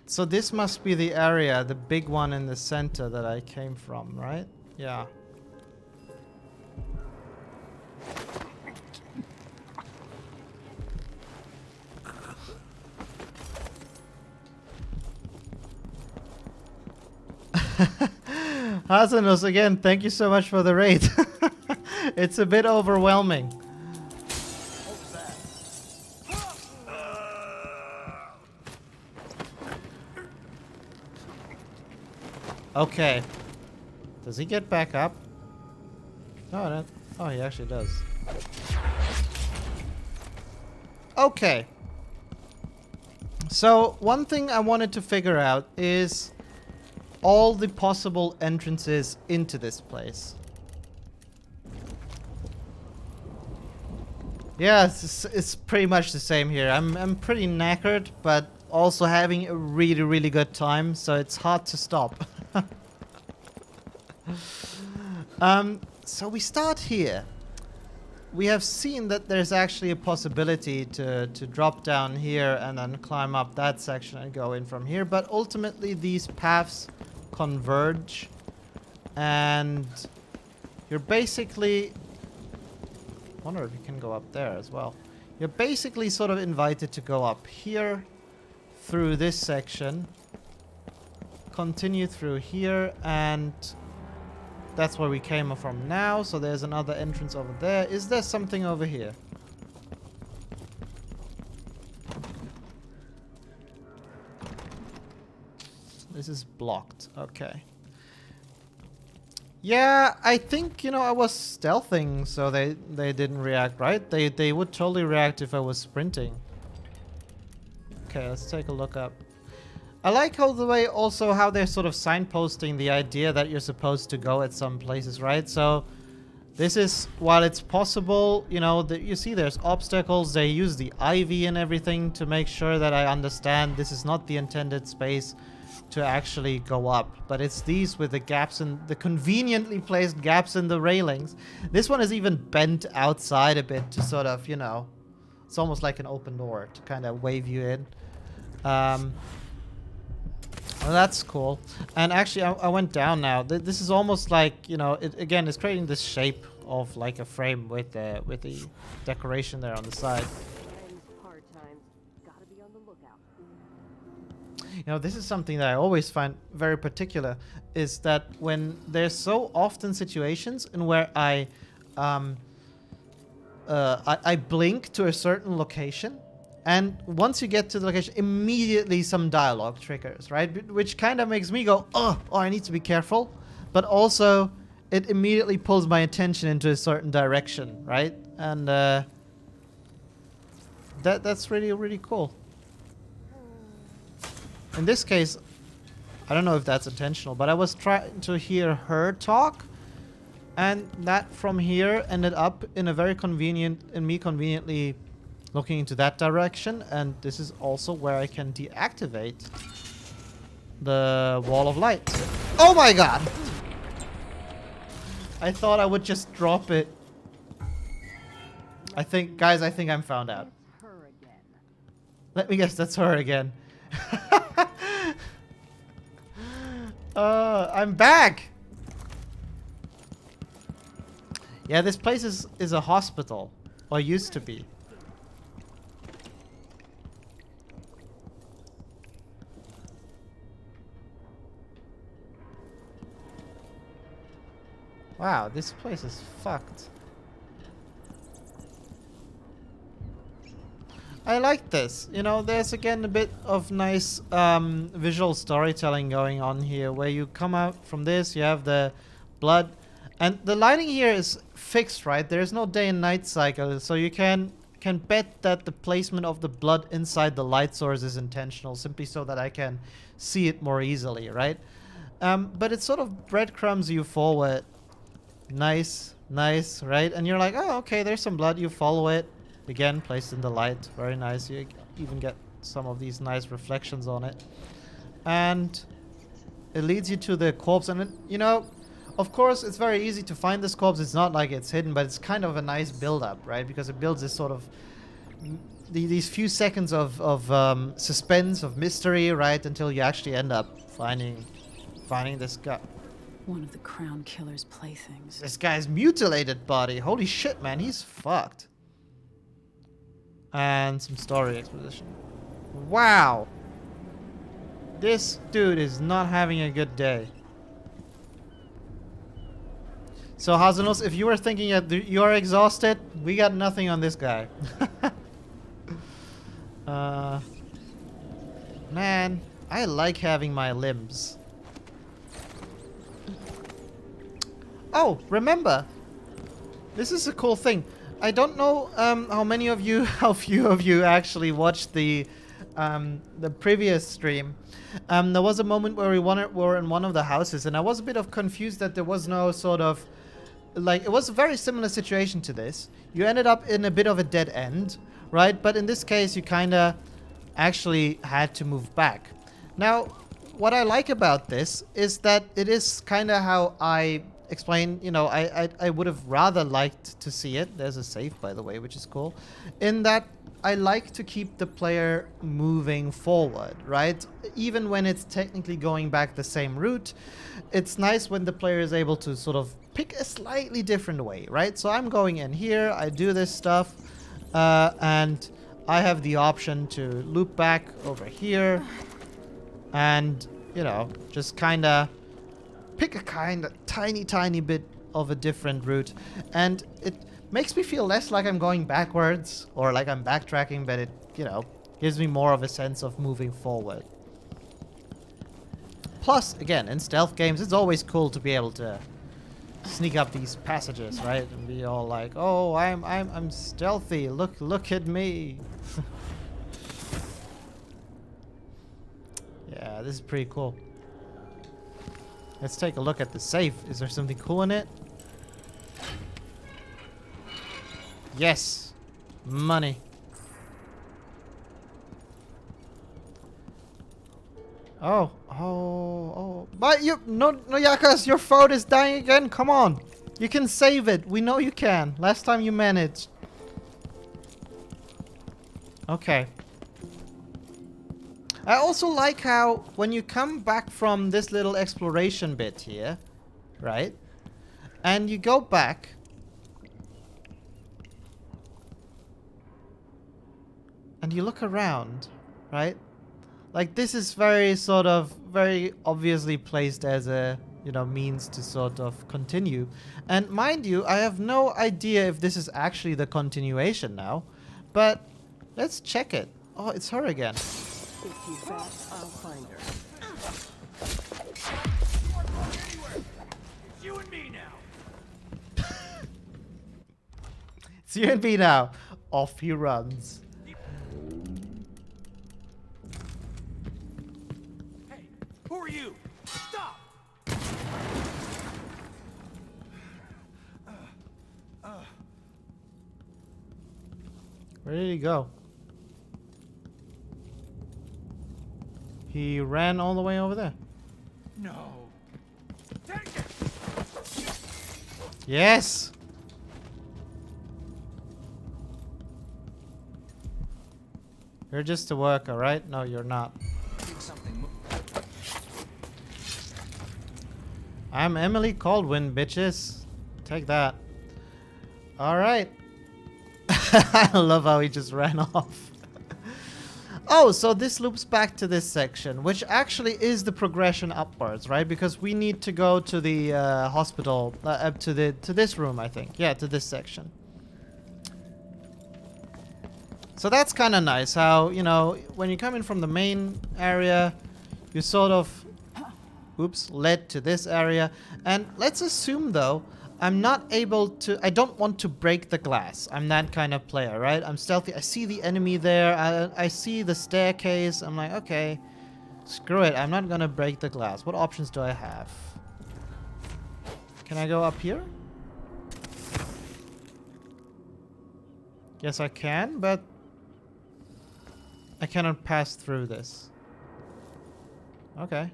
Speaker 1: So this must be the area, the big one in the center that I came from, right? Yeah. Hazanos, again, thank you so much for the raid. It's a bit overwhelming. Okay. Does he get back up? No, oh, he actually does. Okay. So, one thing I wanted to figure out is all the possible entrances into this place. Yeah, it's pretty much the same here. I'm pretty knackered, but also having a really, really good time, so it's hard to stop. So we start here. We have seen that there's actually a possibility to drop down here and then climb up that section and go in from here, but ultimately these paths converge and you're basically... I wonder if you can go up there as well. You're basically sort of invited to go up here through this section, continue through here, and that's where we came from now. So there's another entrance over there. Is there something over here? This is blocked. Okay. Yeah, I think, you know, I was stealthing, so they didn't react, right? They would totally react if I was sprinting. Okay, let's take a look up. I like how the way also how they're sort of signposting the idea that you're supposed to go at some places, right? So This is, while it's possible, you know, you see there's obstacles. They use the ivy and everything to make sure that I understand this is not the intended space to actually go up. But it's these with the gaps and the conveniently placed gaps in the railings. This one is even bent outside a bit to sort of, you know, it's almost like an open door to kind of wave you in. Well, that's cool. And actually, I went down now. This is almost like, you know, it again is creating this shape of like a frame with the decoration there on the side. You know, this is something that I always find very particular, is that when there's so often situations in where I blink to a certain location, and once you get to the location, immediately some dialogue triggers, right? Which kind of makes me go, oh, I need to be careful. But also, it immediately pulls my attention into a certain direction, right? And that's really, really cool. In this case, I don't know if that's intentional, but I was trying to hear her talk. And that from here ended up in a very convenient, in me conveniently looking into that direction. And this is also where I can deactivate the wall of light. Oh my god! I thought I would just drop it. I think, guys, I think I'm found out. Let me guess, that's her again. I'm back! Yeah, this place is a hospital. Or used to be. Wow, this place is fucked. I like this. You know, there's again a bit of nice visual storytelling going on here, where you come out from this, you have the blood, and the lighting here is fixed, right? There's no day and night cycle, so you can bet that the placement of the blood inside the light source is intentional, simply so that I can see it more easily, right? But it sort of breadcrumbs you forward. Nice, nice, right? And you're like, oh, okay, there's some blood. You follow it. Again, placed in the light. Very nice. You even get some of these nice reflections on it. And it leads you to the corpse. And, you know, of course, it's very easy to find this corpse. It's not like it's hidden, but it's kind of a nice build-up, right? Because it builds this sort of... these few seconds of suspense, of mystery, right? Until you actually end up finding this guy.
Speaker 2: One of the Crown Killer's playthings.
Speaker 1: This guy's mutilated body. Holy shit, man. He's fucked. And some story exposition. Wow. This dude is not having a good day. So, Hazanos, if you were thinking that you are exhausted, we got nothing on this guy. Man, I like having my limbs. Oh, remember, this is a cool thing. I don't know how few of you actually watched the previous stream. There was a moment where we were in one of the houses, and I was a bit confused that there was no sort of, like, it was a very similar situation to this. You ended up in a bit of a dead end, right? But in this case, you kind of actually had to move back. Now, what I like about this is that it is kind of how I explain, you know, I would have rather liked to see it. There's a save, by the way, which is cool. In that I like to keep the player moving forward, right? Even when it's technically going back the same route, it's nice when the player is able to sort of pick a slightly different way, right? So I'm going in here, I do this stuff, and I have the option to loop back over here and, you know, just kind of pick a kind of tiny bit of a different route, and it makes me feel less like I'm going backwards or like I'm backtracking, but it, you know, gives me more of a sense of moving forward. Plus, again, in stealth games, it's always cool to be able to sneak up these passages, right? And be all like, "Oh, I'm stealthy. Look at me." Yeah, this is pretty cool. Let's take a look at the safe. Is there something cool in it? Yes. Money. Oh. But you... No, Yakas, your phone is dying again. Come on. You can save it. We know you can. Last time you managed. Okay. I also like how when you come back from this little exploration bit here, right? And you go back. And you look around, right? Like this is very obviously placed as a, you know, means to sort of continue. And mind you, I have no idea if this is actually the continuation now, but let's check it. Oh, it's her again.
Speaker 7: If you fast, I'll find her. It's you and me now.
Speaker 1: It's you and me now. Off he runs.
Speaker 7: Hey, who are you? Stop!
Speaker 1: Where did he go? He ran all the way over there.
Speaker 7: No. Take it!
Speaker 1: Yes! You're just a worker, right? No, you're not. I'm Emily Caldwin, bitches. Take that. Alright. I love how he just ran off. Oh, so this loops back to this section, which actually is the progression upwards, right? Because we need to go to the hospital, to this room, I think. Yeah, to this section. So that's kind of nice how, you know, when you come in from the main area, you sort of, oops, led to this area. And let's assume, though, I'm not able to... I don't want to break the glass. I'm that kind of player, right? I'm stealthy. I see the enemy there. I see the staircase. I'm like, okay, screw it. I'm not going to break the glass. What options do I have? Can I go up here? Yes, I can, but I cannot pass through this. Okay.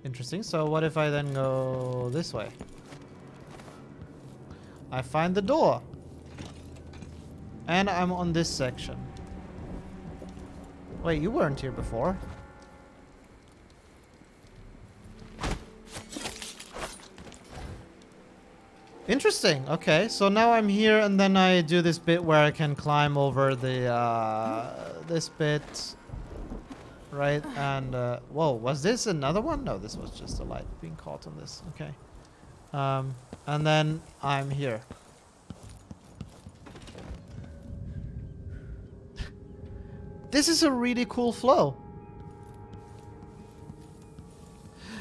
Speaker 1: Interesting. So what if I then go this way? I find the door. And I'm on this section. Wait, you weren't here before. Interesting. Okay, so now I'm here and then I do this bit where I can climb over the this bit. Right, and whoa, was this another one? No, this was just a light being caught on this. Okay. And then I'm here. This is a really cool flow.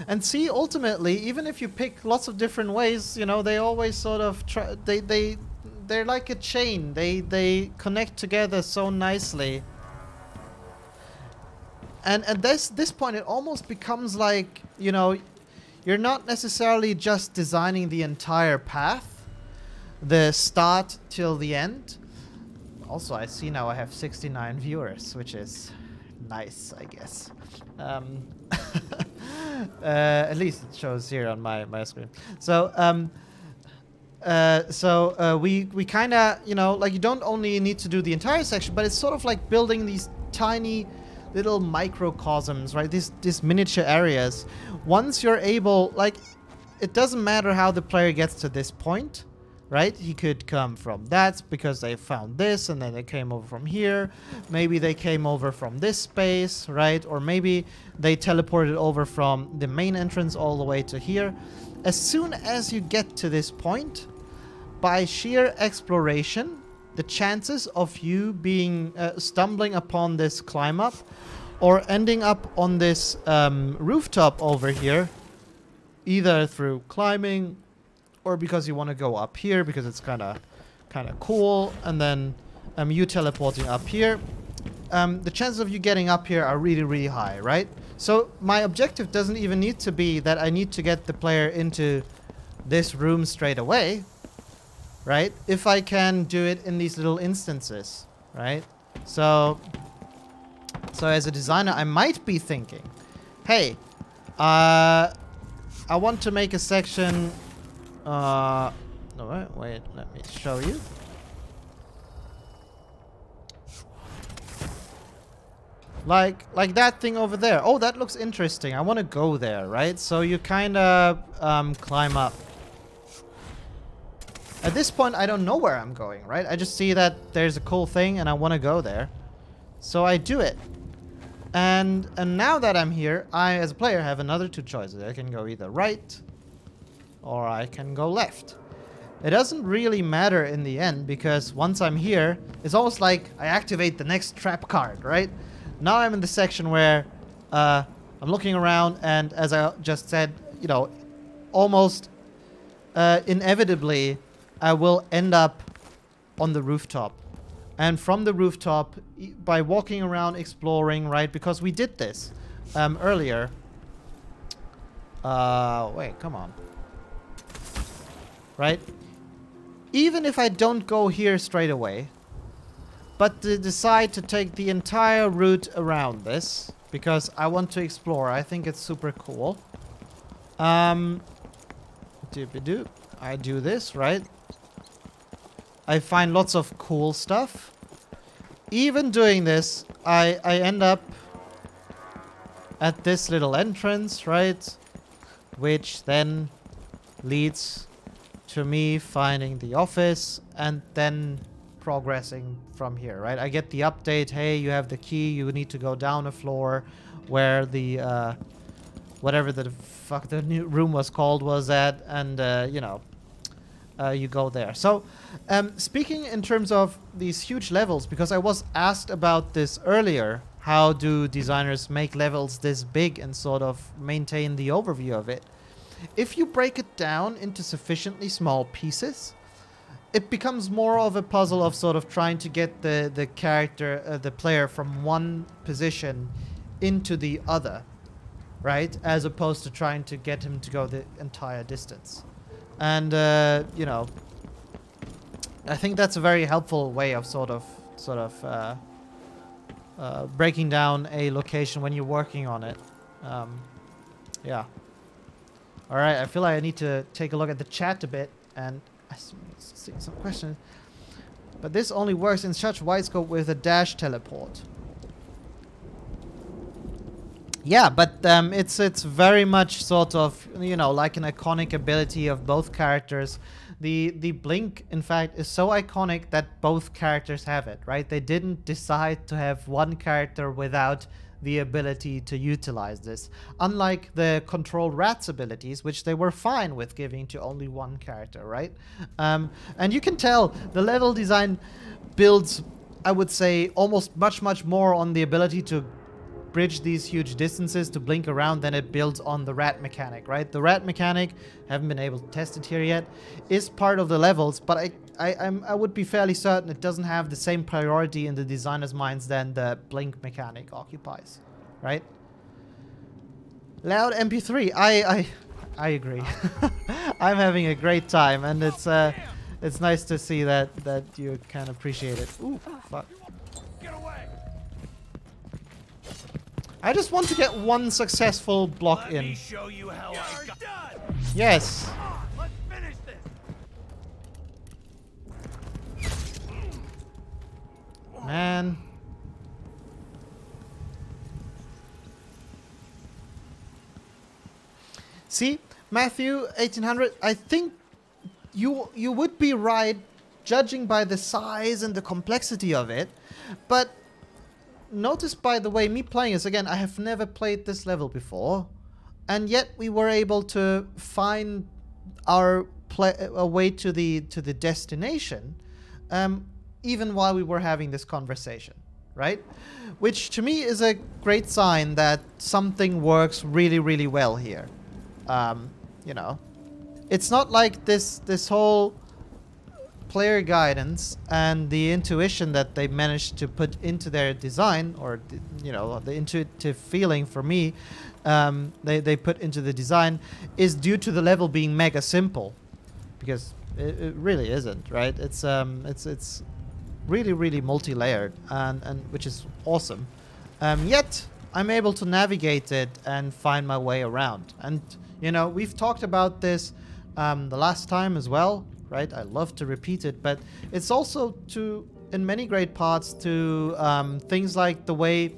Speaker 1: And see, ultimately, even if you pick lots of different ways, you know, they always sort of try, they're like a chain. They connect together so nicely. And at this point, it almost becomes like, you know, you're not necessarily just designing the entire path, the start till the end. Also, I see now I have 69 viewers, which is nice, I guess. At least it shows here on my screen. So, we kind of, you know, like you don't only need to do the entire section, but it's sort of like building these tiny little microcosms, right? These miniature areas. Once you're able, like, it doesn't matter how the player gets to this point, right? He could come from that because they found this and then they came over from here. Maybe they came over from this space, right? Or maybe they teleported over from the main entrance all the way to here. As soon as you get to this point, by sheer exploration, the chances of you being stumbling upon this climb up or ending up on this rooftop over here, either through climbing or because you want to go up here because it's kind of cool, and then you teleporting up here, the chances of you getting up here are really, really high, right? So my objective doesn't even need to be that I need to get the player into this room straight away. right? If I can do it in these little instances, right? So as a designer, I might be thinking, hey, I want to make a section. No, wait, let me show you. Like that thing over there. Oh, that looks interesting. I want to go there, right? So you kind of climb up. At this point, I don't know where I'm going, right? I just see that there's a cool thing and I want to go there. So I do it. And now that I'm here, I, as a player, have another two choices. I can go either right or I can go left. It doesn't really matter in the end because once I'm here, it's almost like I activate the next trap card, right? Now I'm in the section where I'm looking around and, as I just said, you know, almost inevitably I will end up on the rooftop. And from the rooftop, by walking around, exploring, right? Because we did this earlier. Wait, come on. Right? Even if I don't go here straight away, but decide to take the entire route around this, because I want to explore. I think it's super cool. Doop-a-doop. I do this, right? I find lots of cool stuff. Even doing this, I end up at this little entrance, right? Which then leads to me finding the office and then progressing from here, right? I get the update, hey, you have the key, you need to go down a floor where the whatever the fuck the new room was called was at, and you know, you go there. So speaking in terms of these huge levels, because I was asked about this earlier, how do designers make levels this big and sort of maintain the overview of it? If you break it down into sufficiently small pieces, it becomes more of a puzzle of sort of trying to get the character, the player, from one position into the other, right? As opposed to trying to get him to go the entire distance. And you know, I think that's a very helpful way of sort of breaking down a location when you're working on it. Yeah. All right, I feel like I need to take a look at the chat a bit and I see some questions. But this only works in such wide scope with a dash teleport. Yeah, but it's very much sort of, you know, like an iconic ability of both characters. The blink, in fact, is so iconic that both characters have it, right? They didn't decide to have one character without the ability to utilize this. Unlike the control rats abilities, which they were fine with giving to only one character, right? And you can tell the level design builds, I would say, almost much more on the ability to bridge these huge distances to blink around than it builds on the rat mechanic, right? The rat mechanic, haven't been able to test it here yet, is part of the levels, but I would be fairly certain it doesn't have the same priority in the designer's minds than the blink mechanic occupies, right? Loud MP3, I agree. I'm having a great time, and it's nice to see that you can appreciate it. Ooh, fuck. I just want to get one successful block in.
Speaker 7: Show you how I got done.
Speaker 1: Yes.
Speaker 7: Let's finish this.
Speaker 1: Man. See, Matthew, 1800, I think you would be right, judging by the size and the complexity of it, but notice, by the way, me playing this, again, I have never played this level before, and yet we were able to find our way to the destination, even while we were having this conversation, right? Which to me is a great sign that something works really well here. You know, it's not like this whole player guidance and the intuition that they managed to put into their design, or you know, the intuitive feeling for me they put into the design, is due to the level being mega simple, because It really isn't, right? It's really, really multi-layered, and which is awesome. Yet I'm able to navigate it and find my way around. And you know, we've talked about this the last time as well, right? I love to repeat it, but it's also to, in many great parts, to things like the way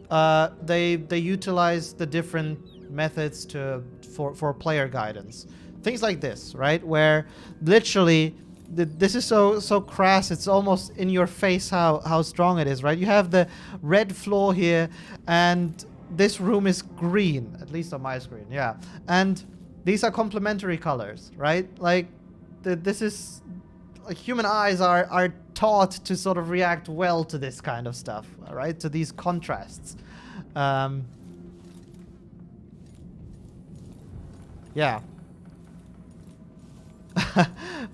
Speaker 1: they utilize the different methods for player guidance. Things like this, right? Where literally this is so crass, it's almost in your face how strong it is, right? You have the red floor here, and this room is green, at least on my screen, yeah. And these are complementary colors, right? Like, this is... like, human eyes are taught to sort of react well to this kind of stuff, all right? To these contrasts. Yeah.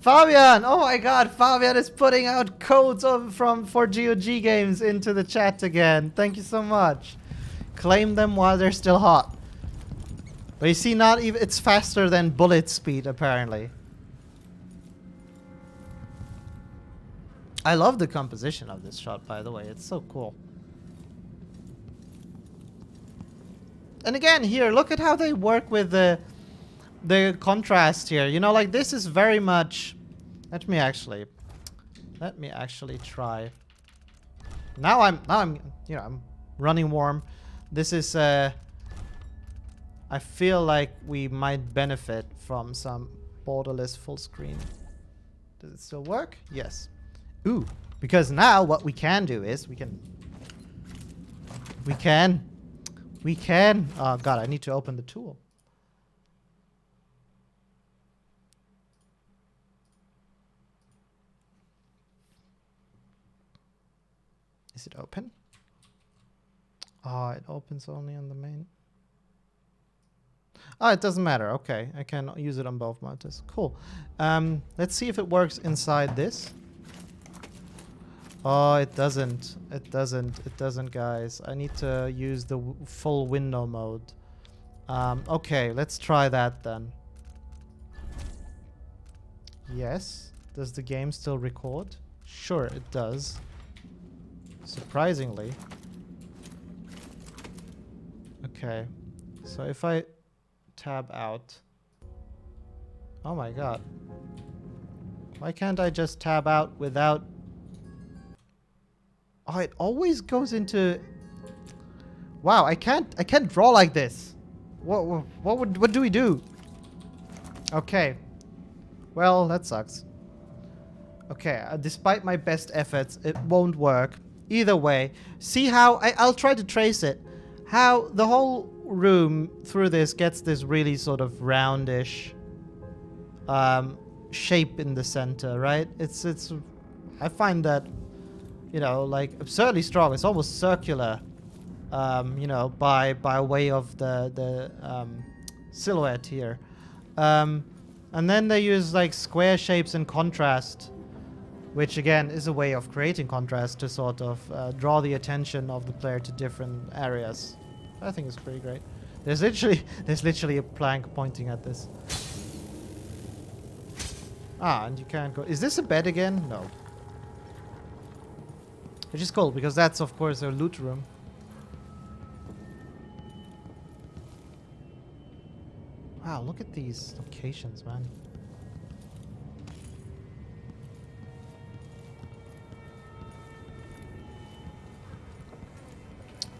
Speaker 1: Fabian! Oh my god, Fabian is putting out codes for GOG games into the chat again. Thank you so much. Claim them while they're still hot. But you see, not even... it's faster than bullet speed, apparently. I love the composition of this shot, by the way. It's so cool. And again, here, look at how they work with the contrast here. You know, like, this is very much... Let me actually try. Now I'm you know, I'm running warm. This is I feel like we might benefit from some borderless full screen. Does it still work? Yes. Ooh, because now what we can do is we can oh god, I need to open the tool. Is it open? Oh, it opens only on the main. Oh, it doesn't matter. Okay, I can use it on both monitors. Cool. Let's see if it works inside this. Oh, it doesn't. It doesn't, guys. I need to use the full window mode. Okay, let's try that then. Yes. Does the game still record? Sure, it does. Surprisingly. Okay. So if I tab out... Oh my god. Why can't I just tab out without... Oh, it always goes into... Wow, I can't draw like this. What do we do? Okay. Well, that sucks. Okay, despite my best efforts, it won't work. Either way, see how... I'll try to trace it. How the whole room through this gets this really sort of roundish shape in the center, right? It's I find that, you know, like, absurdly strong. It's almost circular, you know, by way of the silhouette here. And then they use like square shapes and contrast, which again is a way of creating contrast to sort of draw the attention of the player to different areas. I think it's pretty great. There's literally a plank pointing at this. Ah, and you can't go... Is this a bed again? No. Which is cool, because that's of course a loot room. Wow, look at these locations, man.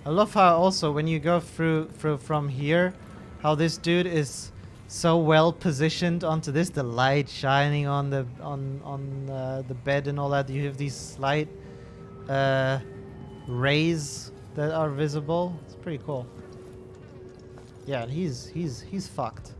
Speaker 1: I love how also when you go through from here, how this dude is so well positioned onto this, the light shining on the the bed and all that. You have these slight rays that are visible. It's pretty cool. Yeah, and he's fucked.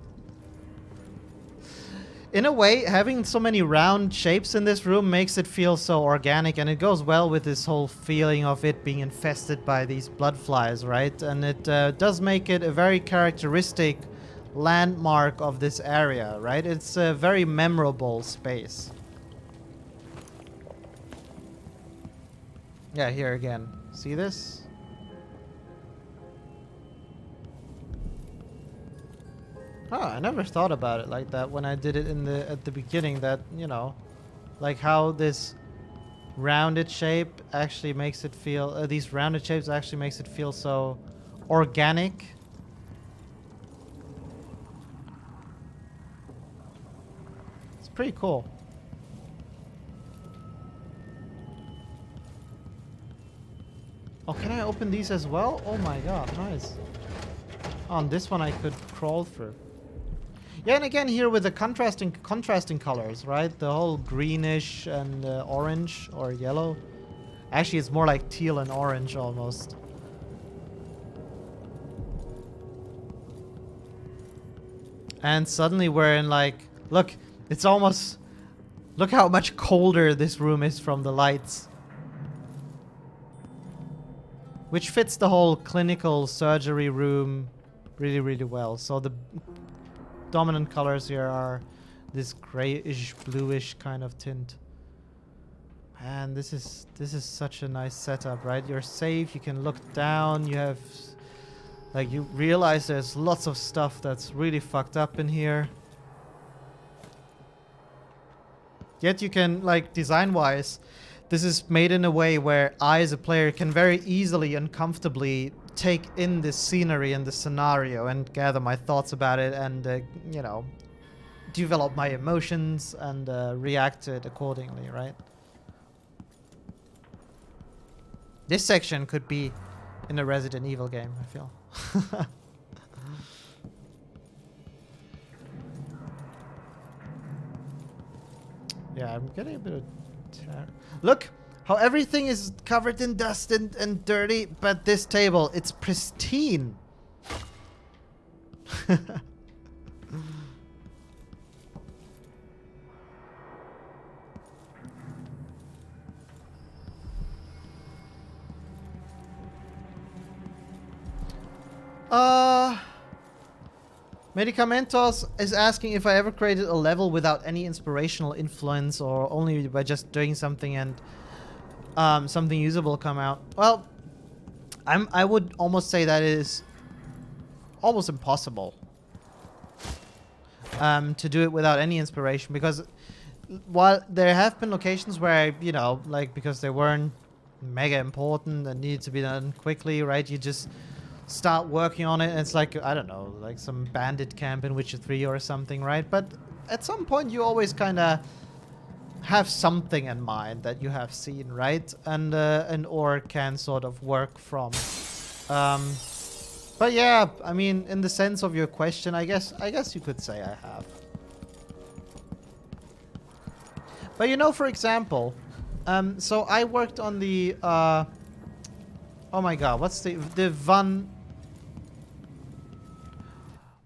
Speaker 1: In a way, having so many round shapes in this room makes it feel so organic, and it goes well with this whole feeling of it being infested by these blood flies, right? And it does make it a very characteristic landmark of this area, right? It's a very memorable space. Yeah, here again. See this? Oh, I never thought about it like that when I did it at the beginning. That, you know, like how this rounded shape actually makes it feel. These rounded shapes actually makes it feel so organic. It's pretty cool. Oh, can I open these as well? Oh my god, nice. On this one I could crawl through. Yeah, and again here with the contrasting colors, right? The whole greenish and orange or yellow. Actually, it's more like teal and orange almost. And suddenly we're in like, look, it's almost, look how much colder this room is from the lights. Which fits the whole clinical surgery room really, really well. So the dominant colors here are this grayish, bluish kind of tint. Man, this is such a nice setup, right? You're safe, you can look down, you have, like, you realize there's lots of stuff that's really fucked up in here. Yet you can, like, design-wise, this is made in a way where I, as a player, can very easily and comfortably take in this scenery and the scenario and gather my thoughts about it and, you know, develop my emotions and react to it accordingly, right? This section could be in a Resident Evil game, I feel. Yeah, I'm getting a bit of... Look! How everything is covered in dust and dirty, but this table, it's pristine. Medicamentos is asking if I ever created a level without any inspirational influence or only by just doing something and something usable come out. Well, I would almost say that is almost impossible to do it without any inspiration, because while there have been locations where I, you know, like, because they weren't mega important and needed to be done quickly, right? You just start working on it and it's like, I don't know, like some bandit camp in Witcher 3 or something, right? But at some point you always kind of have something in mind that you have seen, right? And or can sort of work from. But yeah, I mean, in the sense of your question, I guess you could say I have. But you know, for example, so I worked on the oh my god, what's the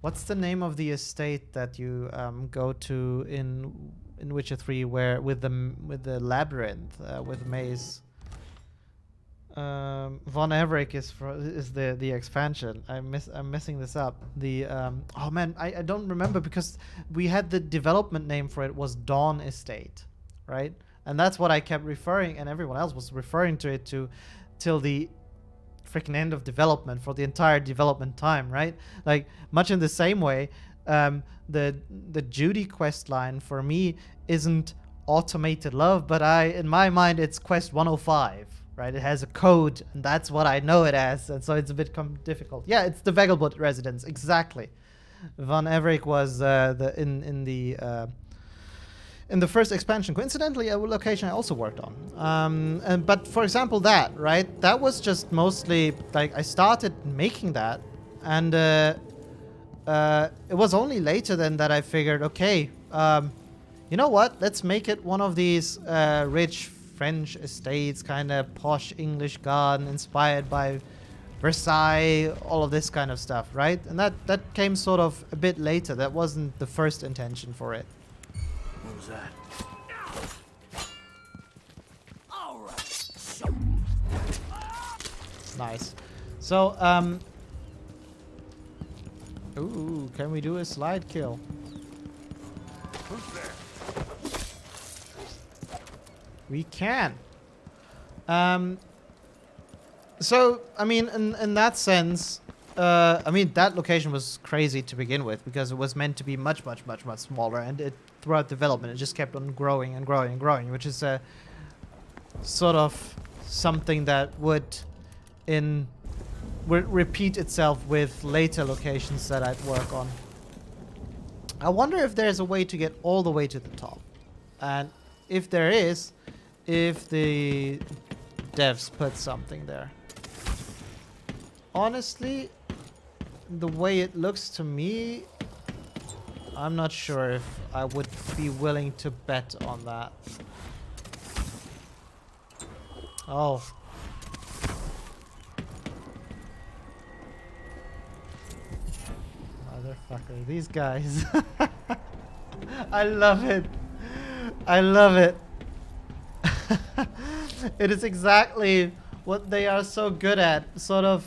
Speaker 1: what's the name of the estate that you go to in Witcher 3 where with the labyrinth with maze? Von Everett is the expansion. I'm messing this up. The oh man, I don't remember because we had the development name for it was Dawn Estate, right? And that's what I kept referring, and everyone else was referring to it till the freaking end of development for the entire development time, right? Like much in the same way, the Judy quest line for me isn't automated love, but in my mind it's quest 105, right? It has a code, and that's what I know it as, and so it's a bit difficult. Yeah, it's the Vegelbud residence, exactly. Von Everett was in the first expansion, coincidentally, a location I also worked on. But for example, that, right? That was just mostly, like, I started making that, and it was only later then that I figured, okay, you know what? Let's make it one of these rich French estates, kind of posh English garden, inspired by Versailles, all of this kind of stuff, right? And that came sort of a bit later. That wasn't the first intention for it.
Speaker 5: What was that? All right.
Speaker 1: Nice. So, ooh, can we do a slide kill?
Speaker 4: Who's there?
Speaker 1: We can. So, I mean, in that sense, I mean, that location was crazy to begin with because it was meant to be much smaller, and it throughout development it just kept on growing and growing and growing, which is sort of something that would repeat itself with later locations that I'd work on. I wonder if there's a way to get all the way to the top, and if there is, if the devs put something there. Honestly, the way it looks to me, I'm not sure if I would be willing to bet on that. Oh. Motherfucker, these guys. I love it. I love it. It is exactly what they are so good at, sort of.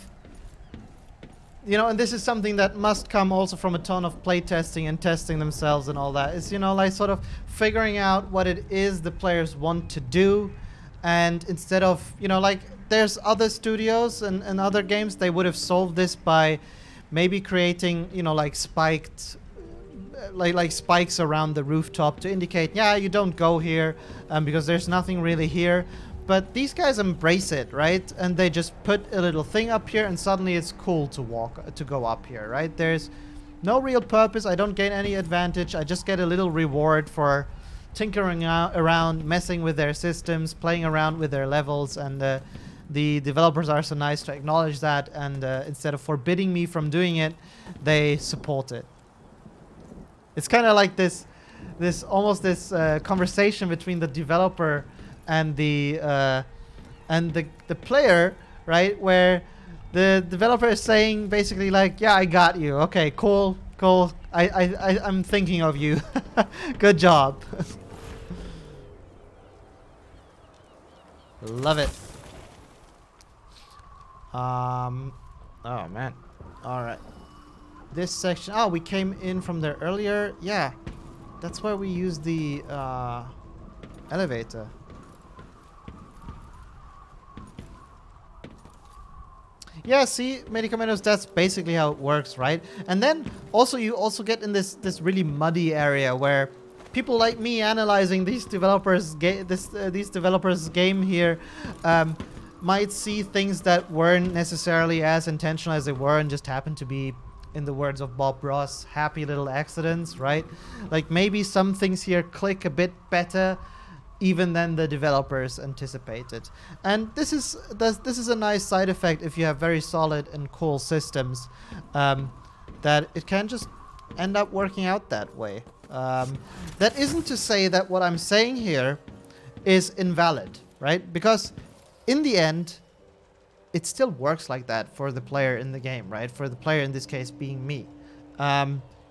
Speaker 1: You know, and this is something that must come also from a ton of playtesting and testing themselves and all that. Is, you know, like sort of figuring out what it is the players want to do. And instead of, you know, like there's other studios and other games, they would have solved this by maybe creating, you know, like spiked, like spikes around the rooftop to indicate, yeah, you don't go here because there's nothing really here. But these guys embrace it, right? And they just put a little thing up here and suddenly it's cool to go up here, right? There's no real purpose. I don't gain any advantage. I just get a little reward for tinkering around, messing with their systems, playing around with their levels. And the developers are so nice to acknowledge that. And instead of forbidding me from doing it, they support it. It's kind of like this conversation between the developer and the player, right? Where the developer is saying basically like, yeah, I got you. Okay, cool. I'm thinking of you. Good job. Love it. Oh man. All right. This section. Oh, we came in from there earlier. Yeah, that's where we used the elevator. Yeah, see, Medicamentos, that's basically how it works, right? And then also you also get in this really muddy area where people like me analyzing these developers game here might see things that weren't necessarily as intentional as they were and just happen to be, in the words of Bob Ross, happy little accidents, right? Like maybe some things here click a bit better even than the developers anticipated. And this is a nice side effect if you have very solid and cool systems, that it can just end up working out that way. That isn't to say that what I'm saying here is invalid, right? Because in the end, it still works like that for the player in the game, right? For the player in this case being me.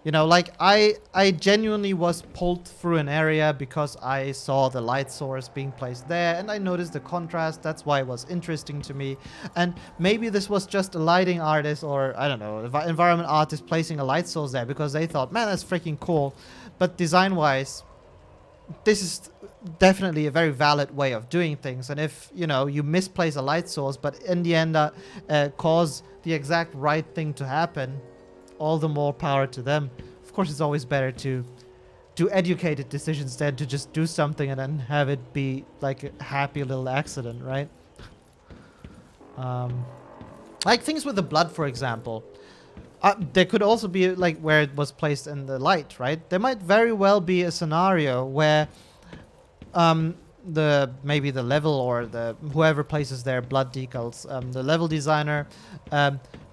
Speaker 1: You know, like I genuinely was pulled through an area because I saw the light source being placed there and I noticed the contrast. That's why it was interesting to me. And maybe this was just a lighting artist or, I don't know, environment artist placing a light source there because they thought, man, that's freaking cool. But design-wise, this is definitely a very valid way of doing things. And if, you know, you misplace a light source, but in the end cause the exact right thing to happen, all the more power to them. Of course, it's always better to do educated decisions than to just do something and then have it be like a happy little accident, right? Like things with the blood, for example. There could also be like where it was placed in the light, right? There might very well be a scenario where maybe the level or whoever places their blood decals, the level designer,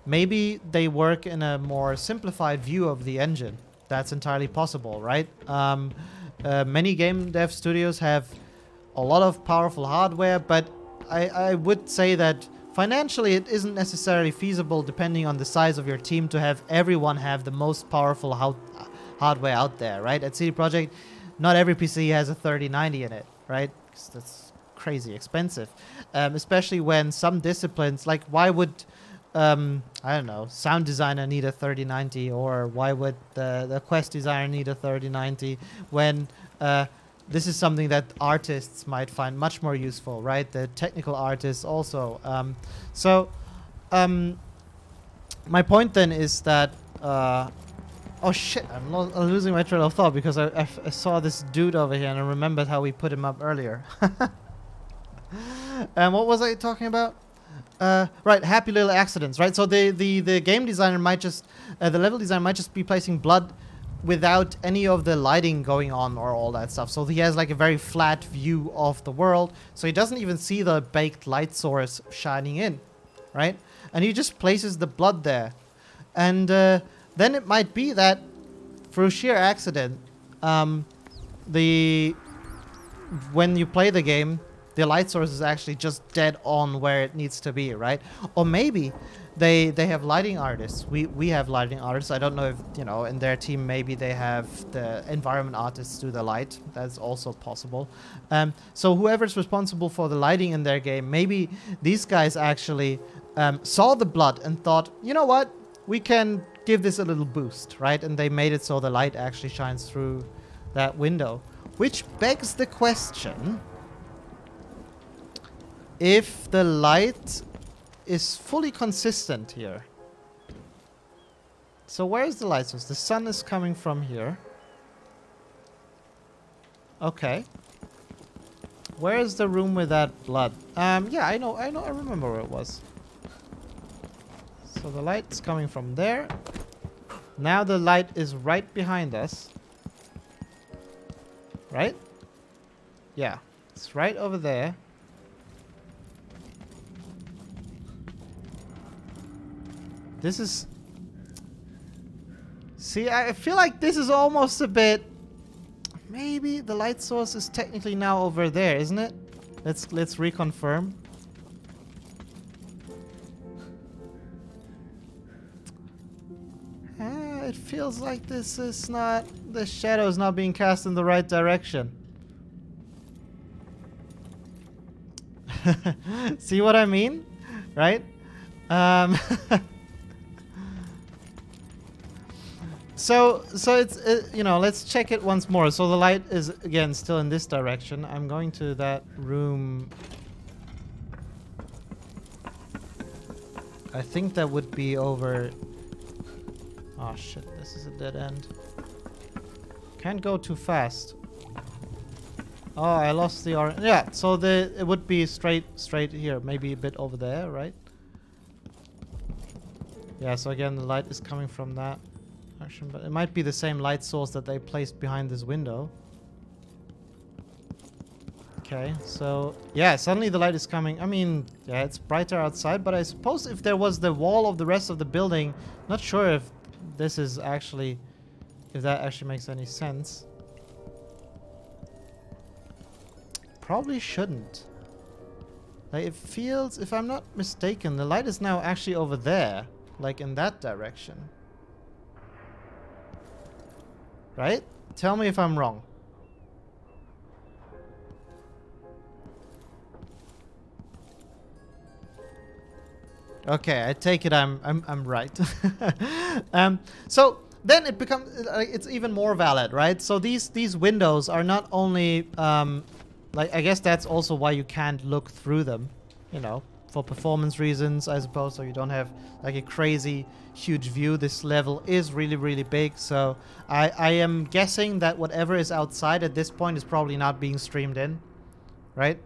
Speaker 1: maybe they work in a more simplified view of the engine. That's entirely possible, right? Many game dev studios have a lot of powerful hardware, but I would say that financially it isn't necessarily feasible, depending on the size of your team, to have everyone have the most powerful hardware out there, right? At CD Projekt, not every PC has a 3090 in it, right? 'Cause that's crazy expensive. Especially when some disciplines, like why would I don't know, sound designer need a 3090, or why would the quest designer need a 3090 when this is something that artists might find much more useful, right? The technical artists also. my point then is that oh shit, I'm losing my trail of thought because I saw this dude over here and I remembered how we put him up earlier. And what was I talking about? Right, happy little accidents, right? So the game designer might just, the level designer might just be placing blood without any of the lighting going on or all that stuff. So he has like a very flat view of the world. So he doesn't even see the baked light source shining in, right? And he just places the blood there. And then it might be that through sheer accident, when you play the game, the light source is actually just dead on where it needs to be, right? Or maybe they have lighting artists. We have lighting artists. I don't know if, you know, in their team maybe they have the environment artists do the light. That's also possible. So whoever's responsible for the lighting in their game, maybe these guys actually saw the blood and thought, you know what? We can give this a little boost, right? And they made it so the light actually shines through that window. Which begs the question, if the light is fully consistent here. So where is the light source? The sun is coming from here. Okay. Where is the room with that blood? Yeah, I remember where it was. So the light's coming from there. Now the light is right behind us. Right? Yeah. It's right over there. This is... See, I feel like this is almost a bit... Maybe the light source is technically now over there, isn't it? Let's reconfirm. It feels like this is not... The shadow is not being cast in the right direction. See what I mean? Right? So it's, you know, let's check it once more. So the light is, again, still in this direction. I'm going to that room. I think that would be over... Oh shit, this is a dead end. Can't go too fast. Oh, I lost the orange. Yeah, so it would be straight here. Maybe a bit over there, right? Yeah, so again, the light is coming from that direction, but it might be the same light source that they placed behind this window. Okay, so yeah, suddenly the light is coming. I mean, yeah, it's brighter outside, but I suppose if there was the wall of the rest of the building, not sure if this is actually, if that actually makes any sense. Probably shouldn't. Like, it feels, if I'm not mistaken, the light is now actually over there, like in that direction. Right? Tell me if I'm wrong. Okay, I take it I'm right. So then it becomes, it's even more valid, right? So these windows are not only like, I guess that's also why you can't look through them, you know, for performance reasons, I suppose, so you don't have like a crazy huge view. This level is really, really big, so I am guessing that whatever is outside at this point is probably not being streamed in, right?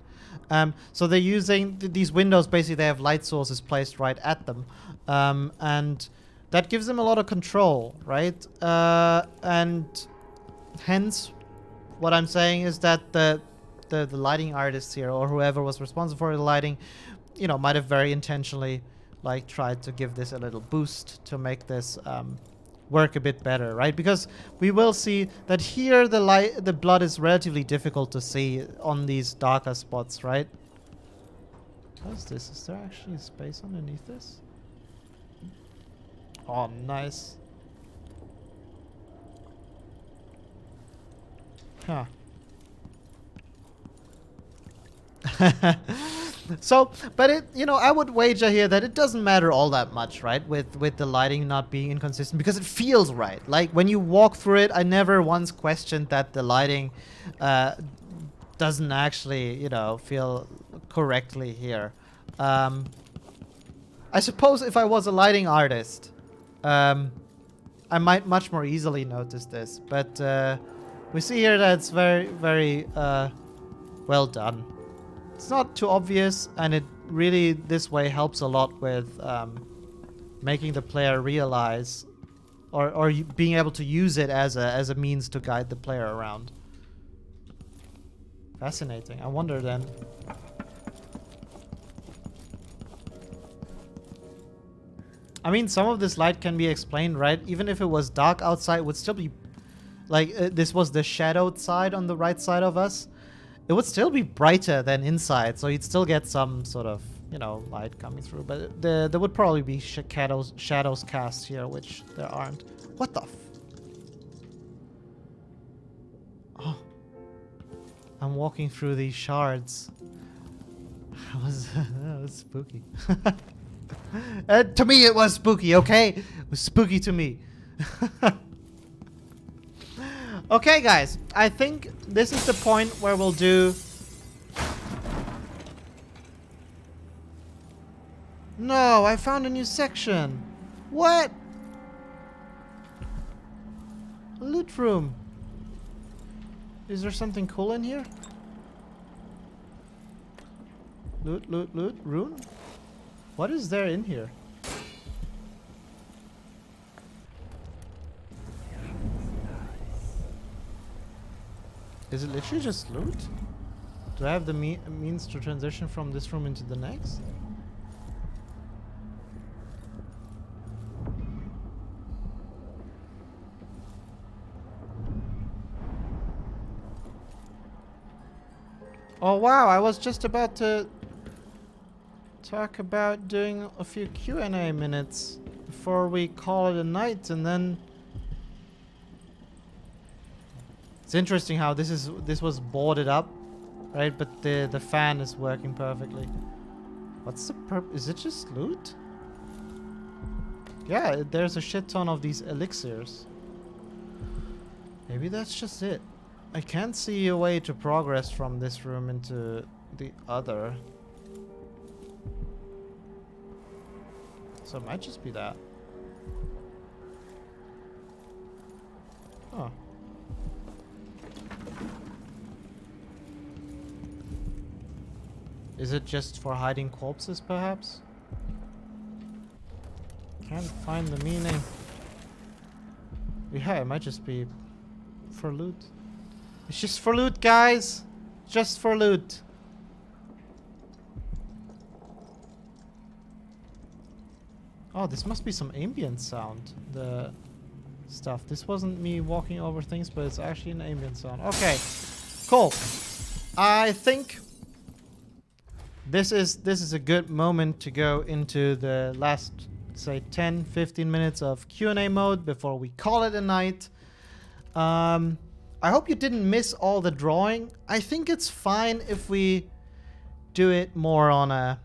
Speaker 1: So they're using these windows, basically they have light sources placed right at them, and that gives them a lot of control, right? And hence what I'm saying is that the lighting artists here, or whoever was responsible for the lighting, you know, might have very intentionally like tried to give this a little boost to make this work a bit better, right? Because we will see that here the blood is relatively difficult to see on these darker spots, right? What is this? Is there actually space underneath this? Oh, nice. Huh. So, but it, you know, I would wager here that it doesn't matter all that much, right? With the lighting not being inconsistent, because it feels right. Like when you walk through it, I never once questioned that the lighting doesn't actually, you know, feel correctly here. I I suppose if I was a lighting artist, I might much more easily notice this. But we see here that it's very, very well done. It's not too obvious, and it really, this way, helps a lot with making the player realize or being able to use it as a means to guide the player around. Fascinating. I wonder then. I mean, some of this light can be explained, right? Even if it was dark outside, it would still be like this was the shadowed side on the right side of us. It would still be brighter than inside, so you'd still get some sort of, you know, light coming through. But there would probably be shadows cast here, which there aren't. What the f... Oh. I'm walking through these shards. That was spooky. To me, it was spooky, okay? It was spooky to me. Okay, guys. I think this is the point where we'll do... No, I found a new section. What? A loot room. Is there something cool in here? Loot, loot, loot. Rune? What is there in here? Is it literally just loot? Do I have the means to transition from this room into the next? Oh wow, I was just about to talk about doing a few Q&A minutes before we call it a night, and then it's interesting how this was boarded up, right? But the fan is working perfectly. What's the purpose? Is it just loot? Yeah, there's a shit ton of these elixirs. Maybe that's just it. I can't see a way to progress from this room into the other. So it might just be that. Oh. Is it just for hiding corpses, perhaps? Can't find the meaning. Yeah, it might just be for loot. It's just for loot, guys. Just for loot. Oh, this must be some ambient sound. The stuff. This wasn't me walking over things, but it's actually an ambient sound. Okay, cool. I think this is a good moment to go into the last, say, 10-15 minutes of Q&A mode before we call it a night. I hope you didn't miss all the drawing. I think it's fine if we do it more on a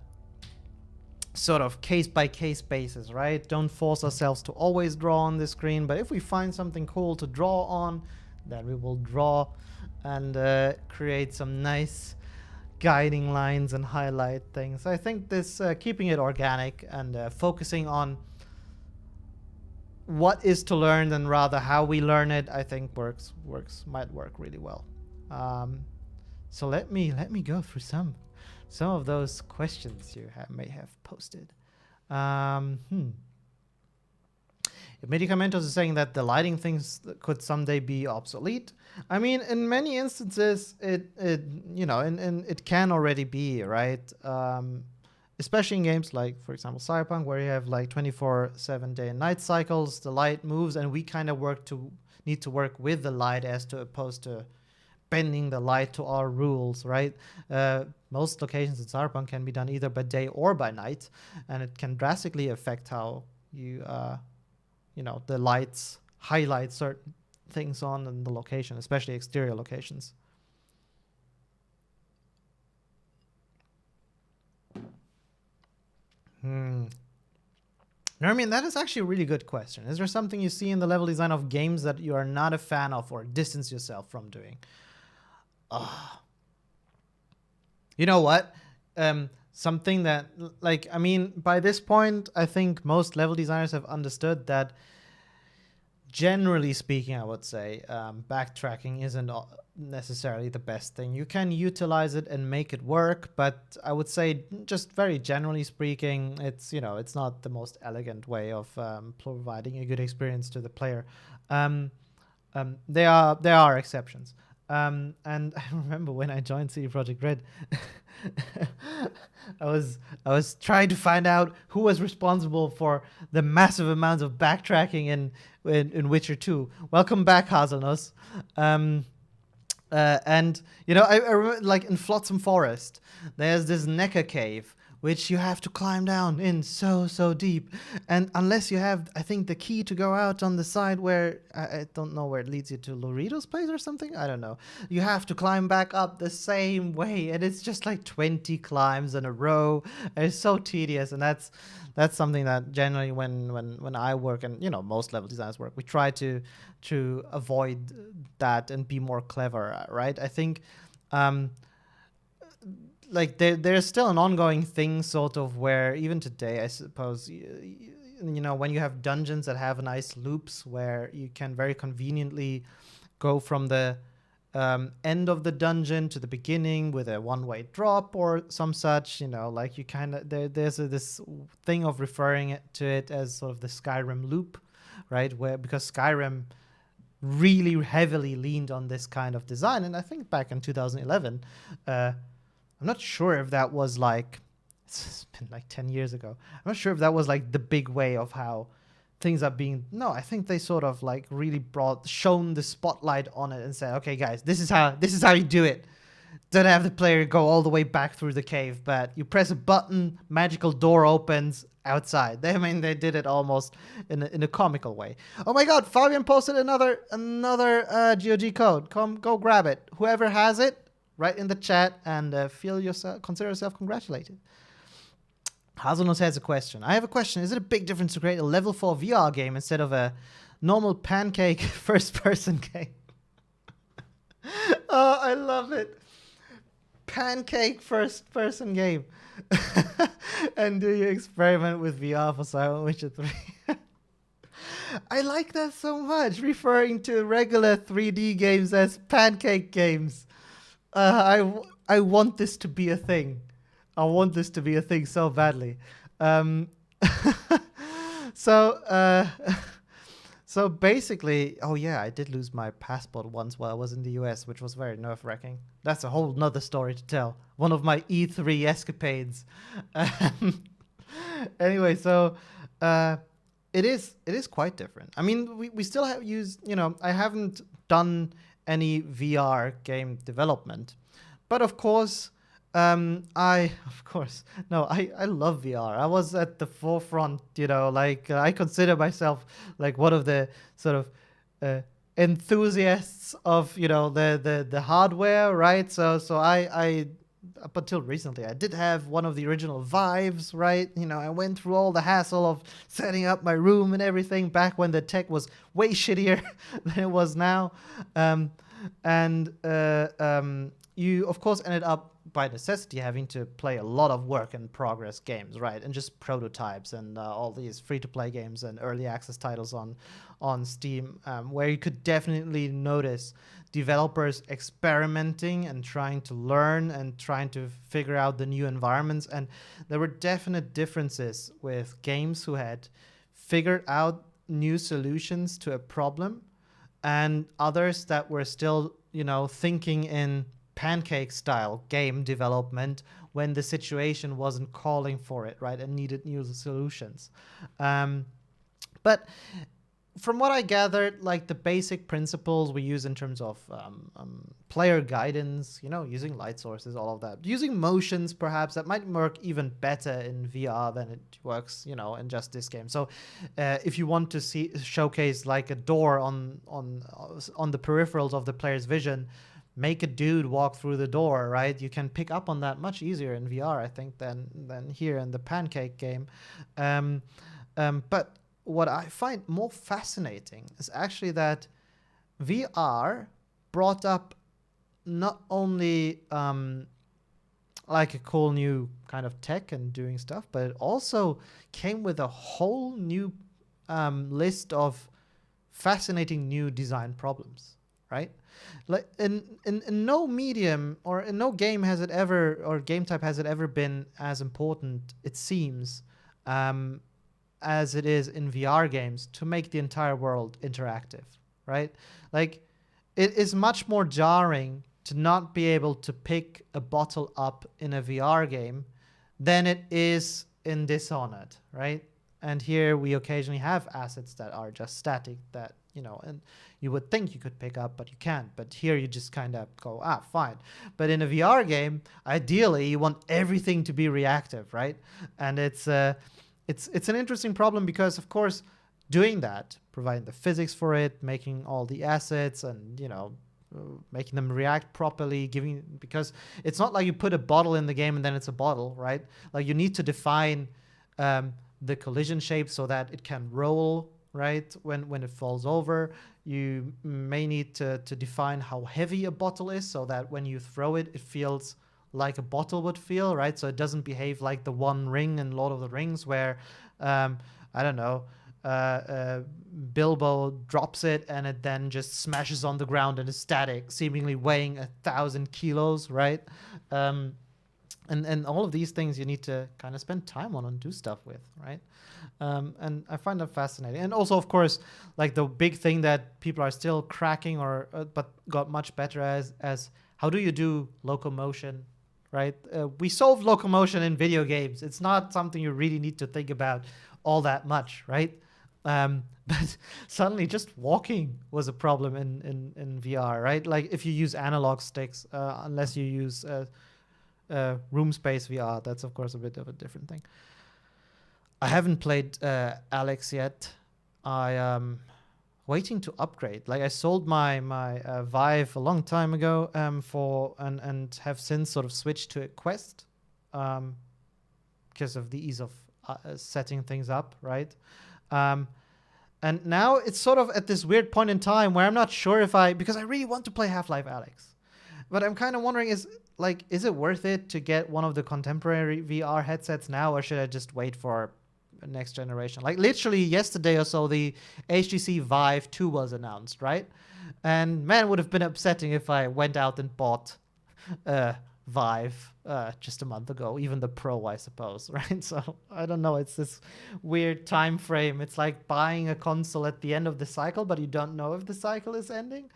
Speaker 1: sort of case-by-case basis, right? Don't force ourselves to always draw on the screen, but if we find something cool to draw on, then we will draw and create some nice guiding lines and highlight things. I think this keeping it organic and focusing on what is to learn than rather how we learn it, I think might work really well. So let me go through some of those questions you may have posted. Medicamentos is saying that the lighting things could someday be obsolete. I mean, in many instances, it you know, and it can already be, right? Especially in games like, for example, Cyberpunk, where you have like 24/7 day and night cycles. The light moves, and we kind of need to work with the light as opposed to bending the light to our rules, right? Most locations in Cyberpunk can be done either by day or by night, and it can drastically affect how you, you know, the lights highlight certain things on in the location, especially exterior locations. I mean, that is actually a really good question. Is there something you see in the level design of games that you are not a fan of or distance yourself from doing? You know what? something that, like, I mean, by this point, I think most level designers have understood that, generally speaking, I would say, backtracking isn't necessarily the best thing. You can utilize it and make it work, but I would say, just very generally speaking, it's, you know, it's not the most elegant way of providing a good experience to the player. There are exceptions. And I remember when I joined CD Projekt Red, I was trying to find out who was responsible for the massive amounts of backtracking in Witcher 2. Welcome back, Hazelnuts. And you know, I remember, like, in Flotsam Forest, there's this Necker cave which you have to climb down in so deep, and unless you have, I think, the key to go out on the side where I don't know where it leads you to Lorito's place or something, I don't know, you have to climb back up the same way, and it's just like 20 climbs in a row, and it's so tedious. And that's something that generally when I work, and you know, most level designers work, we try to avoid that and be more clever, right? I think like there's still an ongoing thing, sort of, where even today, I suppose, you know, when you have dungeons that have nice loops where you can very conveniently go from the end of the dungeon to the beginning with a one-way drop or some such, you know, like you kind of, there's this thing of referring to it as sort of the Skyrim loop, right? Where, because Skyrim really heavily leaned on this kind of design, and I think back in 2011, I'm not sure if that was like, it's been like 10 years ago. I'm not sure if that was like the big way of how things are being. No, I think they sort of like really shone the spotlight on it and said, okay, guys, this is how you do it. Don't have the player go all the way back through the cave, but you press a button, magical door opens outside. They did it almost in a comical way. Oh my God, Fabian posted another GOG code. Go grab it. Whoever has it, write in the chat and consider yourself congratulated. Hazelnuts has a question. I have a question. Is it a big difference to create a level 4 VR game instead of a normal pancake first-person game? Oh, I love it. Pancake first-person game. And do you experiment with VR for Silent Witcher 3? I like that so much, referring to regular 3D games as pancake games. I want this to be a thing. I want this to be a thing so badly. So basically, oh yeah, I did lose my passport once while I was in the US, which was very nerve-wracking. That's a whole nother story to tell. One of my E3 escapades. Anyway, so it is quite different. I mean, we still have used, you know, I haven't done any VR game development, but of course, I love VR. I was at the forefront, you know, like I consider myself like one of the sort of enthusiasts of, you know, the hardware, right? So I up until recently, I did have one of the original Vives, right? You know, I went through all the hassle of setting up my room and everything back when the tech was way shittier than it was now. You, of course, ended up by necessity having to play a lot of work in progress games, right? And just prototypes and all these free-to-play games and early access titles on Steam, where you could definitely notice developers experimenting and trying to learn and trying to figure out the new environments. And there were definite differences with games who had figured out new solutions to a problem and others that were still, you know, thinking in pancake style game development when the situation wasn't calling for it, right, and needed new solutions. But from what I gathered, like the basic principles we use in terms of player guidance, you know, using light sources, all of that, using motions perhaps, that might work even better in VR than it works, you know, in just this game. So if you want to showcase like a door on the peripherals of the player's vision, make a dude walk through the door, right? You can pick up on that much easier in VR, I think, than here in the pancake game. But what I find more fascinating is actually that VR brought up not only like a cool new kind of tech and doing stuff, but it also came with a whole new list of fascinating new design problems, right? Like in no medium or in no game has it ever, or game type has it ever been as important, it seems, as it is in VR games to make the entire world interactive, right? Like, it is much more jarring to not be able to pick a bottle up in a VR game than it is in Dishonored, right? And here we occasionally have assets that are just static that, you know, and you would think you could pick up, but you can't. But here you just kind of go, fine. But in a VR game, ideally, you want everything to be reactive, right? And it's an interesting problem because, of course, doing that, providing the physics for it, making all the assets and, you know, making them react properly, because it's not like you put a bottle in the game and then it's a bottle, right? Like, you need to define the collision shape so that it can roll, right? When it falls over, you may need to define how heavy a bottle is so that when you throw it, it feels like a bottle would feel, right? So it doesn't behave like the One Ring in Lord of the Rings where, I don't know, Bilbo drops it and it then just smashes on the ground and is static, seemingly weighing 1,000 kilos, right? And all of these things you need to kind of spend time on and do stuff with, right? And I find that fascinating. And also, of course, like the big thing that people are still cracking or but got much better as how do you do locomotion, right? We solved locomotion in video games. It's not something you really need to think about all that much, right? But suddenly just walking was a problem in VR, right? Like if you use analog sticks, unless you use room space VR, that's of course a bit of a different thing. I haven't played Alex yet. I am waiting to upgrade. Like I sold my Vive a long time ago and have since sort of switched to a Quest because of the ease of setting things up, right? And now it's sort of at this weird point in time where I'm not sure because I really want to play Half-Life Alyx. But I'm kind of wondering is it worth it to get one of the contemporary VR headsets now, or should I just wait for next generation? Like literally yesterday or so, the HTC Vive 2 was announced, right? And man, it would have been upsetting if I went out and bought Vive just a month ago, even the Pro, I suppose, right? So I don't know, it's this weird time frame. It's like buying a console at the end of the cycle, but you don't know if the cycle is ending.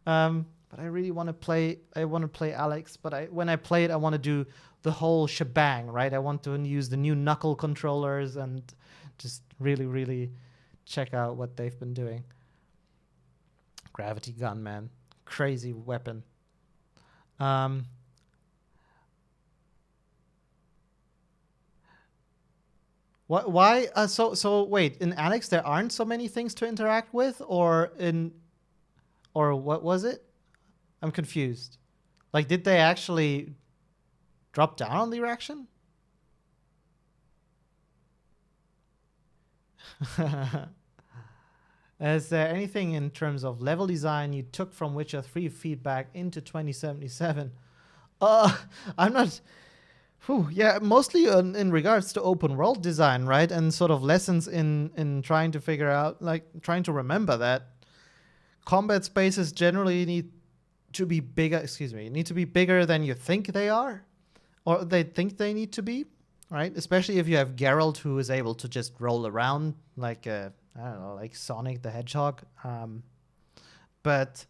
Speaker 1: But I really want to play. I want to play Alex, but when I play it, I want to do the whole shebang, right? I want to use the new knuckle controllers and just really, really check out what they've been doing. Gravity gun, man, crazy weapon. Why? So wait. In Alex, there aren't so many things to interact with, or what was it? I'm confused. Like, did they actually drop down on the erection? Is there anything in terms of level design you took from Witcher 3 feedback into 2077? I'm not... yeah, mostly in regards to open world design, right? And sort of lessons in trying to figure out, like, trying to remember that combat spaces generally need to be bigger, need to be bigger than you think they are, or they think they need to be, right? Especially if you have Geralt who is able to just roll around like I don't know, like Sonic the Hedgehog. But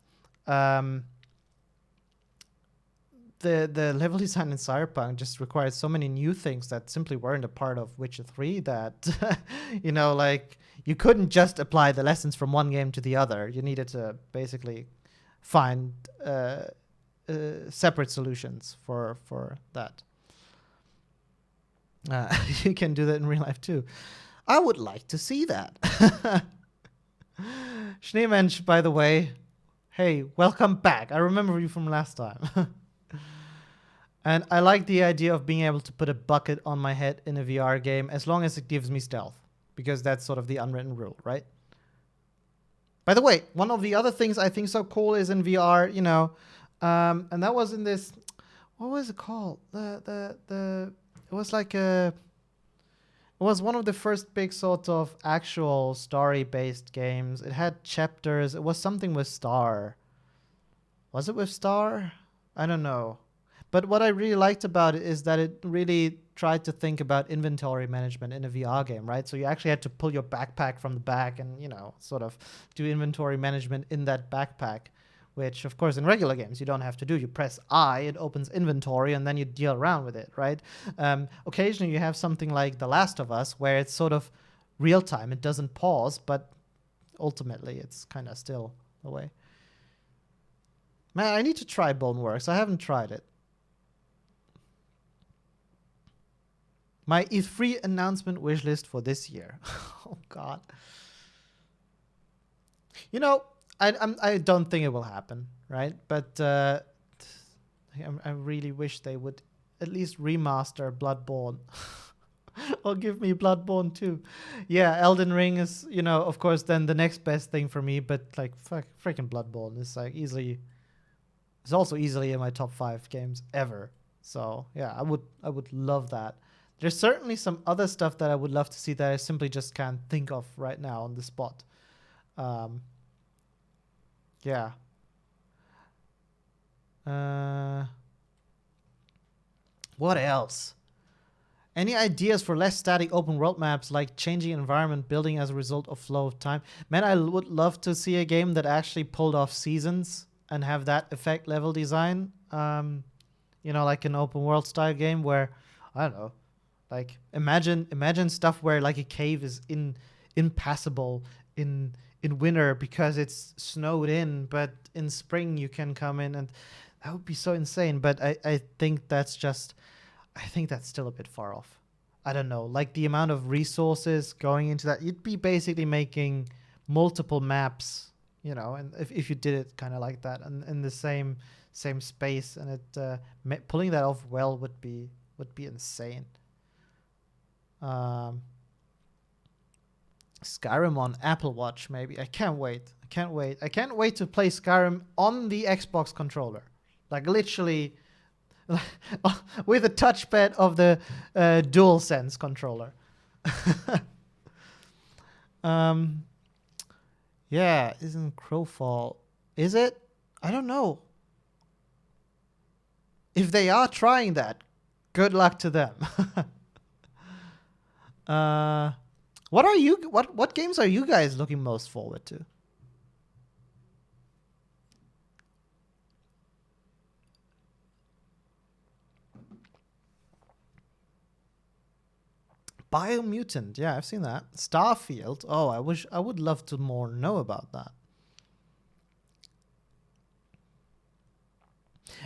Speaker 1: the level design in Cyberpunk just requires so many new things that simply weren't a part of Witcher 3 that, you know, like you couldn't just apply the lessons from one game to the other. You needed to basically find separate solutions for that. You can do that in real life too. I would like to see that. Schneemensch, by the way, hey, welcome back. I remember you from last time. And I like the idea of being able to put a bucket on my head in a VR game as long as it gives me stealth, because that's sort of the unwritten rule, right? By the way, one of the other things I think so cool is in VR, you know, and that was in this, what was it called? It was like a. It was one of the first big sort of actual story-based games. It had chapters. It was something with Star. Was it with Star? I don't know. But what I really liked about it is that it really tried to think about inventory management in a VR game, right? So you actually had to pull your backpack from the back and, you know, sort of do inventory management in that backpack, which, of course, in regular games you don't have to do. You press I, it opens inventory, and then you deal around with it, right? Occasionally you have something like The Last of Us, where it's sort of real time. It doesn't pause, but ultimately it's kind of still the way. Man, I need to try Boneworks. I haven't tried it. My E3 announcement wish list for this year. Oh, God. You know, I don't think it will happen, right? But I really wish they would at least remaster Bloodborne. Or give me Bloodborne 2. Yeah, Elden Ring is, you know, of course, then the next best thing for me. But, like, freaking Bloodborne is, like, easily... It's also easily in my top 5 games ever. So, yeah, I would love that. There's certainly some other stuff that I would love to see that I simply just can't think of right now on the spot. Yeah. What else? Any ideas for less static open world maps, like changing environment building as a result of flow of time? Man, I would love to see a game that actually pulled off seasons and have that affect level design. You know, like an open world style game where, I don't know, like imagine stuff where like a cave is impassable in winter because it's snowed in, but in spring you can come in, and that would be so insane. But I think that's still a bit far off. I don't know, like the amount of resources going into that, you'd be basically making multiple maps, you know, and if you did it kind of like that and in the same space, and it pulling that off well would be insane. Skyrim on Apple Watch, maybe. I can't wait to play Skyrim on the Xbox controller, like literally with a touchpad of the DualSense controller. Yeah, isn't Crowfall? Is it? I don't know. If they are trying that, good luck to them. What games are you guys looking most forward to? Biomutant, yeah, I've seen that. Starfield, oh, I would love to more know about that.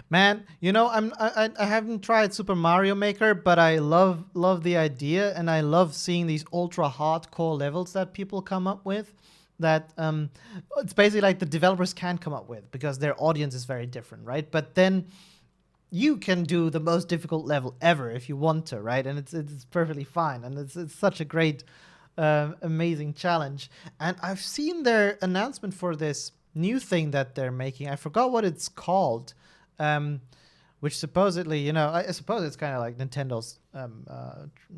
Speaker 1: Man, you know, I haven't tried Super Mario Maker, but I love the idea, and I love seeing these ultra hardcore levels that people come up with. That it's basically like the developers can't come up with because their audience is very different, right? But then you can do the most difficult level ever if you want to, right? And it's perfectly fine, and it's such a great, amazing challenge. And I've seen their announcement for this new thing that they're making. I forgot what it's called. Which supposedly, you know, I suppose it's kind of like Nintendo's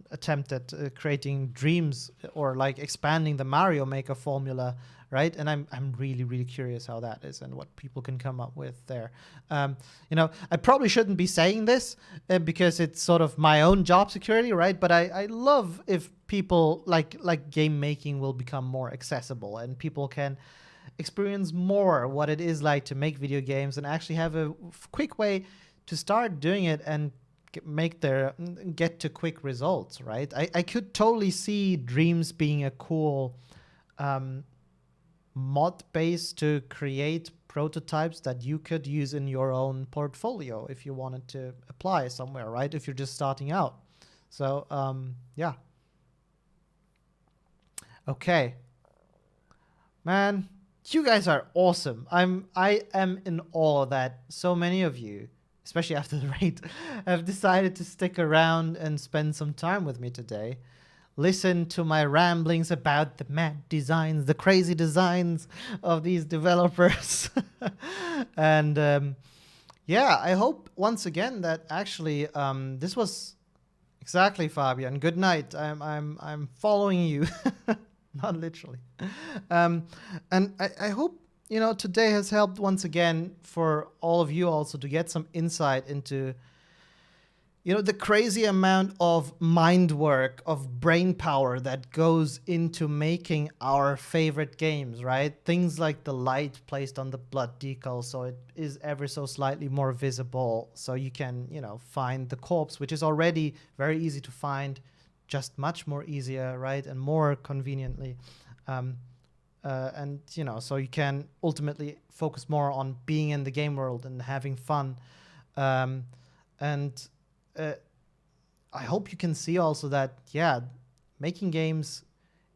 Speaker 1: attempt at creating dreams, or like expanding the Mario Maker formula, right? And I'm really curious how that is and what people can come up with there. You know, I probably shouldn't be saying this because it's sort of my own job security, right? But I love if people like game making will become more accessible and people can experience more what it is like to make video games and actually have a quick way to start doing it and get to quick results, right? I could totally see Dreams being a cool mod base to create prototypes that you could use in your own portfolio if you wanted to apply somewhere, right? If you're just starting out. So yeah. Okay, man, you guys are awesome. I am in awe that so many of you, especially after the raid, have decided to stick around and spend some time with me today. Listen to my ramblings about the mad designs, the crazy designs of these developers. And yeah, I hope once again that actually this was exactly, Fabian. Good night. I'm following you, not literally. And I hope today has helped once again for all of you also to get some insight into the crazy amount of mind work, of brain power that goes into making our favorite games, right? Things like the light placed on the blood decal so it is ever so slightly more visible, so you can, find the corpse, which is already very easy to find, just much more easier, right? And more conveniently. And, so you can ultimately focus more on being in the game world and having fun. And I hope you can see also that, yeah, making games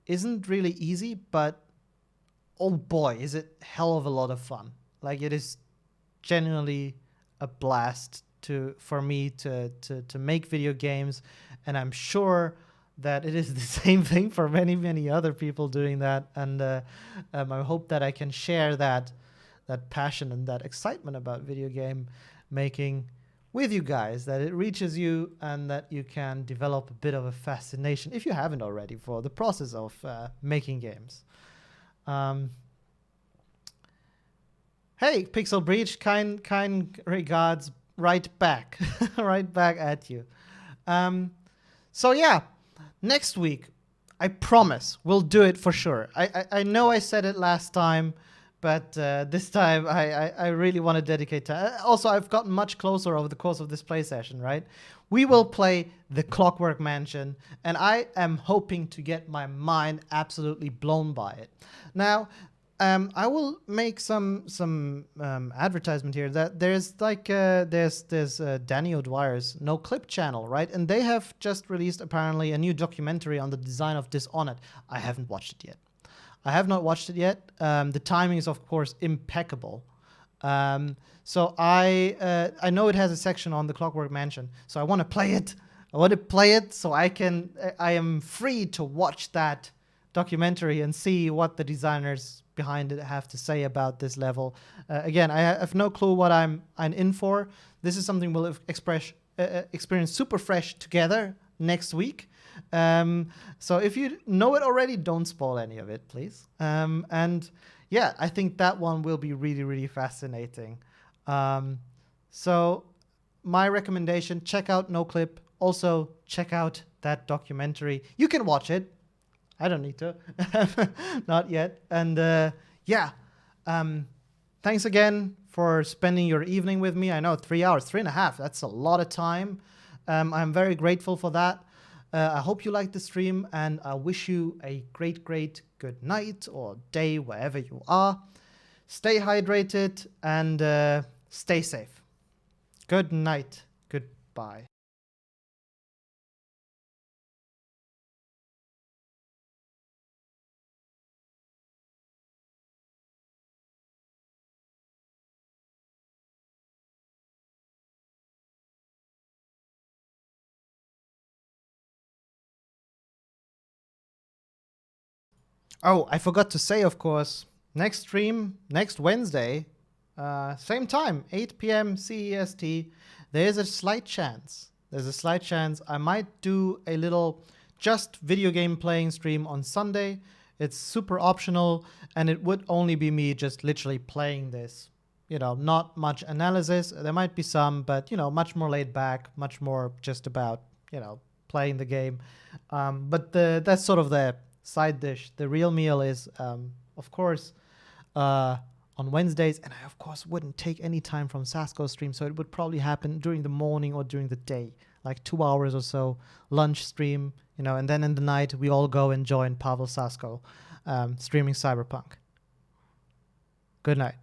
Speaker 1: isn't really easy, but oh boy, is it hell of a lot of fun. Like, it is genuinely a blast for me to make video games, and I'm sure that it is the same thing for many, many other people doing that. And I hope that I can share that passion and that excitement about video game making with you guys, that it reaches you and that you can develop a bit of a fascination, if you haven't already, for the process of making games. Hey, Pixel Breach, kind regards right back, right back at you. So yeah, next week, I promise we'll do it for sure. I know I said it last time, but this time I really want to dedicate time. Also, I've gotten much closer over the course of this play session, right? We will play the Clockwork Mansion, and I am hoping to get my mind absolutely blown by it. Now, I will make some advertisement here. That there's Danny O'Dwyer's No Clip channel, right? And they have just released apparently a new documentary on the design of Dishonored. I haven't watched it yet. I have not watched it yet. The timing is, of course, impeccable. So I know it has a section on the Clockwork Mansion, so I want to play it. I want to play it so I am free to watch that documentary and see what the designers behind it have to say about this level. Again, I have no clue what I'm in for. This is something we'll experience super fresh together next week. So if you know it already, don't spoil any of it, please. And yeah, I think that one will be really, really fascinating. So my recommendation, check out No Clip. Also, check out that documentary. You can watch it. I don't need to. Not yet. And yeah, thanks again for spending your evening with me. I know 3 hours, 3.5. That's a lot of time. I'm very grateful for that. I hope you liked the stream, and I wish you a great, great good night or day wherever you are. Stay hydrated and stay safe. Good night. Goodbye. Oh, I forgot to say, of course, next stream, next Wednesday, same time, 8 p.m. CEST, there's a slight chance. I might do a little just video game playing stream on Sunday. It's super optional, and it would only be me just literally playing this. Not much analysis. There might be some, but, much more laid back, much more just about, playing the game. But that's sort of the side dish. The real meal is, of course, on Wednesdays, and I, of course, wouldn't take any time from Sasko's stream, so it would probably happen during the morning or during the day, like 2 hours or so, lunch stream, and then in the night, we all go and join Pavel Sasko streaming Cyberpunk. Good night.